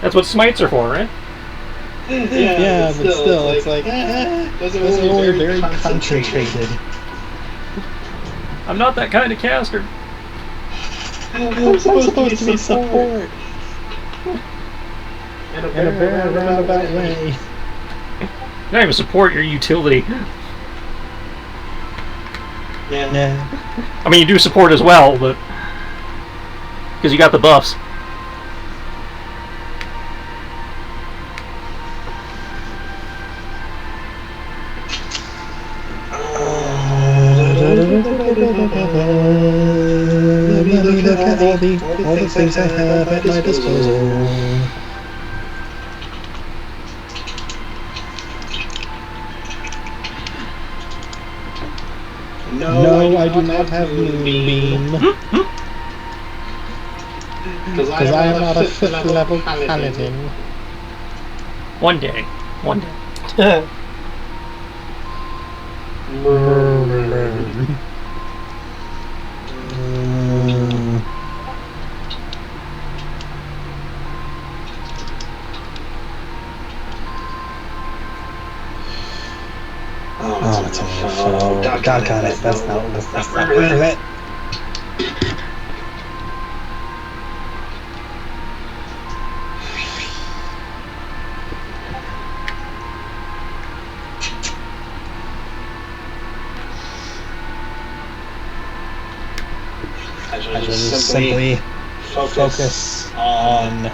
That's what smites are for, right? Yeah, but still, it's like, those are only very concentrated. I'm not that kind of caster. I'm supposed to be support. In a very roundabout way. You're not even support, your utility. Yeah. I mean, you do support as well, but... because you got the buffs. Let me look at all the things I have at my disposal. No, I do not have Moonbeam. Because I am not a 5th level paladin. One day. Oh, it's only a foe. Got it. That's not worth it. I just simply focus on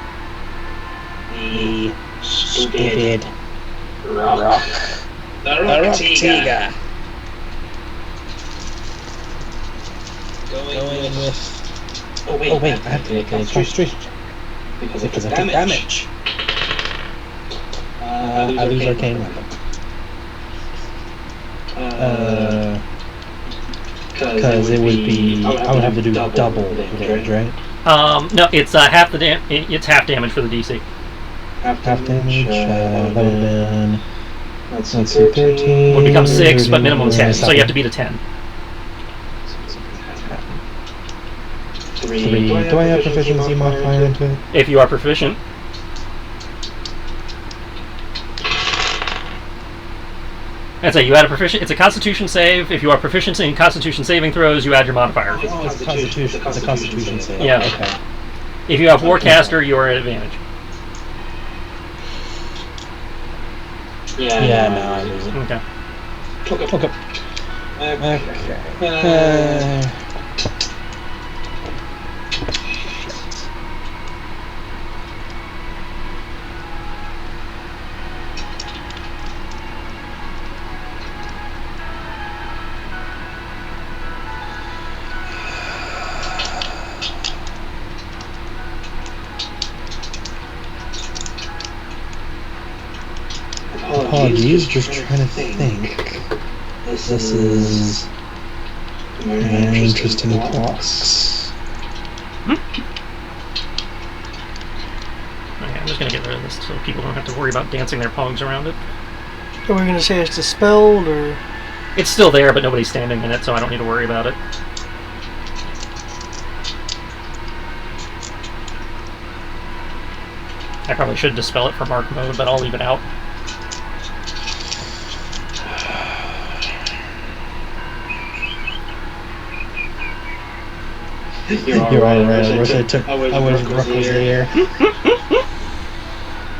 the stupid rock. The rock tiger. Going with... Oh wait, I have to make a concentration check. Because I take damage. I lose arcane weapon. Because it would be... I would have to do double the damage, right? No, it's half the it's half damage for the DC. Half damage, that would have been... Let's see, 13... Would become 6, but minimum 10, so you have to beat a 10. 3. Do I have proficiency modifier into it? If you are proficient. That's it, you add a proficient. It's a constitution save. If you are proficient in constitution saving throws, you add your modifier. Oh, it's a constitution save. Yeah. Okay. If you have Warcaster, you are at advantage. Yeah, no, I lose it. Okay. Apologies, just trying to think. This is very interesting blocks. Okay, I'm just gonna get rid of this so people don't have to worry about dancing their pogs around it. Are we gonna say it's dispelled, or...? It's still there, but nobody's standing in it, so I don't need to worry about it. I probably should dispel it for mark mode, but I'll leave it out. You're right. I wish Rook was here.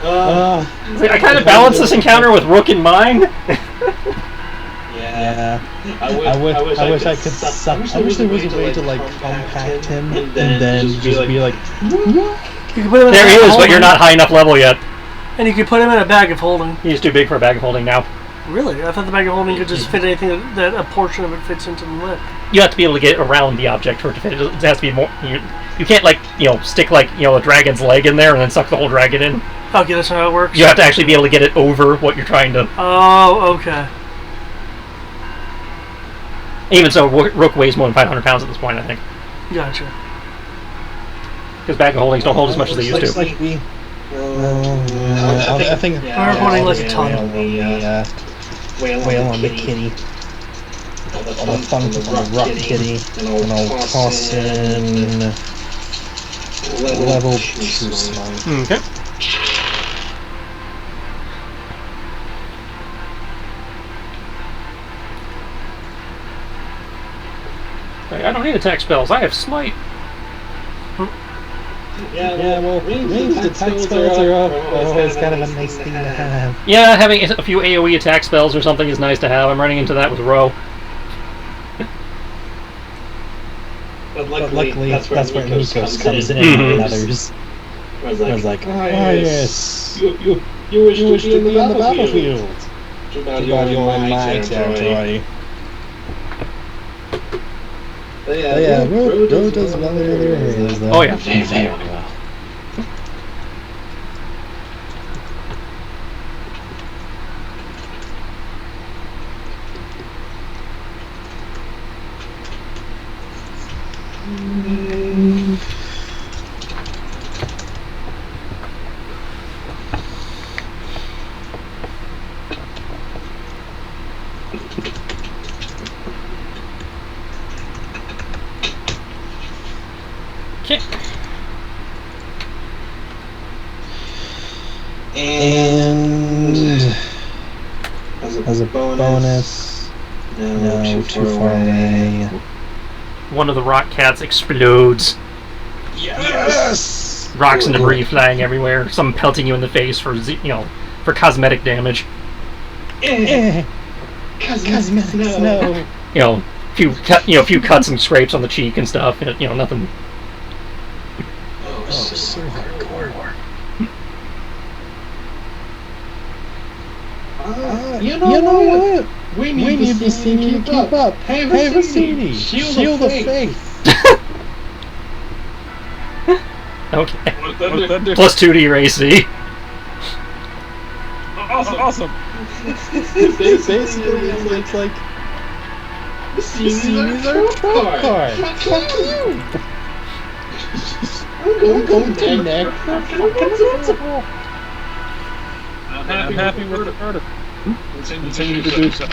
I kind of balanced this encounter with Rook in mind. Yeah. I wish I could suck. I wish there was a way to like compact him and then just be like. You can put him in There he is, but you're not high enough level yet. And you can put him in a bag of holding. He's too big for a bag of holding now. Really? I thought the bag of holding could just fit anything that a portion of it fits into the lip. You have to be able to get around the object for it to fit. It has to be more. You can't stick a dragon's leg in there and then suck the whole dragon in. Okay, that's how it works. You have to actually be able to get it over what you're trying to. Oh, okay. Even so, Rook weighs more than 500 pounds at this point, I think. Gotcha. Because bag of holdings don't hold as much as they used to. I think We're holding like a ton. Whale on the kitty. On the thunk on the rock kitty. And I'll toss in level 2 slime. Okay. I don't need attack spells. I have smite. Yeah, well, ranged attack spells are up. Oh, it's kind of a nice thing to have. Yeah, having a few AoE attack spells or something is nice to have. I'm running into that with Ro. But luckily that's where Nikos comes in and others. I was like, yes, you wish to be on the battlefield. Too bad you're in my territory. But yeah, Ro does well in other areas, though. Oh, yeah. Very well. Okay. And as a bonus, no, too far away. One of the rock cats explodes. Yes! Rocks and debris flying everywhere. Some pelting you in the face for for cosmetic damage. Cosmetic snow. Few cuts and scrapes on the cheek and stuff. Nothing. Oh, so hardcore. You know what? We need to see you keep up. Hey, Vassini, shield of faith. Okay. Plus 2 to your AC. Awesome. Basically, it's like Vassini's our trump card. Fuck you. I'm going down there. Fucking I'm happy with the murder. Continue to do so.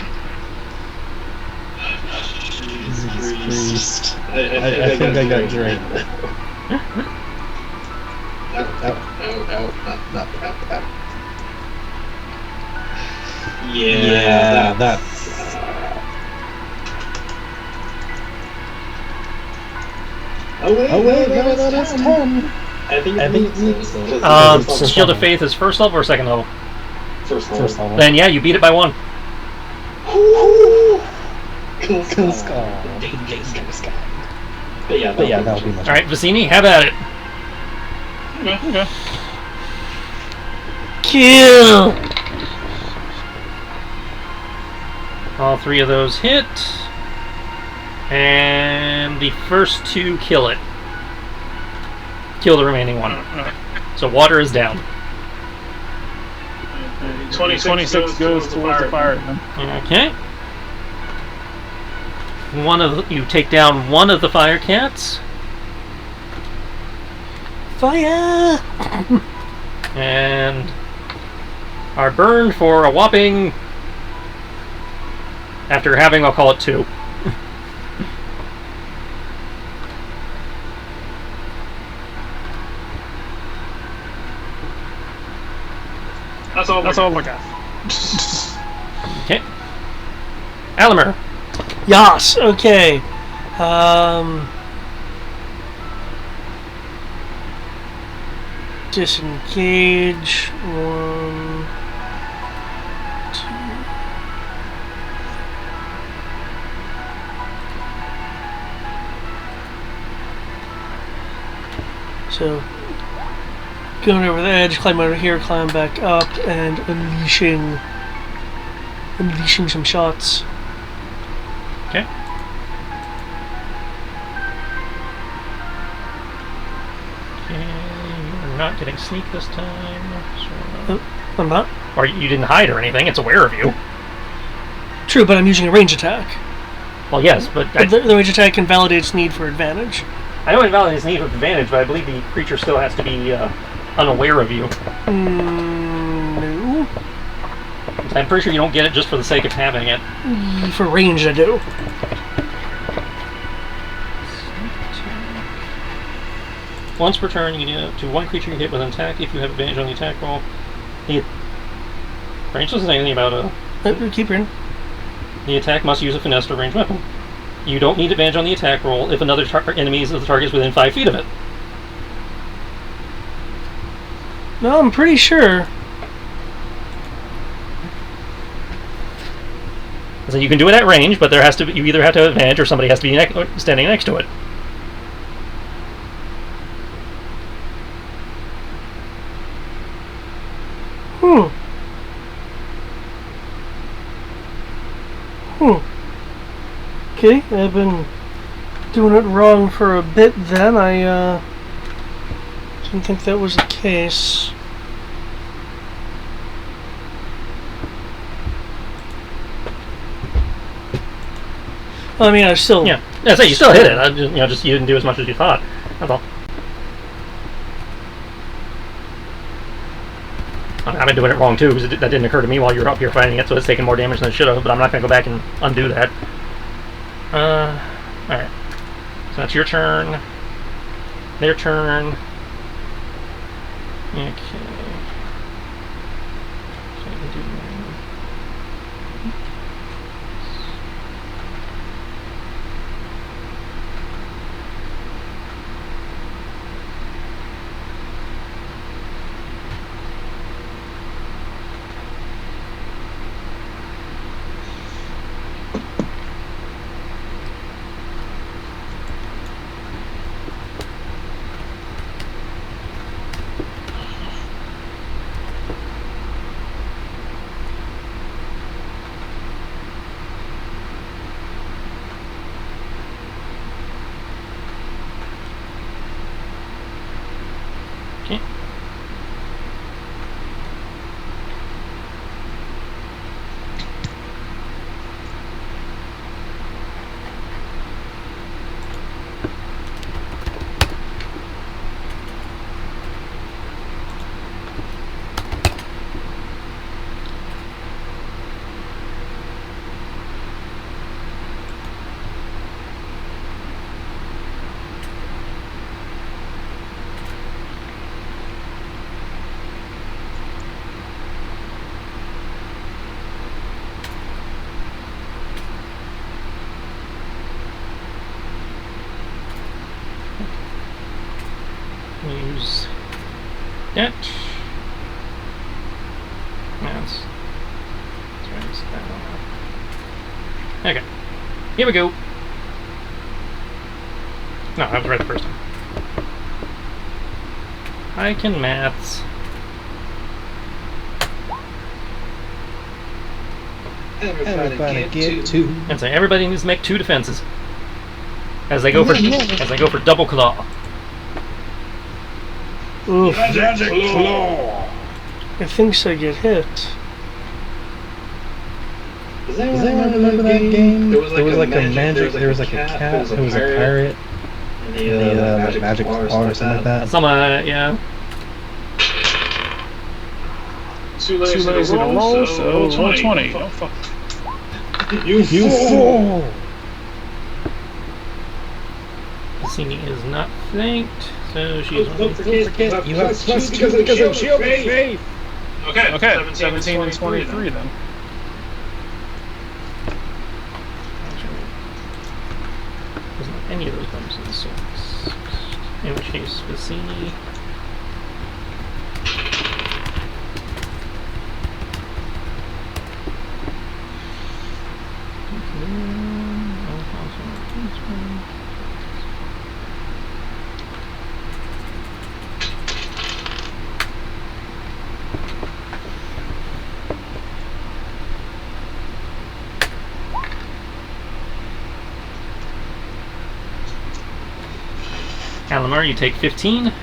Jesus Christ. I think I got drained. Yeah, that's... Oh wait, no, that is 10. I think it's Shield of Faith is first level or second level? First level. Then yeah, you beat it by 1. Cool skull. But yeah, that'll be much. Alright, Vassini, have at it. Okay. Kill! All 3 of those hit. And the first 2 kill it. Kill the remaining 1. So water is down. 26 goes towards the fire. Okay. You take down 1 of the fire cats. Fire! And are burned for a whopping, after having, I'll call it 2. That's all I got. Okay. Alimer. Yas, okay. Disengage. 1, 2. So, going over the edge, climb over here, climb back up, and unleashing unleashing some shots. Okay. You're not getting sneak this time. So... I'm not. Or you didn't hide or anything. It's aware of you. True, but I'm using a range attack. Well, yes, but... The range attack invalidates need for advantage. I know it invalidates need for advantage, but I believe the creature still has to be unaware of you. No. I'm pretty sure you don't get it just for the sake of having it. For range, I do. Once per turn, you get to one creature you hit with an attack if you have advantage on the attack roll. Range doesn't say anything about Keep in. the attack must use a finesse or ranged weapon. You don't need advantage on the attack roll if another enemy of the target is within 5 feet of it. No, I'm pretty sure. So you can do it at range, but there has to be, you either have to have advantage or somebody has to be standing next to it. Okay, I've been doing it wrong for a bit then. I didn't think that was the case. I mean, I still... Yeah, that's it. You still hit it. Just you didn't do as much as you thought. That's all. I've been doing it wrong too, because that didn't occur to me while you were up here fighting it, so it's taking more damage than it should have, but I'm not going to go back and undo that. Alright. So that's your turn. Their turn. Okay. Okay. Use that. That's right. Okay. Here we go. No, I was right the first time. I can maths. Everybody get two. And so everybody needs to make 2 defenses. As they go for double claw. Oof. Magic claw. I think I get hit. Does anyone remember that game? There was like a magic. There was like a cat. There was a pirate. And the magic claw or something like that. Yeah. Too lazy to roll, so 20. Oh, fuck. You fool! Cassini is not flanked, so she's Don't forget, you have +2 because of shield of faith. Okay, 17 and 23 then. Wasn't any of those bonuses, so in which case Cassini. Anima, you take 15.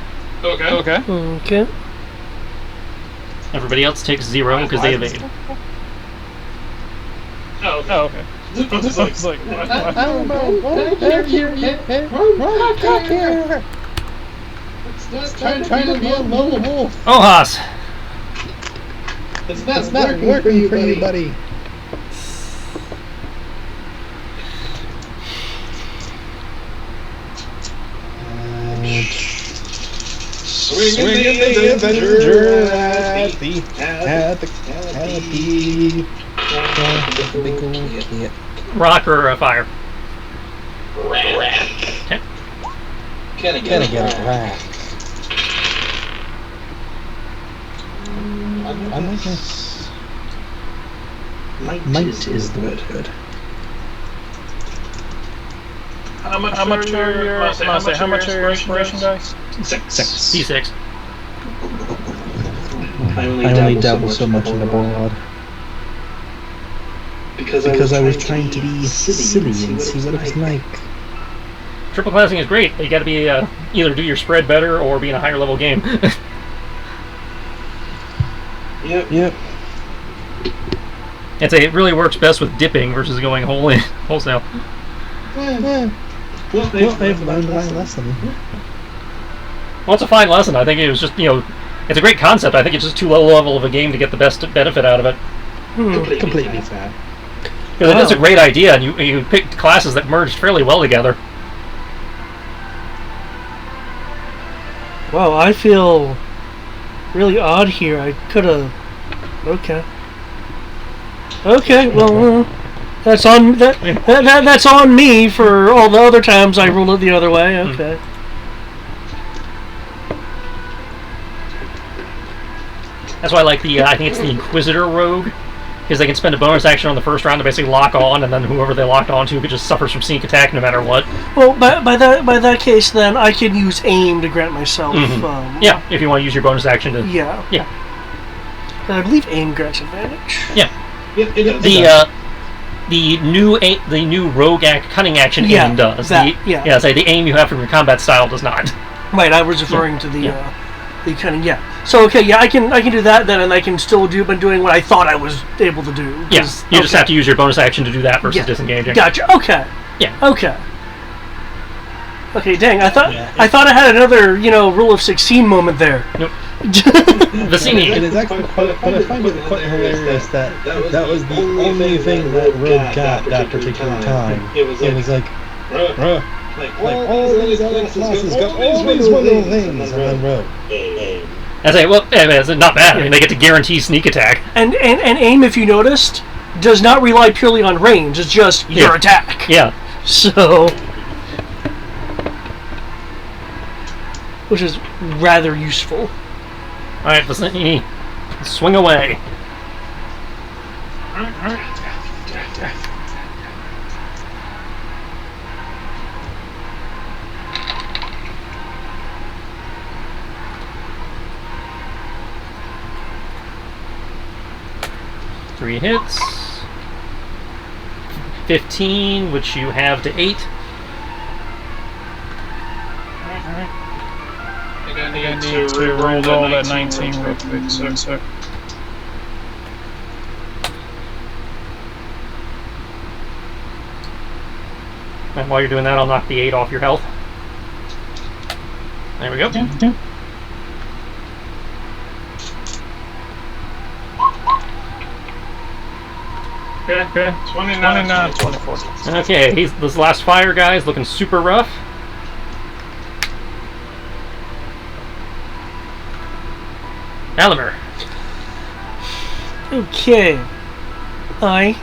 Okay. Okay. Everybody else takes 0 because they evade. Oh, okay. It's like, It's trying to be a lone wolf. Oh, Haas! It's not working for you, buddy. Swinging the Avenger at the big old hit. Rock or fire? Rat. Okay. Can I Gonna get get a a rat? rat. I guess might is the word. How much are your inspiration dice? 6. D6. I only dabble so much in the board because I was trying to be silly and see what it was like. Triple classing is great. You got to be either do your spread better or be in a higher level game. Yep. It really works best with dipping versus going wholesale. Well, they've learned my lesson. Well, it's a fine lesson. I think it was just, it's a great concept. I think it's just too low level of a game to get the best benefit out of it. Completely fair. Because it is a great idea, and you picked classes that merged fairly well together. Wow, I feel really odd here. I could have. Okay, well, that's on that's on me for all the other times I ruled it the other way. Okay. That's why I like I think it's the Inquisitor Rogue, because they can spend a bonus action on the first round to basically lock on, and then whoever they locked on to could just suffers from sneak attack no matter what. Well, by that case, then I could use aim to grant myself. Yeah, if you want to use your bonus action to. Yeah. Yeah. And I believe aim grants advantage. Yeah. The new rogue cunning action aim does. The aim you have from your combat style does not. Right, I was referring to the cunning. Yeah. So I can do that then, and I can still been doing what I thought I was able to do. Yes. You just have to use your bonus action to do that versus disengaging. Gotcha. Okay. Yeah. Okay. Okay. Dang. I thought I had another rule of 16 moment there. Nope. Vicini. It is actually but I find it quite hilarious that was the only thing that Rogue got that particular time. It was like, all these other classes got all these wonderful things, and then Rogue. I say, well, it's not bad. I mean, they get to guarantee sneak attack. And aim, if you noticed, does not rely purely on range. It's just your attack. Yeah. So, which is rather useful. All right, Vicini, swing away. All right. 3 hits. 15, which you have to 8. I need to roll that 19 real quick, so. And while you're doing that, I'll knock the 8 off your health. There we go. Yeah. Okay. 29, 24. Okay, this last fire guy is looking super rough. Alimer. Okay. I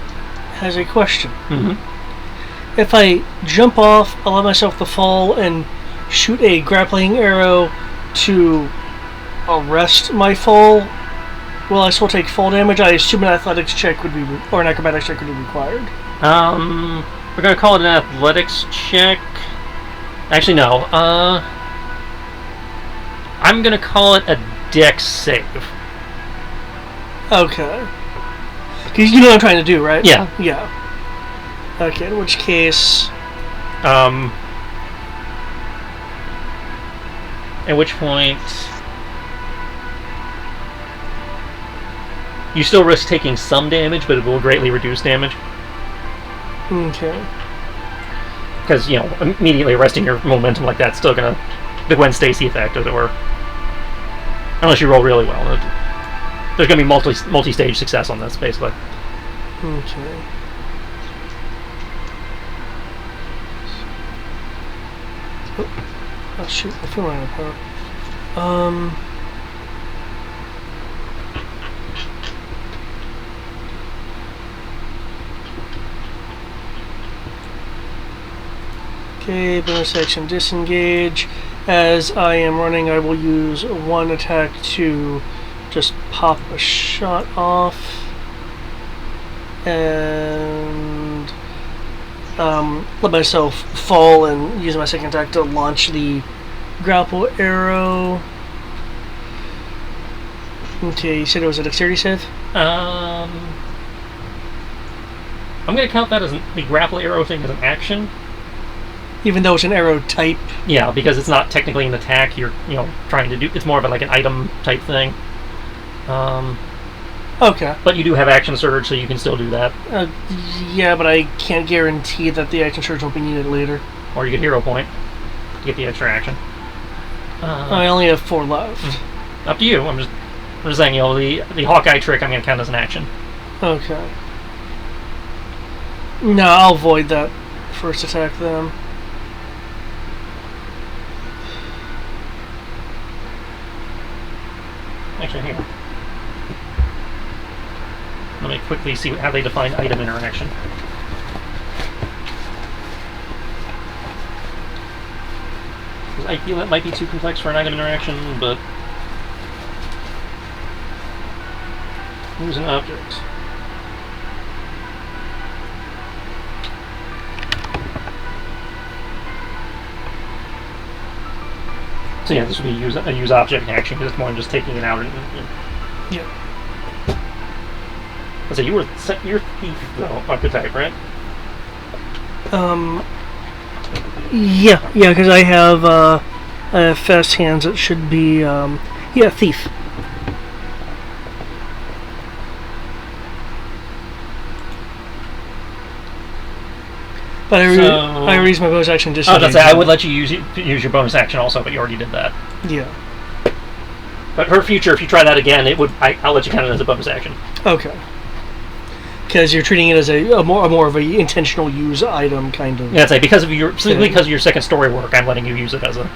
has a question. Mm-hmm. If I jump off, allow myself to fall, and shoot a grappling arrow to arrest my fall, will I still take fall damage? I assume an athletics check would be, or an acrobatics check would be required. We're gonna call it an athletics check. Actually, no. I'm gonna call it a dex save. Okay. Because you know what I'm trying to do, right? Yeah. Yeah. Okay, in which case... At which point you still risk taking some damage, but it will greatly reduce damage. Okay. Because, immediately arresting your momentum like that's still gonna... the Gwen Stacy effect, as it were. Unless you roll really well. There's gonna be multi-stage success on this, basically. Okay. Oh shoot, I feel like Okay, bonus action disengage. As I am running, I will use one attack to just pop a shot off. And let myself fall and use my second attack to launch the grapple arrow. Okay, you said it was a dexterity save? I'm going to count that as the grapple arrow thing as an action. Even though it's an arrow type? Yeah, because it's not technically an attack you're trying to do. It's more of like an item type thing. Okay. But you do have action surge, so you can still do that. Yeah, but I can't guarantee that the action surge will be needed later. Or you get hero point to get the extra action. I only have 4 left. Up to you. I'm just saying, the Hawkeye trick I'm going to count as an action. Okay. No, I'll avoid that first attack then. Actually, hang on. Let me quickly see how they define item interaction. I feel that might be too complex for an item interaction, but... use an object. So yeah, this would be a use object action, because it's more than just taking it out. Yeah. So you're thief, though, archetype, right? Yeah, because I have fast hands. It should be, thief. But I use my bonus action just. I would let you use your bonus action also, but you already did that. Yeah. But for future, if you try that again, I'll let you count it as a bonus action. Okay. Because you're treating it as a more of a intentional use item kind of. Yeah, it's like because of your second story work, I'm letting you use it as a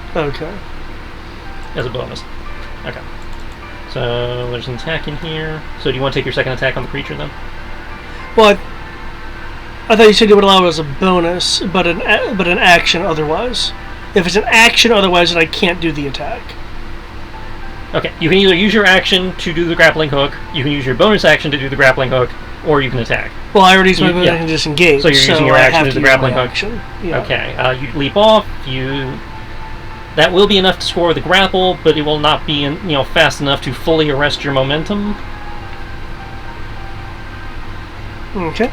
bonus. Okay. So there's an attack in here. So do you want to take your second attack on the creature then? Well, I thought you said it would allow it as a bonus, but an action otherwise. If it's an action otherwise, then I can't do the attack. Okay, you can either use your action to do the grappling hook, you can use your bonus action to do the grappling hook, or you can attack. Well, I already used my bonus action to disengage. So you're using your action to do the grappling hook. Action. Yeah. Okay, you leap off. That will be enough to score the grapple, but it will not be fast enough to fully arrest your momentum. Okay.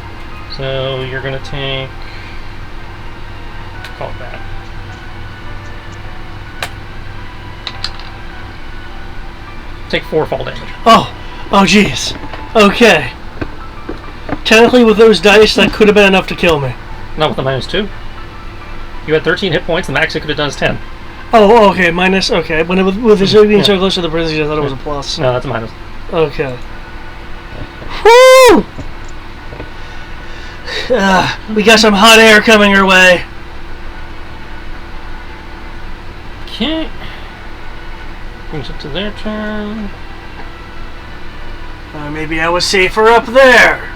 So you're going to take... call it that. Take 4 fall damage. Oh, jeez. Okay. Technically, with those dice, that could have been enough to kill me. Not with the -2. You had 13 hit points, the max it could have done is 10. Oh, okay, minus, okay. When with the being so close to the parentheses, I thought it was a plus. No, that's a minus. Okay. Woo! We got some hot air coming our way. Okay. Brings it to their turn. Maybe I was safer up there.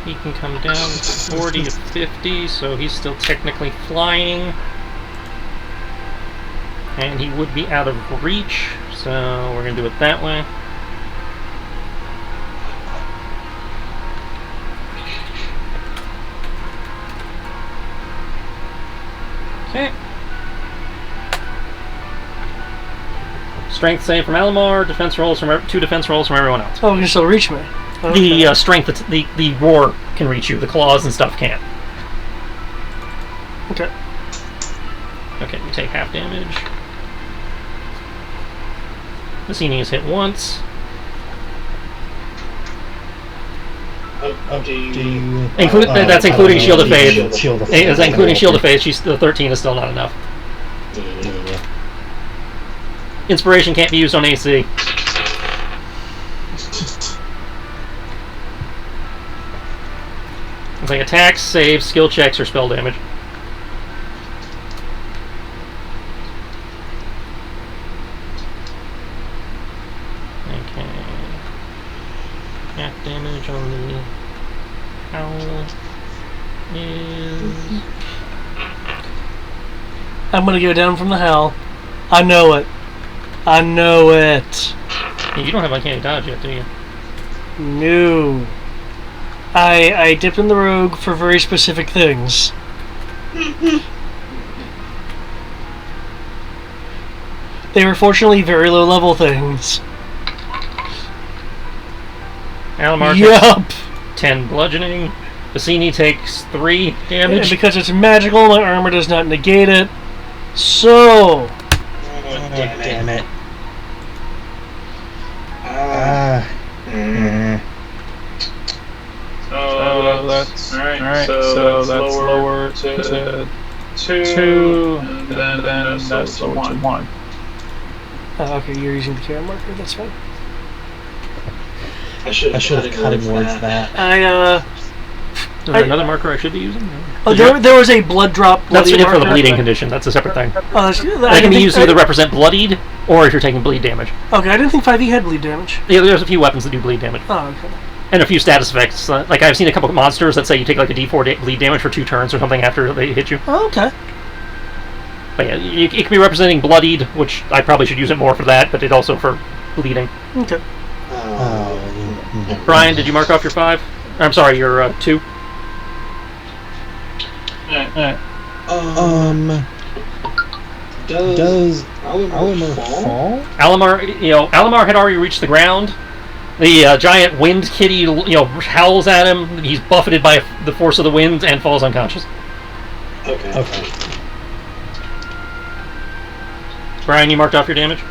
He can come down 40 to 50, so he's still technically flying. And he would be out of reach, so we're going to do it that way. Okay. Strength save from Alamar, defense rolls from 2 defense rolls from everyone else. Oh, you can still reach me. Okay. The strength, the roar can reach you. The claws and stuff can't. Okay. Okay, you take half damage. Vicini is hit once. That's including Shield of Faith. Shield of Is that including Shield of Faith? The 13 is still not enough. Yeah. Inspiration can't be used on AC. It's like attacks, saves, skill checks, or spell damage. Okay. Half damage on the owl is... I'm gonna go down from the hell. I know it. I know it. You don't have uncanny dodge yet, do you? No. I dipped in the rogue for very specific things. They were fortunately very low level things. Alamar Yup. takes 10 bludgeoning. Vicini takes 3 And damage. because it's magical, my armor does not negate it. So, Damn it. So that's alright. So that's lower to 2, and then that's lower to 1. okay, you're using the camera marker. That's fine. I should have cut him towards that. Is there another marker I should be using? Oh, there was a blood drop. That's bloody it for the marker. bleeding condition. That's a separate thing. That That can be used to either represent bloodied or if you're taking bleed damage. Okay, I didn't think 5e had bleed damage. Yeah, there's a few weapons that do bleed damage. Oh, okay. And a few status effects. Like I've seen a couple of monsters that say you take like a d4 bleed damage for 2 turns or something after they hit you. Oh, okay. But yeah, it can be representing bloodied, which I probably should use it more for that, but it also for bleeding. Okay. Brian, did you mark off your 5? I'm sorry, your 2. Does Alamar fall? Alamar had already reached the ground. The giant wind kitty, howls at him. He's buffeted by the force of the wind and falls unconscious. Okay. Brian, you marked off your damage?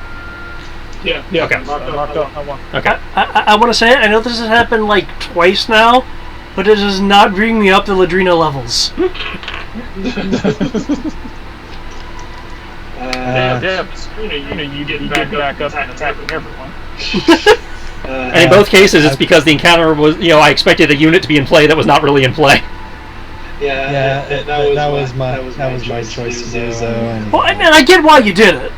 Yeah. Okay. Marked off that one. Okay. I want to say it. I know this has happened like twice now, but it does not bring me up to Ladrino levels. You get back up and attacking everyone. And in both cases, it's because the encounter was, I expected a unit to be in play that was not really in play. That was my choice to do so. Well, and I get why you did it.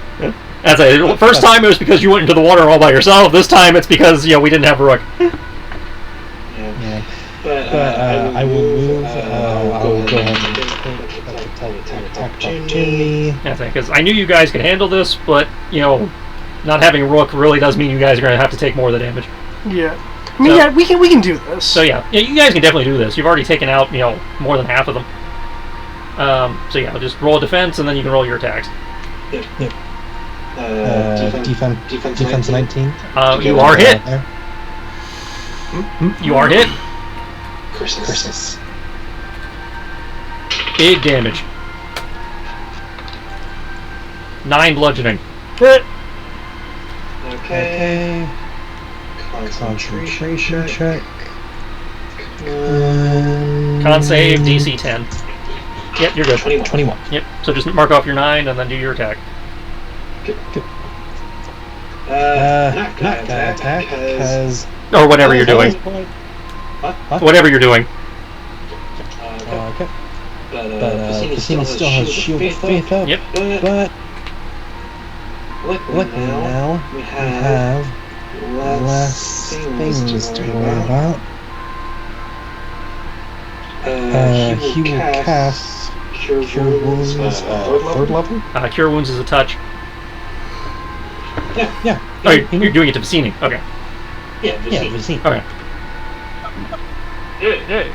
That's it. First time it was because you went into the water all by yourself. This time it's because, we didn't have Rook. But I will move. I'll go ahead and take attack opportunity. That's it, because I knew you guys could handle this, but, not having Rook really does mean you guys are going to have to take more of the damage. Yeah. I mean, we can do this. So yeah, you guys can definitely do this. You've already taken out, more than half of them. So yeah, just roll a defense, and then you can roll your attacks. Yep. Defense 19. You are hit. You are hit. Curses. Big damage. 9 bludgeoning. Hit. Okay. Concentration check. Con save, DC 10. Yep, you're good. 21. Yep, so just mark off your 9 and then do your attack. Good. Not attack has... Or whatever you're doing. What? Whatever you're doing. Okay. But Vicini still has Shield of Faith up. Yep. But luckily now we have less things to worry about. He will cast Cure Wounds third level? Cure Wounds is a touch. Yeah. Oh, you're doing it to Vicini. Okay. Yeah, Vicini. Okay. Yeah.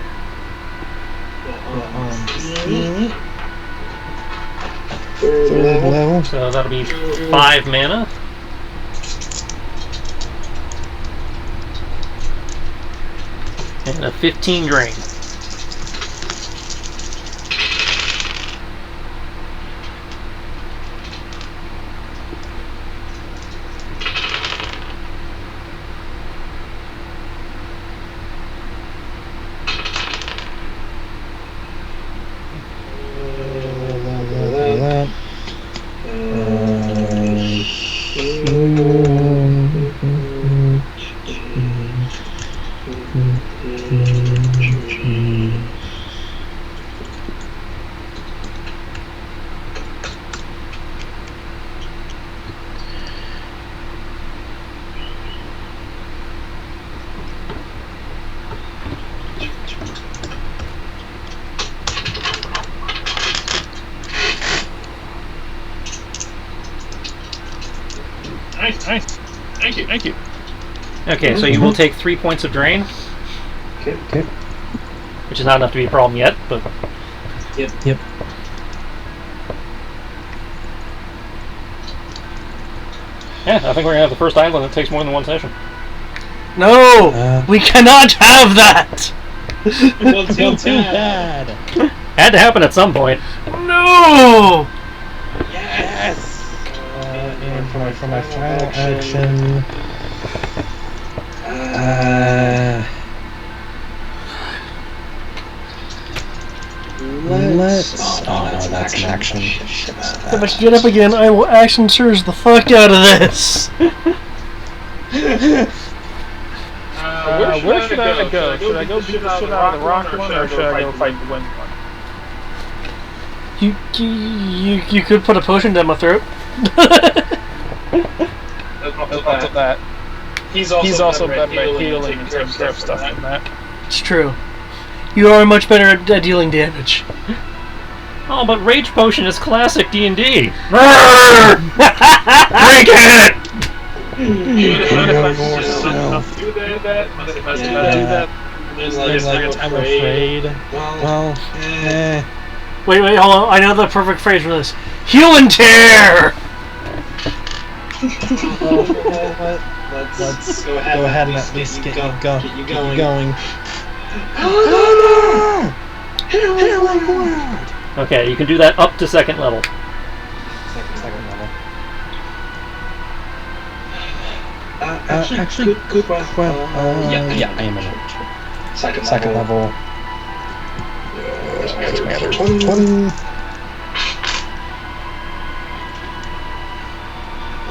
Vicini. Third level. So that'll be 5 mana. And a 15 drain. Nice. Thank you. Okay, so you will take 3 points of drain, Okay. which is not enough to be a problem yet, but Yep. yeah, I think we're gonna have the first island that takes more than one session. No! We cannot have that! Well, too bad. Had to happen at some point. No! Yes. And for my final action, let's. Oh no, that's an action. If I can get up again, I will action surge the fuck out of this! Where should I go? Should I go beat the shit out of the rock one, or should I go fight the wind one? You could put a potion down my throat. I'll put that. He's also better at healing and taking care of stuff than that. It's true. You are much better at dealing damage. Oh, but Rage Potion is classic D&D. Drink it! I'm afraid. Well, Wait, hold on. I know the perfect phrase for this. Heal and tear! Let's go ahead and at least get you going. Healing word. Okay, you can do that up to second level. Second level. Actually, good question. Yeah, I am in it. Second level. There's 20.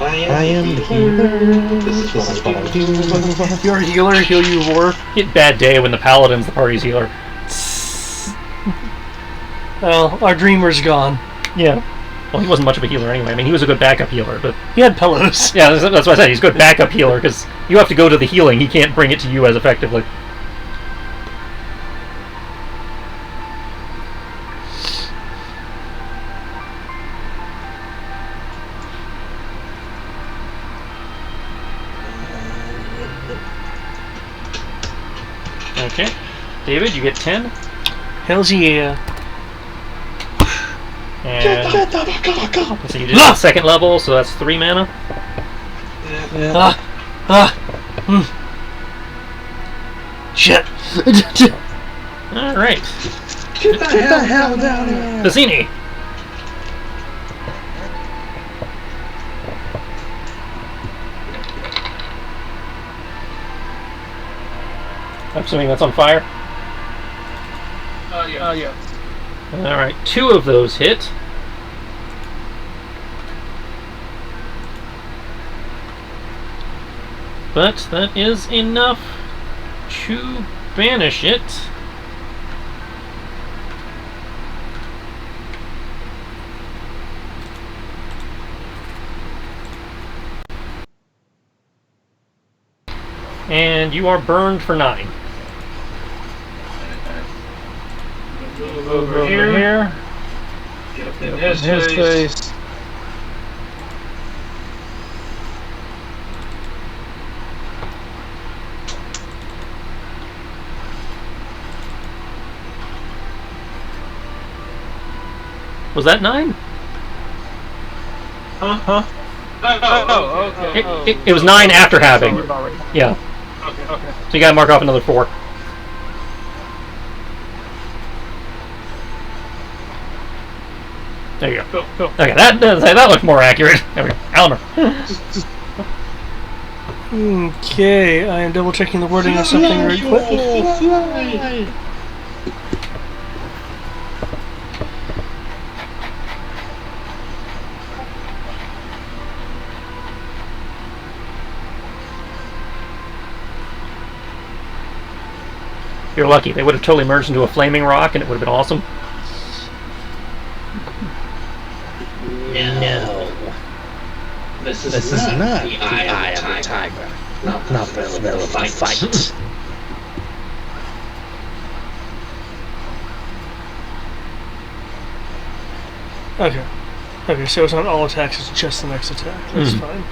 I am the healer. This is what I do. You're a healer, heal you war. Hit bad day when the paladin's the party's healer. Well, our dreamer's gone. Yeah. Well, he wasn't much of a healer anyway. I mean, he was a good backup healer, but He had pillows. yeah, that's what I said. He's a good backup healer because you have to go to the healing. He can't bring it to you as effectively. Okay, David, you get 10. Hells yeah. And so you did the second level, so that's 3 mana. Shit. Alright. Get the hell down here! Bassini. I'm assuming that's on fire. Yeah. Alright, 2 of those hit. But that is enough to banish it. And you are burned for 9. Move over here. In his face. Was that 9? Huh? Oh, okay. It was 9 after halving. Already. Yeah. Okay. So you gotta mark off another 4. There you go. Cool. Okay, that looks more accurate. There we go. Almer. Okay, I am double checking the wording of something right quick. You're lucky. They would have totally merged into a flaming rock, and it would have been awesome. No. This is not the eye of the tiger. Not the thrill of the fight. Okay. Okay, so it's not all attacks, it's just the next attack. That's fine.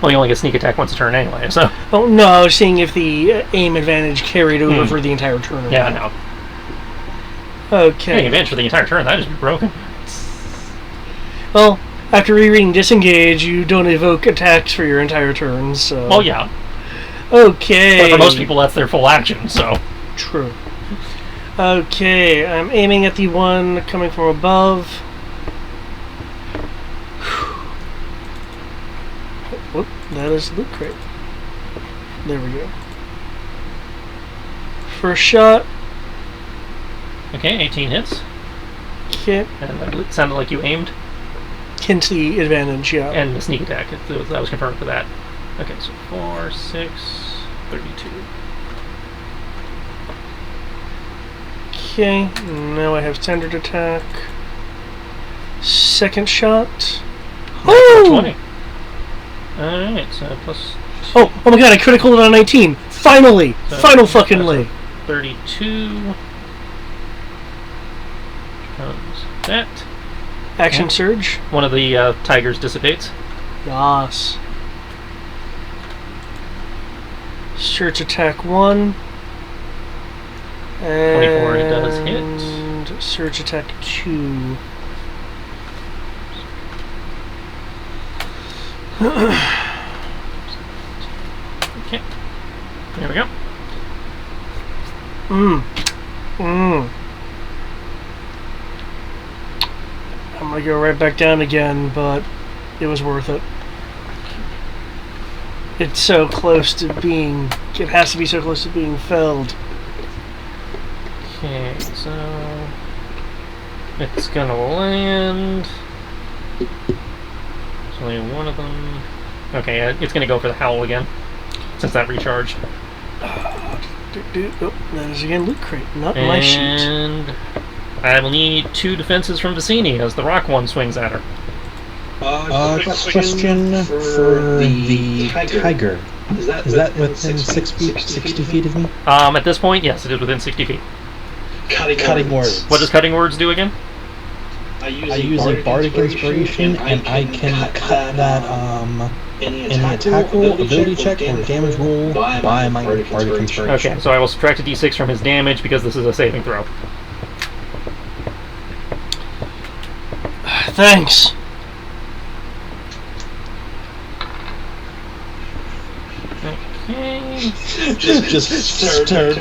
Well, you only get sneak attack once a turn anyway, so... Oh, no, I was seeing if the aim advantage carried over for the entire turn. Yeah, no. Okay. Hey, advantage for the entire turn, that is broken. Well, after rereading Disengage, you don't evoke attacks for your entire turn, so... Well, yeah. Okay. But for most people, that's their full action, so... True. Okay, I'm aiming at the one coming from above. Whoop, that is Loot Crate. There we go. First shot. Okay, 18 hits. Okay. And it sounded like you aimed. Hint the advantage, yeah. And the sneak attack, that was confirmed for that. Okay, so 4, 6, 32. Okay, now I have standard attack. Second shot. Oh! 20. Alright, so plus... Oh my god, I critical it on 19! Finally! So Final fucking lay! 32. Comes that. Action surge. One of the tigers dissipates. Yas. Surge attack 1. 24 does hit. And surge attack 2. Okay. There we go. I'm gonna go right back down again, but it was worth it. It's so close to being... It has to be so close to being felled. Okay, so... It's gonna land... There's only one of them... Okay, it's gonna go for the howl again, since that recharged. Oh, that is again Loot Crate, not my sheet. And... I will need 2 defenses from Vicini as the rock one swings at her. Question for the tiger. Is that within 60 feet of me? At this point, yes, it is within 60 feet. Cutting words. What does cutting words do again? I use a bardic inspiration, and I can cut that any attack roll, ability check, or damage roll by my bardic inspiration. Okay, so I will subtract a d6 from his damage because this is a saving throw. Thanks. Okay. Just turn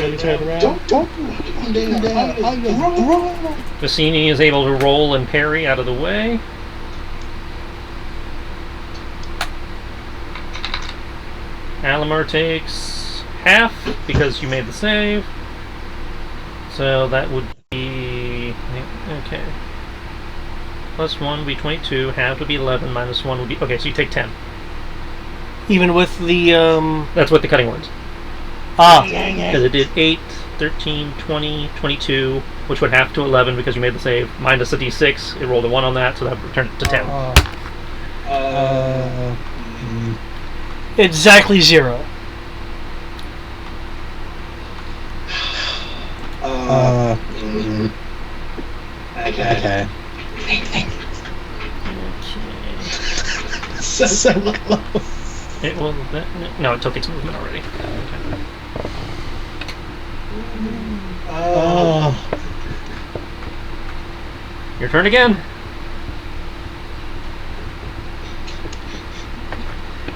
around. Don't Vicini is able to roll and parry out of the way. Alamar takes half because you made the save. So that would be... Okay. Plus 1 would be 22, half would be 11, minus 1 would be... Okay, so you take 10. Even with the, That's with the cutting words. Ah. Because it did 8, 13, 20, 22, which would half to 11 because you made the save. Minus a d6, it rolled a 1 on that, so that returned it to 10. Exactly 0. Okay. So close. It will... No, it took its movement already. Okay. Your turn again.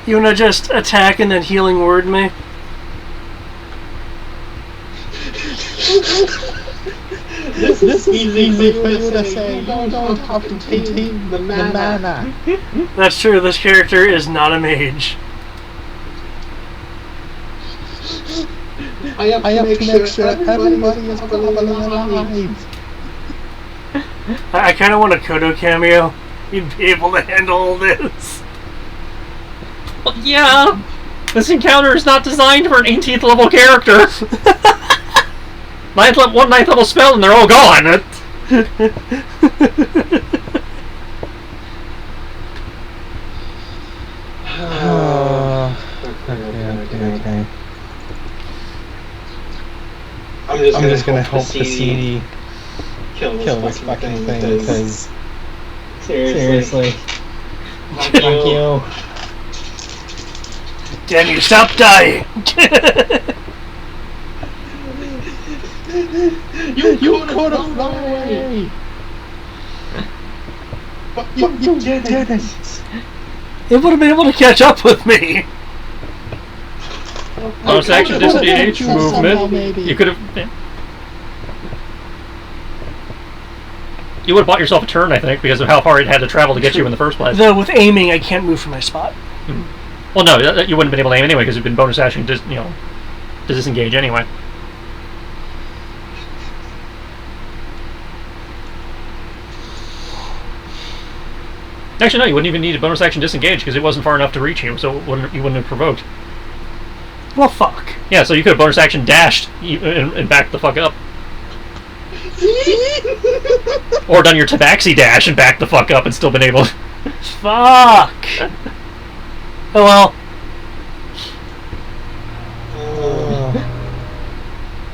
You wanna just attack and then healing word me? This is easy for you to say. You don't have to contain the mana. That's true, this character is not a mage. I have to make sure everybody is properly alive. I kinda want a Kodo cameo. You'd be able to handle all this. Well, yeah. This encounter is not designed for an 18th level character. One 9th level spell and they're all gone. Okay. I'm just gonna help Cassini kill this fucking thing, because seriously. Thank you. Damn you, stop dying! You could have run away! But you didn't! It would have been able to catch up with me! Bonus action, disengage, movement. Maybe. You could have... You would have bought yourself a turn, I think, because of how far it had to travel to get you in the first place. Though with aiming, I can't move from my spot. Well, no, you wouldn't have been able to aim anyway, because you've been bonus action to disengage anyway. Actually, no, you wouldn't even need a bonus action disengage, because it wasn't far enough to reach you, so you wouldn't have provoked. Well, fuck. Yeah, so you could have bonus action dashed and backed the fuck up. Or done your tabaxi dash and backed the fuck up and still been able to... Fuck! Oh well.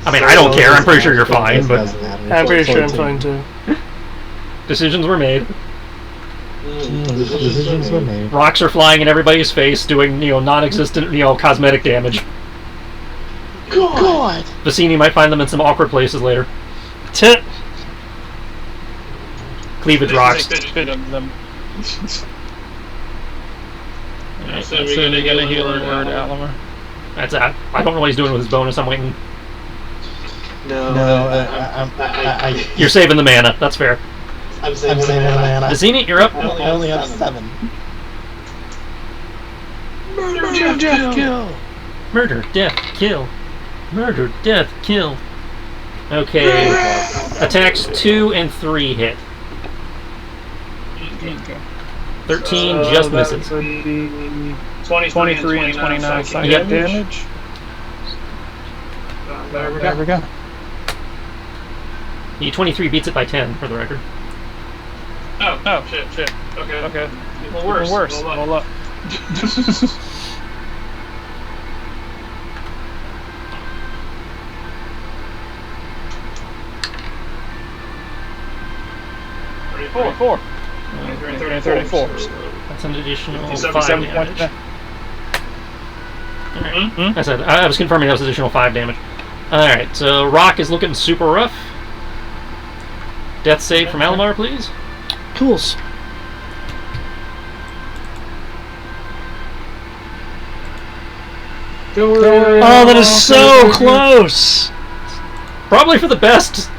I mean, I don't care, I'm pretty sure you're fine, but... I'm pretty sure I'm fine too. Decisions were made. Decisions were made. Rocks are flying in everybody's face, doing, non-existent, cosmetic damage. God! Vicini might find them in some awkward places later. Tit. Cleavage rocks. Fit them. So we get a healing word, Alamar. That's that. I don't know what he's doing with his bonus, I'm waiting. No, You're saving the mana, that's fair. I'm saving the mana. Vicini, you're up. I only have 7. Murder, death, kill. Murder, death, kill. Murder, death, kill. Okay. Attacks 2 and 3 hit. 13 just misses. That would be 23 and 29 psychic Yep. damage. There we go. The 23 beats it by 10, for the record. Oh, shit. Okay. Even worse. Roll up. 34. 34. That's an additional 5 57 damage. points. Alright. I said, I was confirming that was additional 5 damage. Alright, so Rock is looking super rough. Death save from Alamar, please. Tools. Oh, that is so close! Probably for the best.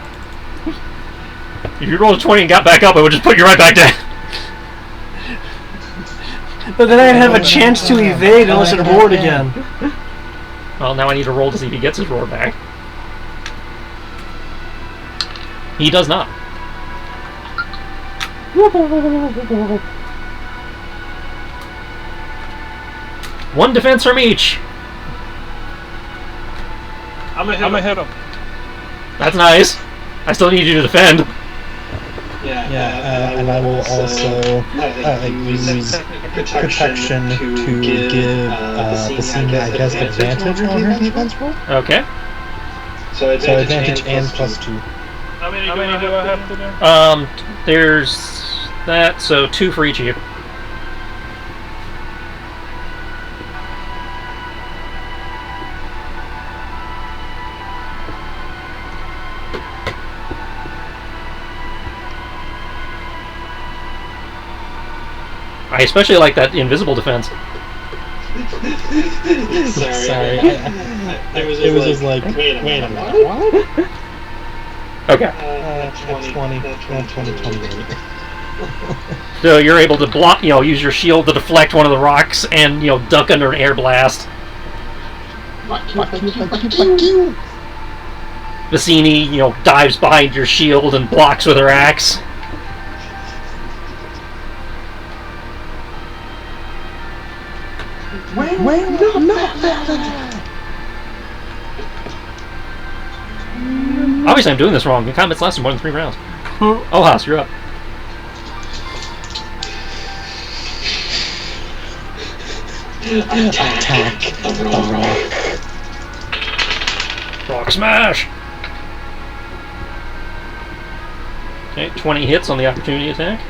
If you rolled a 20 and got back up, it would just put you right back down. But then I'd have a chance to evade unless it roared again. Well, now I need to roll to see if he gets his roar back. He does not. One defense from each. I'm gonna hit him. That's nice. I still need you to defend. Yeah, and I will also use protection to give Vicini, I guess, advantage on her defense roll. Okay. So advantage and +2. How many do I have to do? There's that, so 2 for each of you. I especially like that invisible defense. Sorry. It was just like, wait a minute, what? Okay. 28. So you're able to block, use your shield to deflect one of the rocks and, duck under an air blast. Fuck you. Vicini, dives behind your shield and blocks with her axe. Where Well, not bad. Obviously, I'm doing this wrong. The combat's lasted more than 3 rounds. Oh, Haas, you're up. Attack the rock. Rock smash! Okay, 20 hits on the opportunity attack.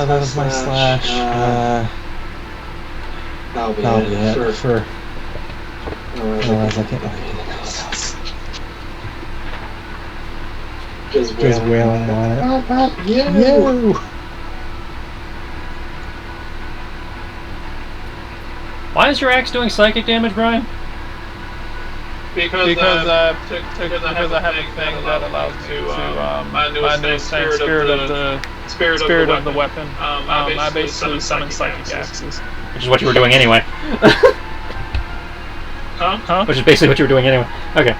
That was my slash. That'll be it for. Otherwise, I can't do anything else. Just wailing on it. You! Why is your axe doing psychic damage, Brian? Because I have a thing that allows my newest thing, spirit of the weapon. I basically summon psychic axes. Which is what you were doing anyway. Huh? Which is basically what you were doing anyway. Okay.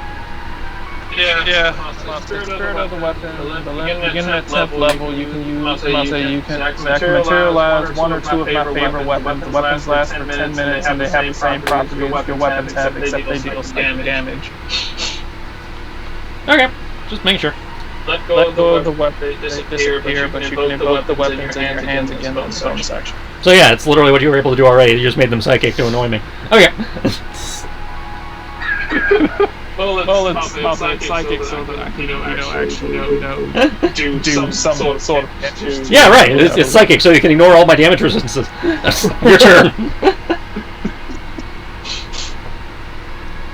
Yeah. Spirit of the weapon. Beginning at 10th level, you can use. You can materialize 1 or 2 of my favorite weapons. The weapons last for 10 minutes, and they have the same properties your weapons have, except they deal psychic damage. Okay, just making sure. Let go of the weapon. They disappear, but you can invoke the weapons in your hands again on the stone section. So yeah, it's literally what you were able to do already. You just made them psychic to annoy me. Okay. Well, it's psychic so that I can, actually, do some sort of. Yeah, right. It's psychic, so you can ignore all my damage resistances. Your turn.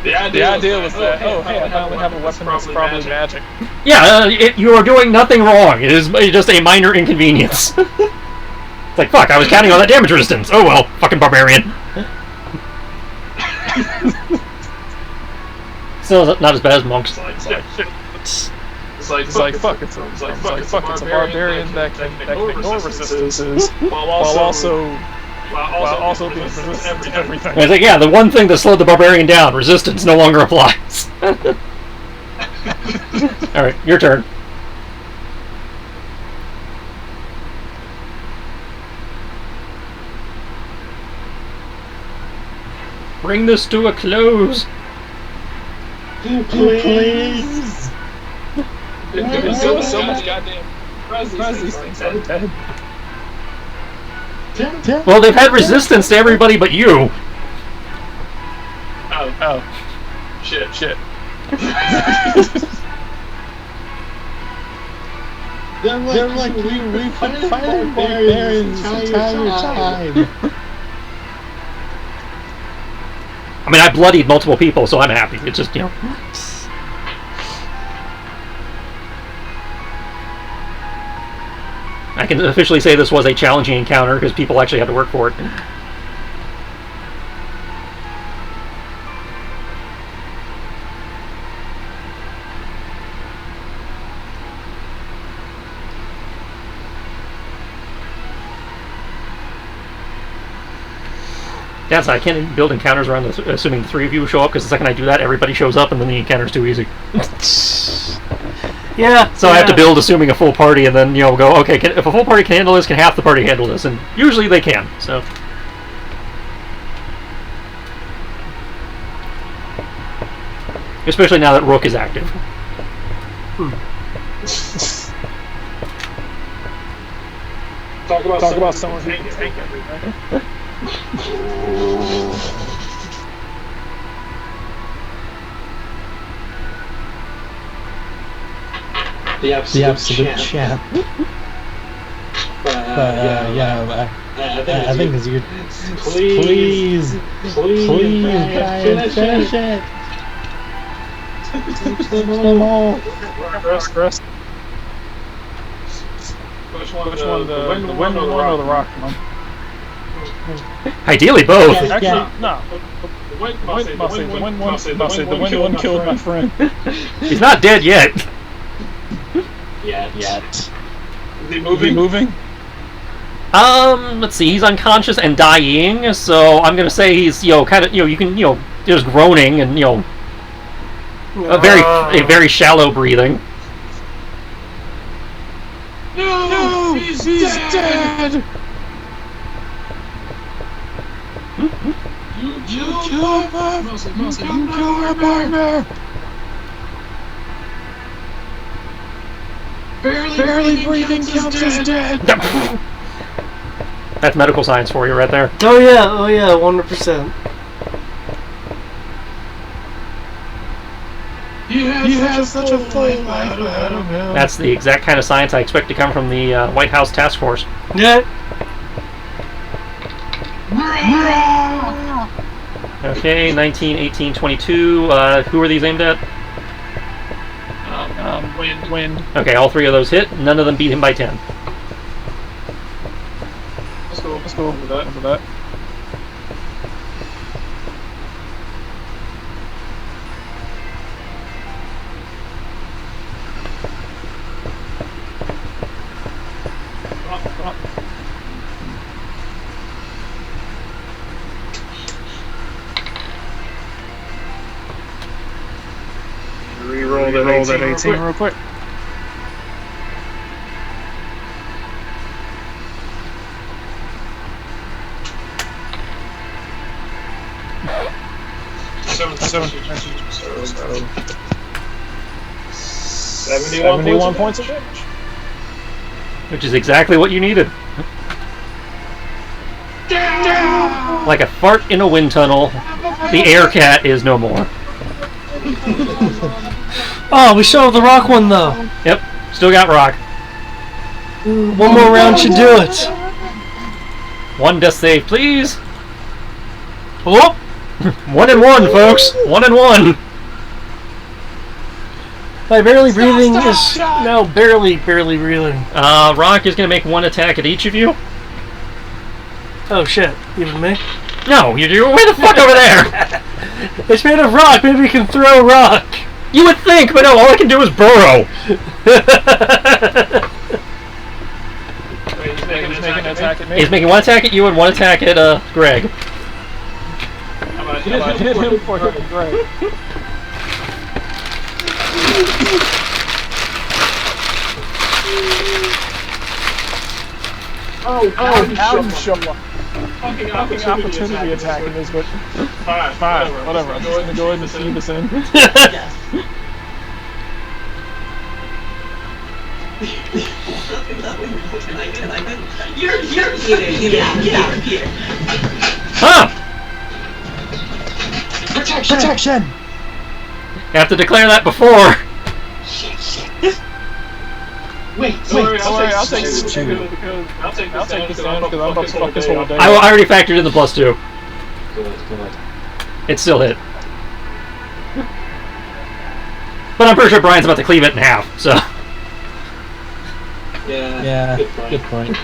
The idea was that, hey, I finally have a weapon that's probably magic. Yeah, you are doing nothing wrong. It is just a minor inconvenience. It's like, fuck, I was counting on that damage resistance. Oh well, fucking barbarian. Still not as bad as monks. It's like fuck, it's a barbarian that can ignore resistances while also being resistant to everything. I think, yeah, the one thing that slowed the barbarian down, resistance, no longer applies. Alright, your turn. Bring this to a close. Please. There's so much goddamn surprise these things are dead. Well, they've had resistance to everybody but you. Oh. Shit. They're like we've been fighting barbarians the entire time. I mean, I bloodied multiple people, so I'm happy. It's just, I can officially say this was a challenging encounter because people actually had to work for it. Yeah, so I can't build encounters around this, assuming the 3 of you show up, because the second I do that, everybody shows up, and then the encounter's too easy. Yeah. So I have to build assuming a full party, and then go, okay, if a full party can handle this, can half the party handle this? And usually they can. So. Especially now that Rook is active. Talk about someone who can take everything. The absolute champ. I think it's you. Please, Brian, finish it. Teach them all. Rest. Which one? The wind one or the rock one? Ideally, both. Actually, no. The wind one killed my friend. He's not dead yet. Yet. Is he moving? Let's see. He's unconscious and dying, so I'm gonna say he's kind of you can just groaning and a very shallow breathing. No, he's dead. You killed our partner. Barely breathing counts as dead. That's medical science for you right there. Oh yeah, 100%. He has such a full life ahead of him. That's the exact kind of science I expect to come from the White House task force. Yeah. Okay, 19, 18, 22. Who are these aimed at? Wind. Okay, all three of those hit. None of them beat him by 10. Let's go over that. Reroll that 18 real quick. Seven. 71 points of damage. Which is exactly what you needed. Like a fart in a wind tunnel, the air cat is no more. Oh, we still have the rock one though. Yep, still got rock. One more round should do it. One death save, please. Oh, 1 and 1, folks. 1 and 1. my barely breathing is now barely breathing. Rock is going to make one attack at each of you. Oh shit, even me? No, you're way the fuck over there. It's made of rock. Maybe we can throw rock. You would think, but no, all I can do is burrow. He's making an attack at me. He's making one attack at you and one attack at Greg. I hit him for hitting Greg. How you show up? Fucking opportunity attacking this, but fine, whatever. I'm just gonna go ahead and see this in. You're Peter. Huh! Protection! You have to declare that before. Wait, I'll take this down because I'm about to fuck this whole day. I already factored in the +2. Good. It still hit. But I'm pretty sure Brian's about to cleave it in half, so. Yeah, Good point.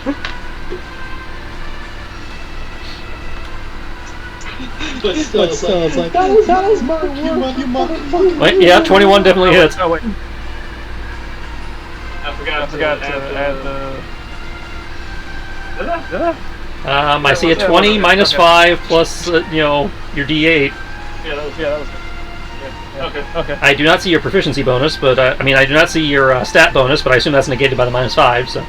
But still, it's like that was my work, you motherfucker. Wait, yeah, 21 definitely hits. Oh wait. I forgot to add the. I see a 20 minus 5 plus, your D8. Yeah, that was. Okay. I do not see your proficiency bonus, but I do not see your stat bonus, but I assume that's negated by the -5. So.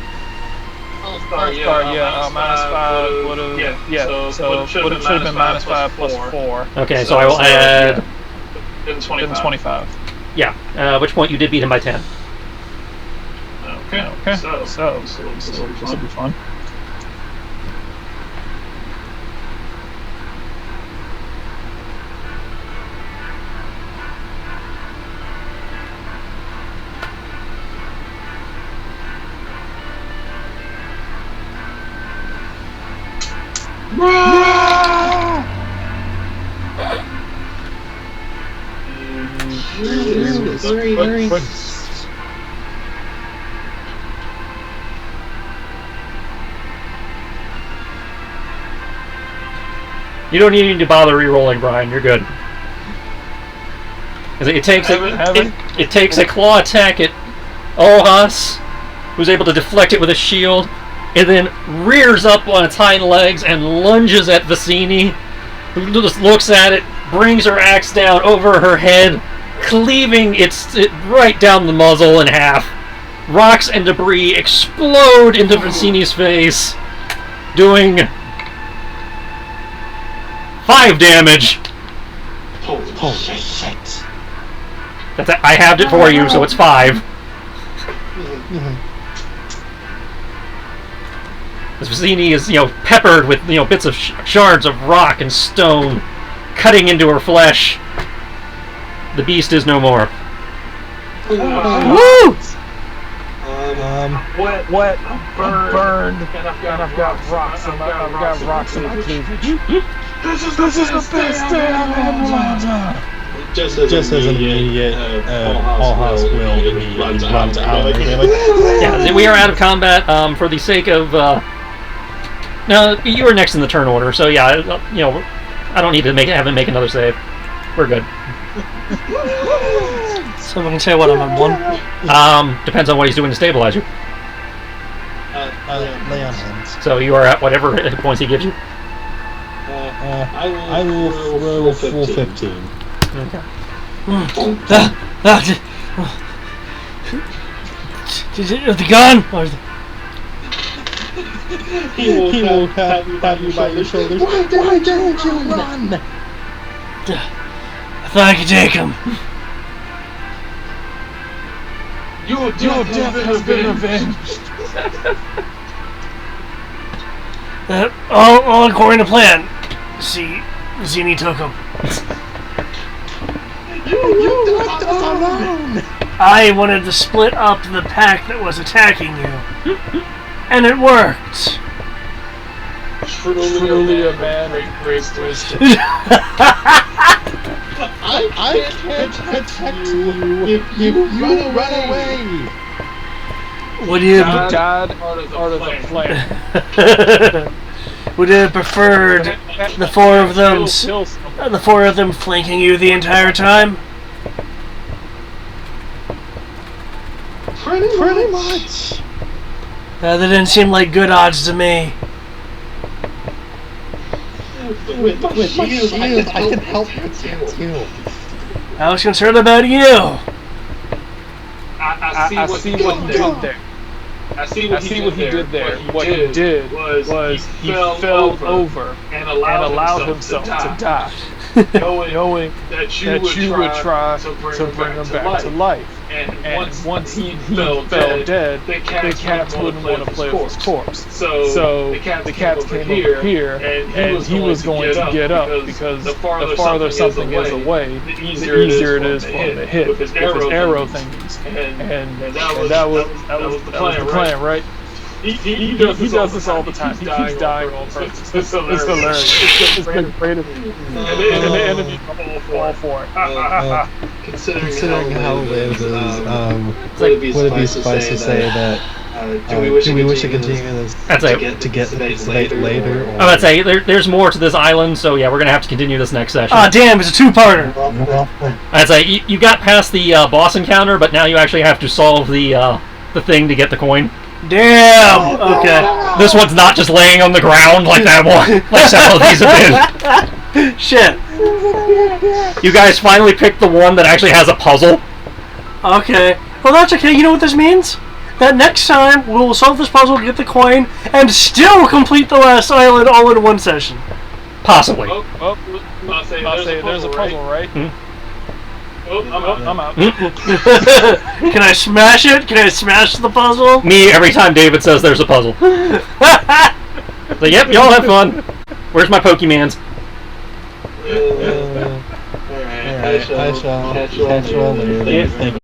-5 would have. So should have been -5 plus 4. Okay, so I will add. Then 25. Yeah. At which point you did beat him by 10. Okay. So this will be fun. Sorry. You don't need to bother re-rolling, Brian. You're good. 'Cause it takes it takes a claw attack at Ohas, who's able to deflect it with a shield, and then rears up on its hind legs and lunges at Vicini, who just looks at it, brings her axe down over her head, cleaving it right down the muzzle in half. Rocks and debris explode into Vicini's face, doing 5 damage. Holy shit. I halved it for you, so it's 5. This Vicini is, peppered with, bits of shards of rock and stone cutting into her flesh. The beast is no more. Woo! Wet, burned, and I've got rocks in my cleavage. This is the best day I've had in a long time. Just as an immediate, all house will immediately runs out. Yeah, we are out of combat. For the sake of no, you were next in the turn order, so yeah, I don't need to have him make another save. We're good. Someone can say what I'm on 1. Depends on what he's doing to stabilize you. Lay on hands. So you are at whatever hit points he gives you. I will throw full 15. Okay. The gun? He will have you by your shoulders. Why don't you run? I thought I could take him. Your death has been avenged. All according to plan. See, Zini took him. You left us alone. I wanted to split up the pack that was attacking you. And it worked. Truly a man of great wisdom. I can't protect you if you run away. Would you God, part of the plan. would you have preferred the four of them flanking you the entire time? Pretty much. That didn't seem like good odds to me. With my shield, I can help protect you. I was concerned about you. I see what he did there. I see what he did there. What he did was he fell over and allowed himself to die, knowing that you would try to bring him back to life. And once he fell dead, the cats wouldn't want to play with his corpse. So the cats came over here, and he was going to get up because the farther something is away, the easier it is for him to hit with his arrow thingies. And that was the plan, right? He does this all the time. He keeps dying on purpose. It's hilarious. It's the greatest. And the enemy fall for it. Considering how Liz is, would it be suffice to say that do we wish to continue this to get this later? I'm about to say there's more to this island, so yeah, we're gonna have to continue this next session. Ah, damn! It's a two-parter. I'd say you got past the boss encounter, but now you actually have to solve the thing to get the coin. Damn! Okay. This one's not just laying on the ground like that one, like several of these have been. Shit. You guys finally picked the one that actually has a puzzle. Okay. Well, that's okay. You know what this means? That next time we will solve this puzzle, get the coin, and still complete the last island all in one session. Possibly. I'll say there's a puzzle, right? I'm out. Can I smash it? Can I smash the puzzle? Me, every time David says there's a puzzle. So, yep, y'all have fun. Where's my Pokemans? Alright, I shall catch you all later. Yeah.